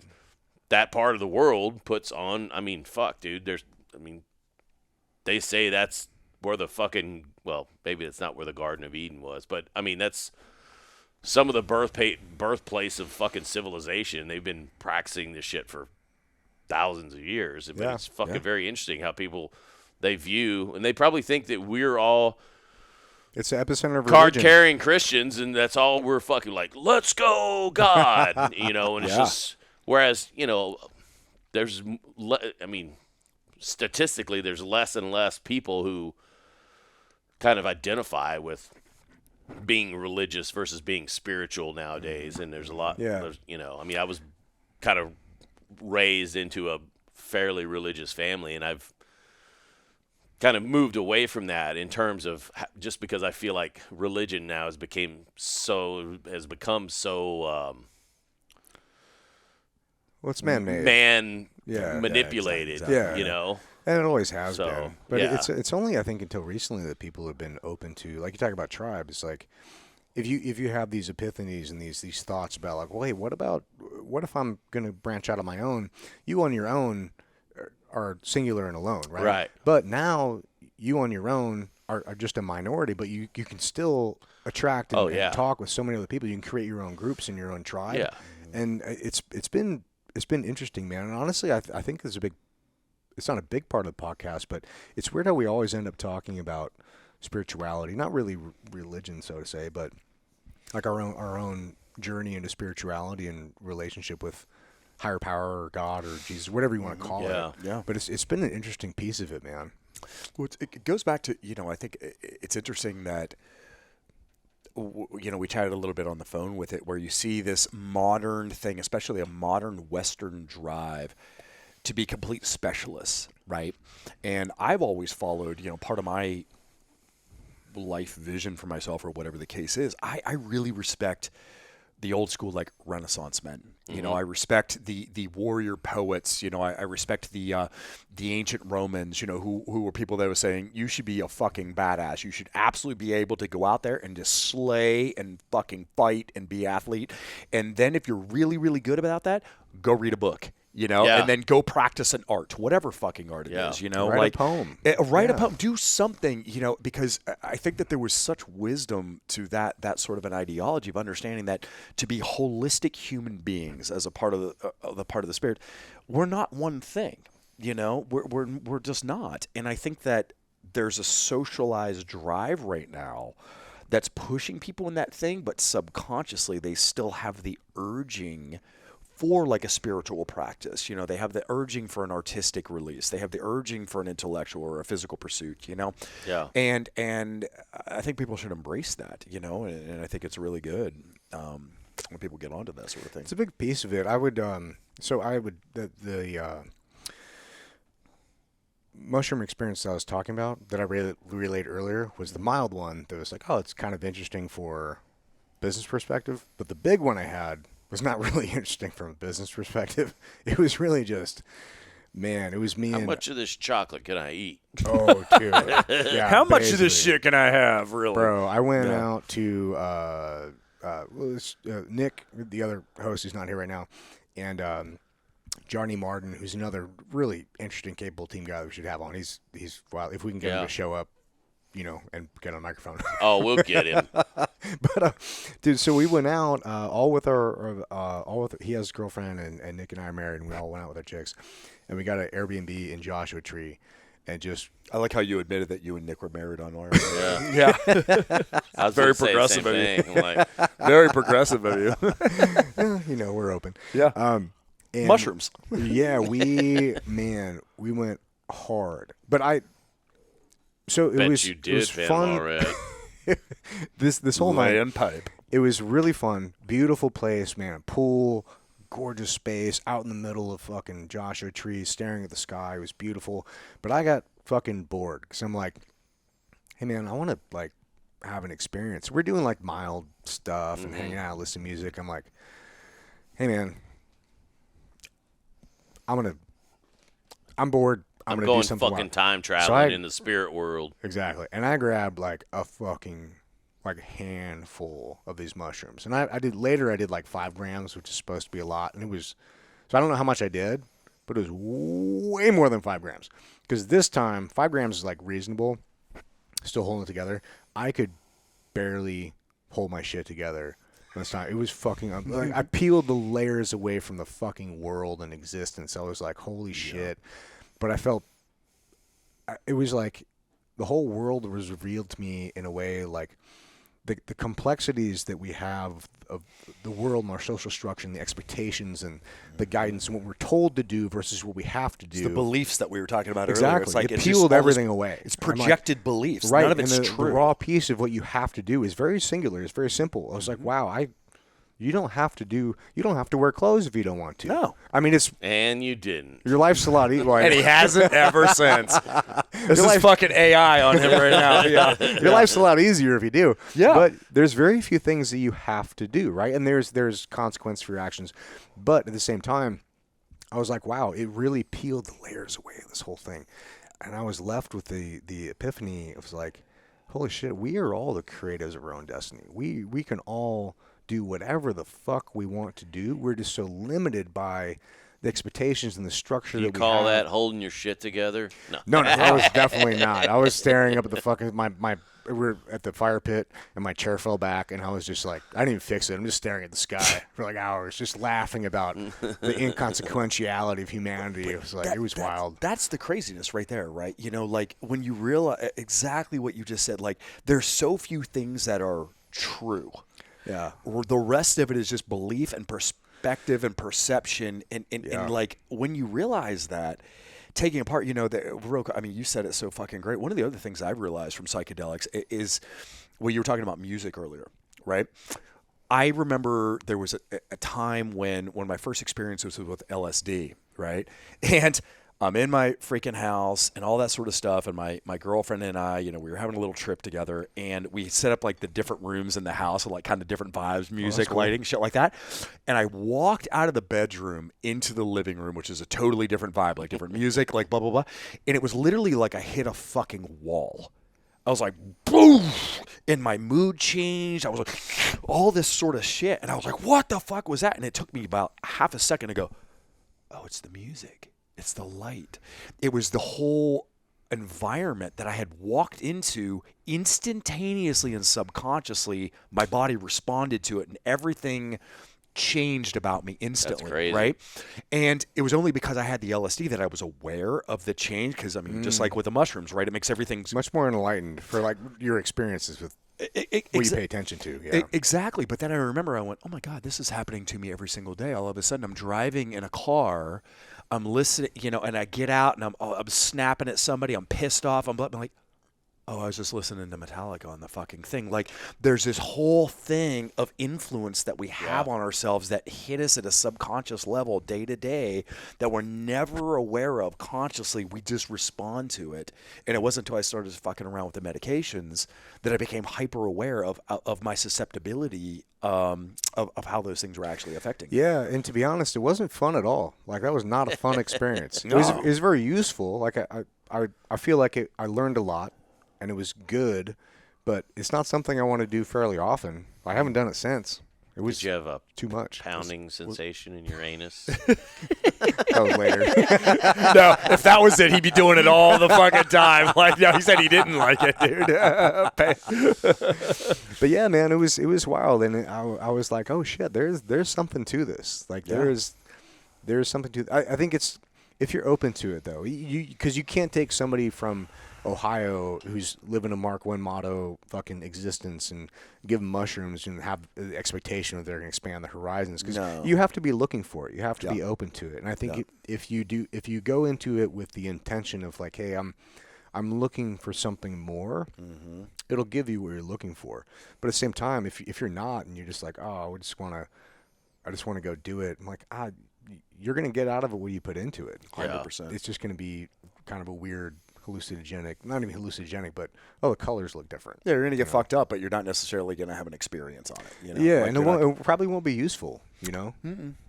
that part of the world puts on. I mean, fuck, dude. They say that's where the fucking, well, maybe it's not where the Garden of Eden was, but I mean, that's some of the birthplace of fucking civilization. They've been practicing this shit for thousands of years. But it's fucking very interesting how people, they view, and they probably think that we're all it's the epicenter of religion. card-carrying Christians, and that's all we're fucking like, let's go, God, you know, and it's just, whereas, you know, statistically, there's less and less people who kind of identify with being religious versus being spiritual nowadays, and there's a lot, you know, I mean, I was kind of raised into a fairly religious family, and I've kind of moved away from that in terms of just because I feel like religion now has become so well, it's man-made, manipulated, exactly. You know, and it always has been. But yeah. it's only, I think, until recently that people have been open to, like you talk about tribes. Like if you have these epiphanies and these thoughts about like, well, hey, what if I'm going to branch out on my own? You on your own are singular and alone, right? Right. But now you on your own are just a minority, but you can still attract and talk with so many other people. You can create your own groups and your own tribe. Yeah. And it's been interesting, man. And honestly, I think there's it's not a big part of the podcast, but it's weird how we always end up talking about spirituality, not really religion, so to say, but like our own journey into spirituality and relationship with higher power or God or Jesus, whatever you want to call it. Yeah. But it's been an interesting piece of it, man. Well, it goes back to, you know, I think it's interesting that, you know, we chatted a little bit on the phone with it, where you see this modern thing, especially a modern Western drive to be complete specialists, right? And I've always followed, you know, part of my life vision for myself or whatever the case is, I really respect the old school, like, Renaissance men. You know, I respect the warrior poets. You know, I respect the ancient Romans, you know, who were people that were saying, you should be a fucking badass. You should absolutely be able to go out there and just slay and fucking fight and be athlete. And then if you're really, really good about that, go read a book. You know, and then go practice an art, whatever fucking art it is, you know. Write a poem. Write a poem. Do something, you know, because I think that there was such wisdom to that sort of an ideology of understanding that to be holistic human beings as a part of the spirit, we're not one thing, you know. We're just not. And I think that there's a socialized drive right now that's pushing people in that thing, but subconsciously they still have the urging for like a spiritual practice. You know, they have the urging for an artistic release. They have the urging for an intellectual or a physical pursuit, you know? Yeah. And I think people should embrace that, you know, and I think it's really good when people get onto that sort of thing. It's a big piece of it. The mushroom experience I was talking about that I relayed earlier was the mild one that was like, oh, it's kind of interesting for business perspective. But the big one I had was not really interesting from a business perspective. It was really just, man, it was me. How much of this chocolate can I eat? Oh, dude. Yeah, how much of this shit can I have, really? Bro, I went out to Nick, the other host who's not here right now, and Johnny Martin, who's another really interesting, capable team guy that we should have on. He's wild. If we can get him to show up, you know, and get on a microphone. Oh, we'll get him. But, dude, so we went out all with he has a girlfriend, and Nick and I are married, and we all went out with our chicks. And we got an Airbnb in Joshua Tree. And just, I like how you admitted that you and Nick were married on our. Yeah. I was very progressive of you. Like, very progressive of you. You know, we're open. Yeah. And mushrooms. Yeah, we went hard. But so it Bet was, you did, it was fun. All right. this whole night. Land pipe. It was really fun. Beautiful place, man. Pool, gorgeous space, out in the middle of fucking Joshua Trees, staring at the sky. It was beautiful. But I got fucking bored because I'm like, hey, man, I want to, like, have an experience. We're doing, like, mild stuff and hanging out, listening to music. I'm like, hey, man, I'm bored. I'm going to do something fucking wild. time traveling in the spirit world. Exactly. And I grabbed, like, a fucking, like, handful of these mushrooms. And I did like 5 grams, which is supposed to be a lot. And it was So I don't know how much I did, but it was way more than 5 grams. Because this time, 5 grams is like reasonable, still holding it together. I could barely hold my shit together. This time. It was fucking, like, I peeled the layers away from the fucking world and existence. I was like, holy shit. But I felt, it was like the whole world was revealed to me in a way like the complexities that we have of the world and our social structure and the expectations and the guidance and what we're told to do versus what we have to do. It's the beliefs that we were talking about exactly. earlier. It's like it peeled everything away. It's projected beliefs. Right. None of it's and true. The raw piece of what you have to do is very singular. It's very simple. I was like, wow, you don't have to wear clothes if you don't want to. No. I mean, And you didn't. your life's a lot easier. And he hasn't ever since. This is fucking AI on him right now. Yeah. Your life's a lot easier if you do. Yeah. But there's very few things that you have to do, right? And there's consequence for your actions. But at the same time, I was like, wow, it really peeled the layers away of this whole thing. And I was left with the epiphany. It was like, holy shit, we are all the creators of our own destiny. We can all do whatever the fuck we want to do. We're just so limited by the expectations and the structure that we have. You call that holding your shit together? No, I was definitely not. I was staring up at the fucking we were at the fire pit and my chair fell back and I was just like, I didn't even fix it. I'm just staring at the sky for like hours, just laughing about the inconsequentiality of humanity. It was like, it was wild. That's the craziness right there, right? You know, like when you realize exactly what you just said, like there's so few things that are true. Yeah. The rest of it is just belief and perspective and perception. And like when you realize that, taking apart, you know, I mean, you said it so fucking great. One of the other things I've realized from psychedelics is, well, you were talking about music earlier, right? I remember there was a time when my first experience was with LSD, right? And I'm in my freaking house and all that sort of stuff. And my girlfriend and I, you know, we were having a little trip together and we set up like the different rooms in the house with like kind of different vibes, music, cool. lighting, shit like that. And I walked out of the bedroom into the living room, which is a totally different vibe, like different music, like blah, blah, blah. And it was literally like I hit a fucking wall. I was like, boom, and my mood changed. I was like, all this sort of shit. And I was like, what the fuck was that? And it took me about half a second to go, oh, it's the music. It's the light. It was the whole environment that I had walked into instantaneously and subconsciously. My body responded to it and everything changed about me instantly. That's crazy. Right? And it was only because I had the LSD that I was aware of the change. Because, I mean, just like with the mushrooms, right? It makes everything much more enlightened for like your experiences with what you pay attention to. Yeah. Exactly. But then I remember I went, oh my God, this is happening to me every single day. All of a sudden I'm driving in a car, I'm listening, you know, and I get out and I'm snapping at somebody, I'm pissed off, I'm like, oh, I was just listening to Metallica on the fucking thing. Like, there's this whole thing of influence that we have on ourselves that hit us at a subconscious level day to day that we're never aware of consciously. We just respond to it. And it wasn't until I started fucking around with the medications that I became hyper aware of my susceptibility of how those things were actually affecting me. Yeah, and to be honest, it wasn't fun at all. Like, that was not a fun experience. No. It was very useful. Like, I feel like I learned a lot. And it was good, but it's not something I want to do fairly often. I haven't done it since. It was Did you have a too much pounding sensation in your anus? That was later. No, if that was it, he'd be doing it all the fucking time. Like, no, he said he didn't like it, dude. But yeah, man, it was wild, and I was like, oh shit, there's something to this. Like there's something to. I think it's if you're open to it though, because you can't take somebody from Ohio who's living a Mark I motto fucking existence and give them mushrooms and have the expectation that they're going to expand the horizons, because you have to be looking for it. You have to be open to it. And I think if you go into it with the intention of like, hey, I'm looking for something more, it'll give you what you're looking for. But at the same time, if you're not and you're just like, oh, I just want to go do it, I'm like, you're going to get out of it what you put into it. 100%. It's just going to be kind of a weird hallucinogenic, not even hallucinogenic, but the colors look different. Yeah, you're gonna get fucked up, but you're not necessarily gonna have an experience on it. You know? Yeah, like and it probably won't be useful. You know.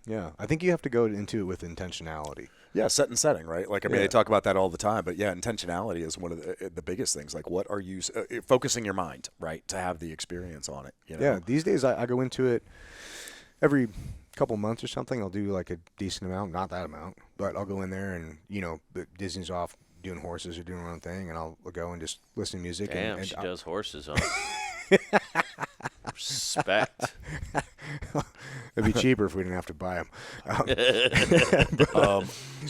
Yeah, I think you have to go into it with intentionality. Yeah, set and setting, right? Like, I mean, they talk about that all the time, but yeah, intentionality is one of the biggest things. Like, what are you focusing your mind, right, to have the experience on it? You know? Yeah, these days I go into it every couple months or something, I'll do like a decent amount, not that amount, but I'll go in there and, Disney's off doing horses or doing their own thing, and I'll go and just listen to music. Damn, and she does horses, huh? Respect. It'd be cheaper if we didn't have to buy them.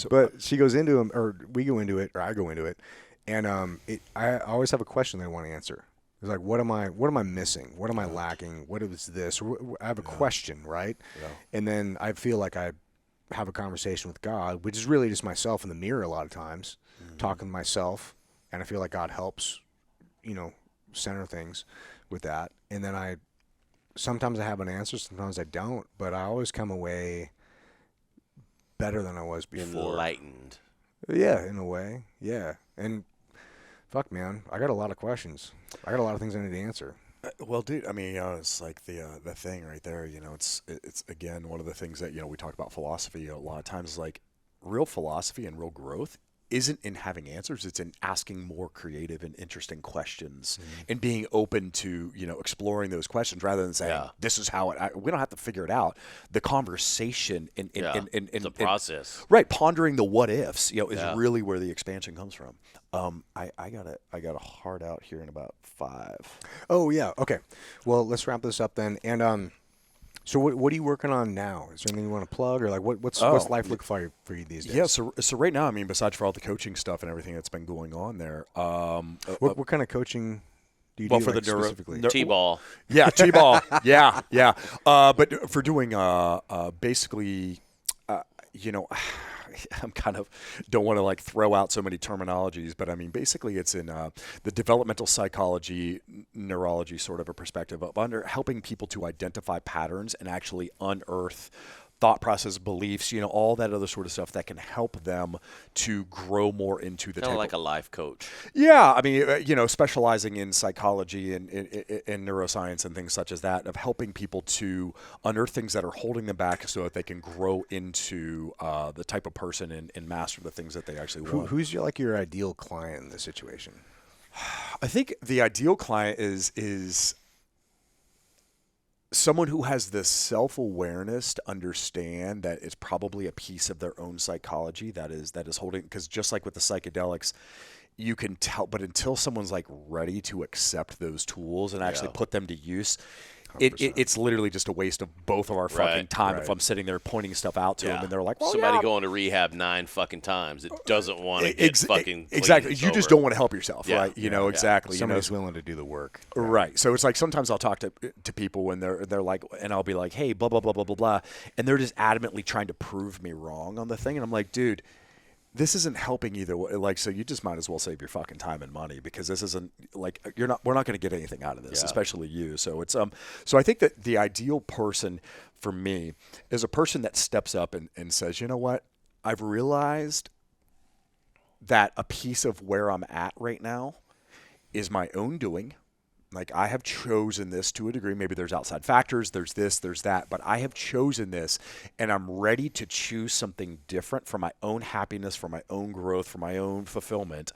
But she goes into them, or we go into it, or I go into it, and I always have a question that I want to answer. It's like, what am I missing? What am I lacking? What is this? I have a question, right? Yeah. And then I feel like I have a conversation with God, which is really just myself in the mirror a lot of times, talking to myself, and I feel like God helps, center things with that. And then sometimes I have an answer, sometimes I don't, but I always come away better than I was before. Enlightened. Yeah, in a way. Yeah. And fuck, man, I got a lot of questions. I got a lot of things I need to answer. Well, dude, I mean, it's like the thing right there. It's again one of the things that we talk about philosophy a lot of times. Like real philosophy and real growth isn't in having answers; it's in asking more creative and interesting questions and being open to exploring those questions rather than saying this is how it. We don't have to figure it out. The conversation and the process, right? Pondering the what ifs, is really where the expansion comes from. I got a hard out here in about 5. Oh yeah, okay. Well, let's wrap this up then. And so what are you working on now? Is there anything you want to plug, or like what's life look for you these days? Yeah, so right now, I mean, besides for all the coaching stuff and everything that's been going on there, what kind of coaching do you do? For like, the specifically? T-ball. Yeah, T-ball. yeah. But for doing basically, I'm kind of don't want to like throw out so many terminologies, but I mean, basically it's in the developmental psychology, neurology sort of a perspective of helping people to identify patterns and actually unearth thought process, beliefs, all that other sort of stuff that can help them to grow more into the kind of like a life coach. Yeah, I mean, specializing in psychology and neuroscience and things such as that, of helping people to unearth things that are holding them back so that they can grow into the type of person and master the things that they actually want. Who's your ideal client in this situation? I think the ideal client is someone who has the self-awareness to understand that it's probably a piece of their own psychology that is holding, because just like with the psychedelics, you can tell, but until someone's like ready to accept those tools and actually put them to use, it's literally just a waste of both of our fucking time. If I'm sitting there pointing stuff out to them and they're like, well, somebody going to rehab 9 fucking times, it doesn't want to get fucking exactly. You just don't want to help yourself, right? Exactly. Somebody's willing to do the work, right? So it's like sometimes I'll talk to people when they're like, and I'll be like, hey, blah blah blah blah blah blah, and they're just adamantly trying to prove me wrong on the thing, and I'm like, dude, this isn't helping either way. Like, so you just might as well save your fucking time and money, because this isn't like we're not going to get anything out of this, especially you. So it's so I think that the ideal person for me is a person that steps up and says, you know what, I've realized that a piece of where I'm at right now is my own doing. Like, I have chosen this to a degree. Maybe there's outside factors, there's this, there's that, but I have chosen this, and I'm ready to choose something different for my own happiness, for my own growth, for my own fulfillment.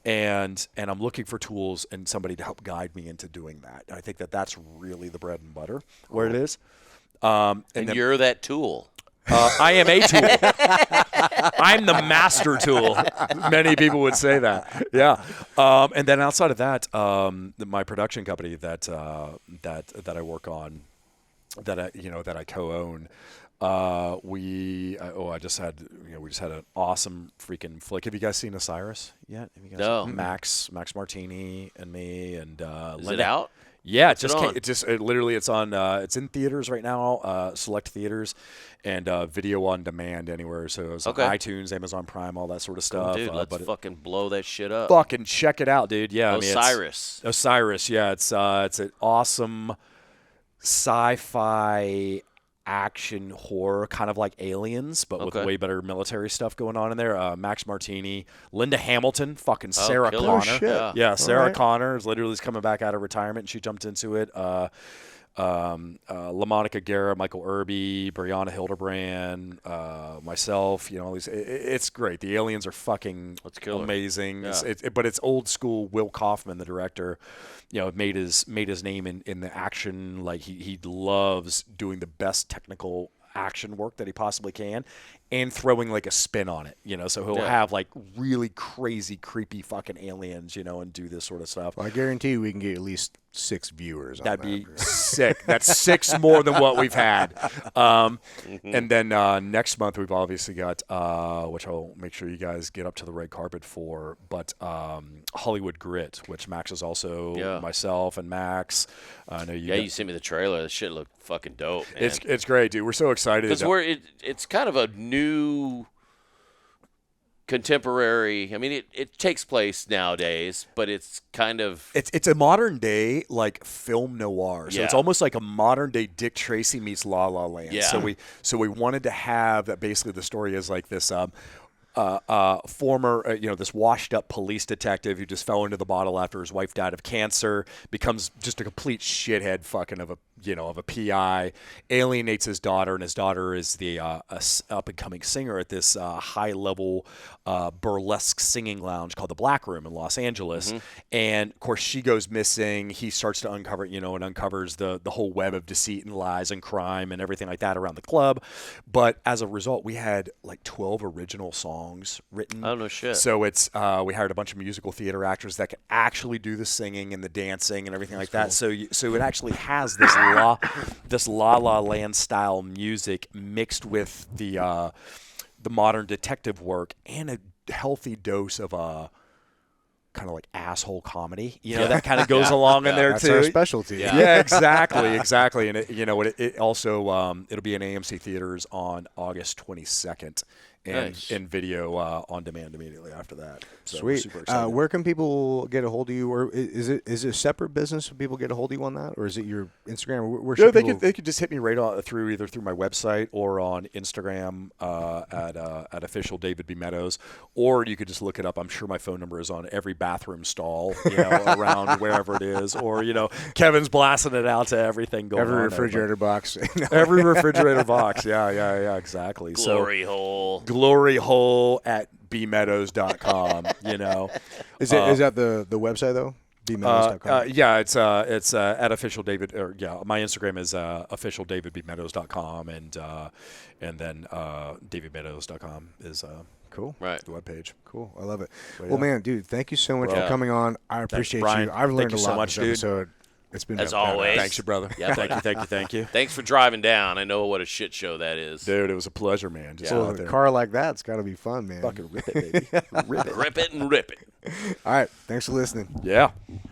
And I'm looking for tools and somebody to help guide me into doing that. I think that that's really the bread and butter where it is. And then, you're that tool. I am a tool. I'm the master tool. Many people would say that. Yeah. And then outside of that, my production company that I work on, that I co-own, we just had an awesome freaking flick. Have you guys seen Osiris yet? Have you guys No. Max Martini and me and Is it out? Yeah, it's on. It's in theaters right now, select theaters, and video on demand anywhere. So it's on iTunes, Amazon Prime, all that sort of stuff. Dude, let's fucking blow that shit up. Fucking check it out, dude. Yeah, Osiris. Osiris. Yeah, it's an awesome sci-fi action horror, kind of like Aliens, but with way better military stuff going on in there. Max Martini, Linda Hamilton, fucking Sarah Connor. Oh, shit. Yeah, Sarah Connor is literally coming back out of retirement, and she jumped into it. LaMonica Guerra, Michael Irby, Brianna Hildebrand, myself, all these. It's great. The aliens are fucking amazing. Yeah. But it's old school. Will Kaufman, the director, made his name in the action. Like he loves doing the best technical action work that he possibly can, and throwing like a spin on it, so he'll have like really crazy, creepy fucking aliens, and do this sort of stuff. Well, I guarantee you we can get at least 6 viewers. That'd be sick. That's 6 more than what we've had. And then next month we've obviously got, which I'll make sure you guys get up to the red carpet for, but Hollywood Grit, which Max is also myself and Max. I know you. Yeah, you sent me the trailer. That shit looked fucking dope, man. It's great, dude. We're so excited because it's kind of a new contemporary. I mean, it takes place nowadays, but it's kind of it's a modern day like film noir. So it's almost like a modern day Dick Tracy meets La La Land. Yeah. So we wanted to have that. Basically, the story is like this. Former, this washed-up police detective who just fell into the bottle after his wife died of cancer, becomes just a complete shithead fucking of a PI, alienates his daughter, and his daughter is the up-and-coming singer at this high-level burlesque singing lounge called the Black Room in Los Angeles. And, of course, she goes missing. He starts to uncover, and uncovers the whole web of deceit and lies and crime and everything like that around the club. But as a result, we had like 12 original songs written. Oh, no shit. So it's we hired a bunch of musical theater actors that could actually do the singing and the dancing and everything like that. So it actually has this La La Land style music mixed with the modern detective work and a healthy dose of kind of like asshole comedy, that kind of goes along in there that's too. Our specialty. Yeah, exactly. And it also it'll be in AMC theaters on August 22nd. And video on demand immediately after that. So Sweet. Super excited. Where can people get a hold of you, or is it a separate business? When people get a hold of you on that, or is it your Instagram? Where should they could just hit me right on through my website or on Instagram at official David B. Meadows, or you could just look it up. I'm sure my phone number is on every bathroom stall, around wherever it is, or Kevin's blasting it out to everything going on. Every refrigerator box. Every refrigerator box. Yeah, exactly. Glory hole at bmeadows.com, Is that the website though? bmeadows.com? Yeah, it's at official David, my Instagram is officialdavidbmeadows.com, and then davidmeadows.com is cool. Right. The webpage. Cool. I love it. But, well, man, dude, thank you so much for coming on. I appreciate Brian. you. I've learned Thank you a lot so much, this episode. dude. It's been as always. Thanks, you brother. Yeah, thank you. Thanks for driving down. I know what a shit show that is. Dude, it was a pleasure, man. Just Well, out a there. car like that's got to be fun, man. Fucking rip it, baby. Rip it. Rip it and rip it. All right. Thanks for listening. Yeah.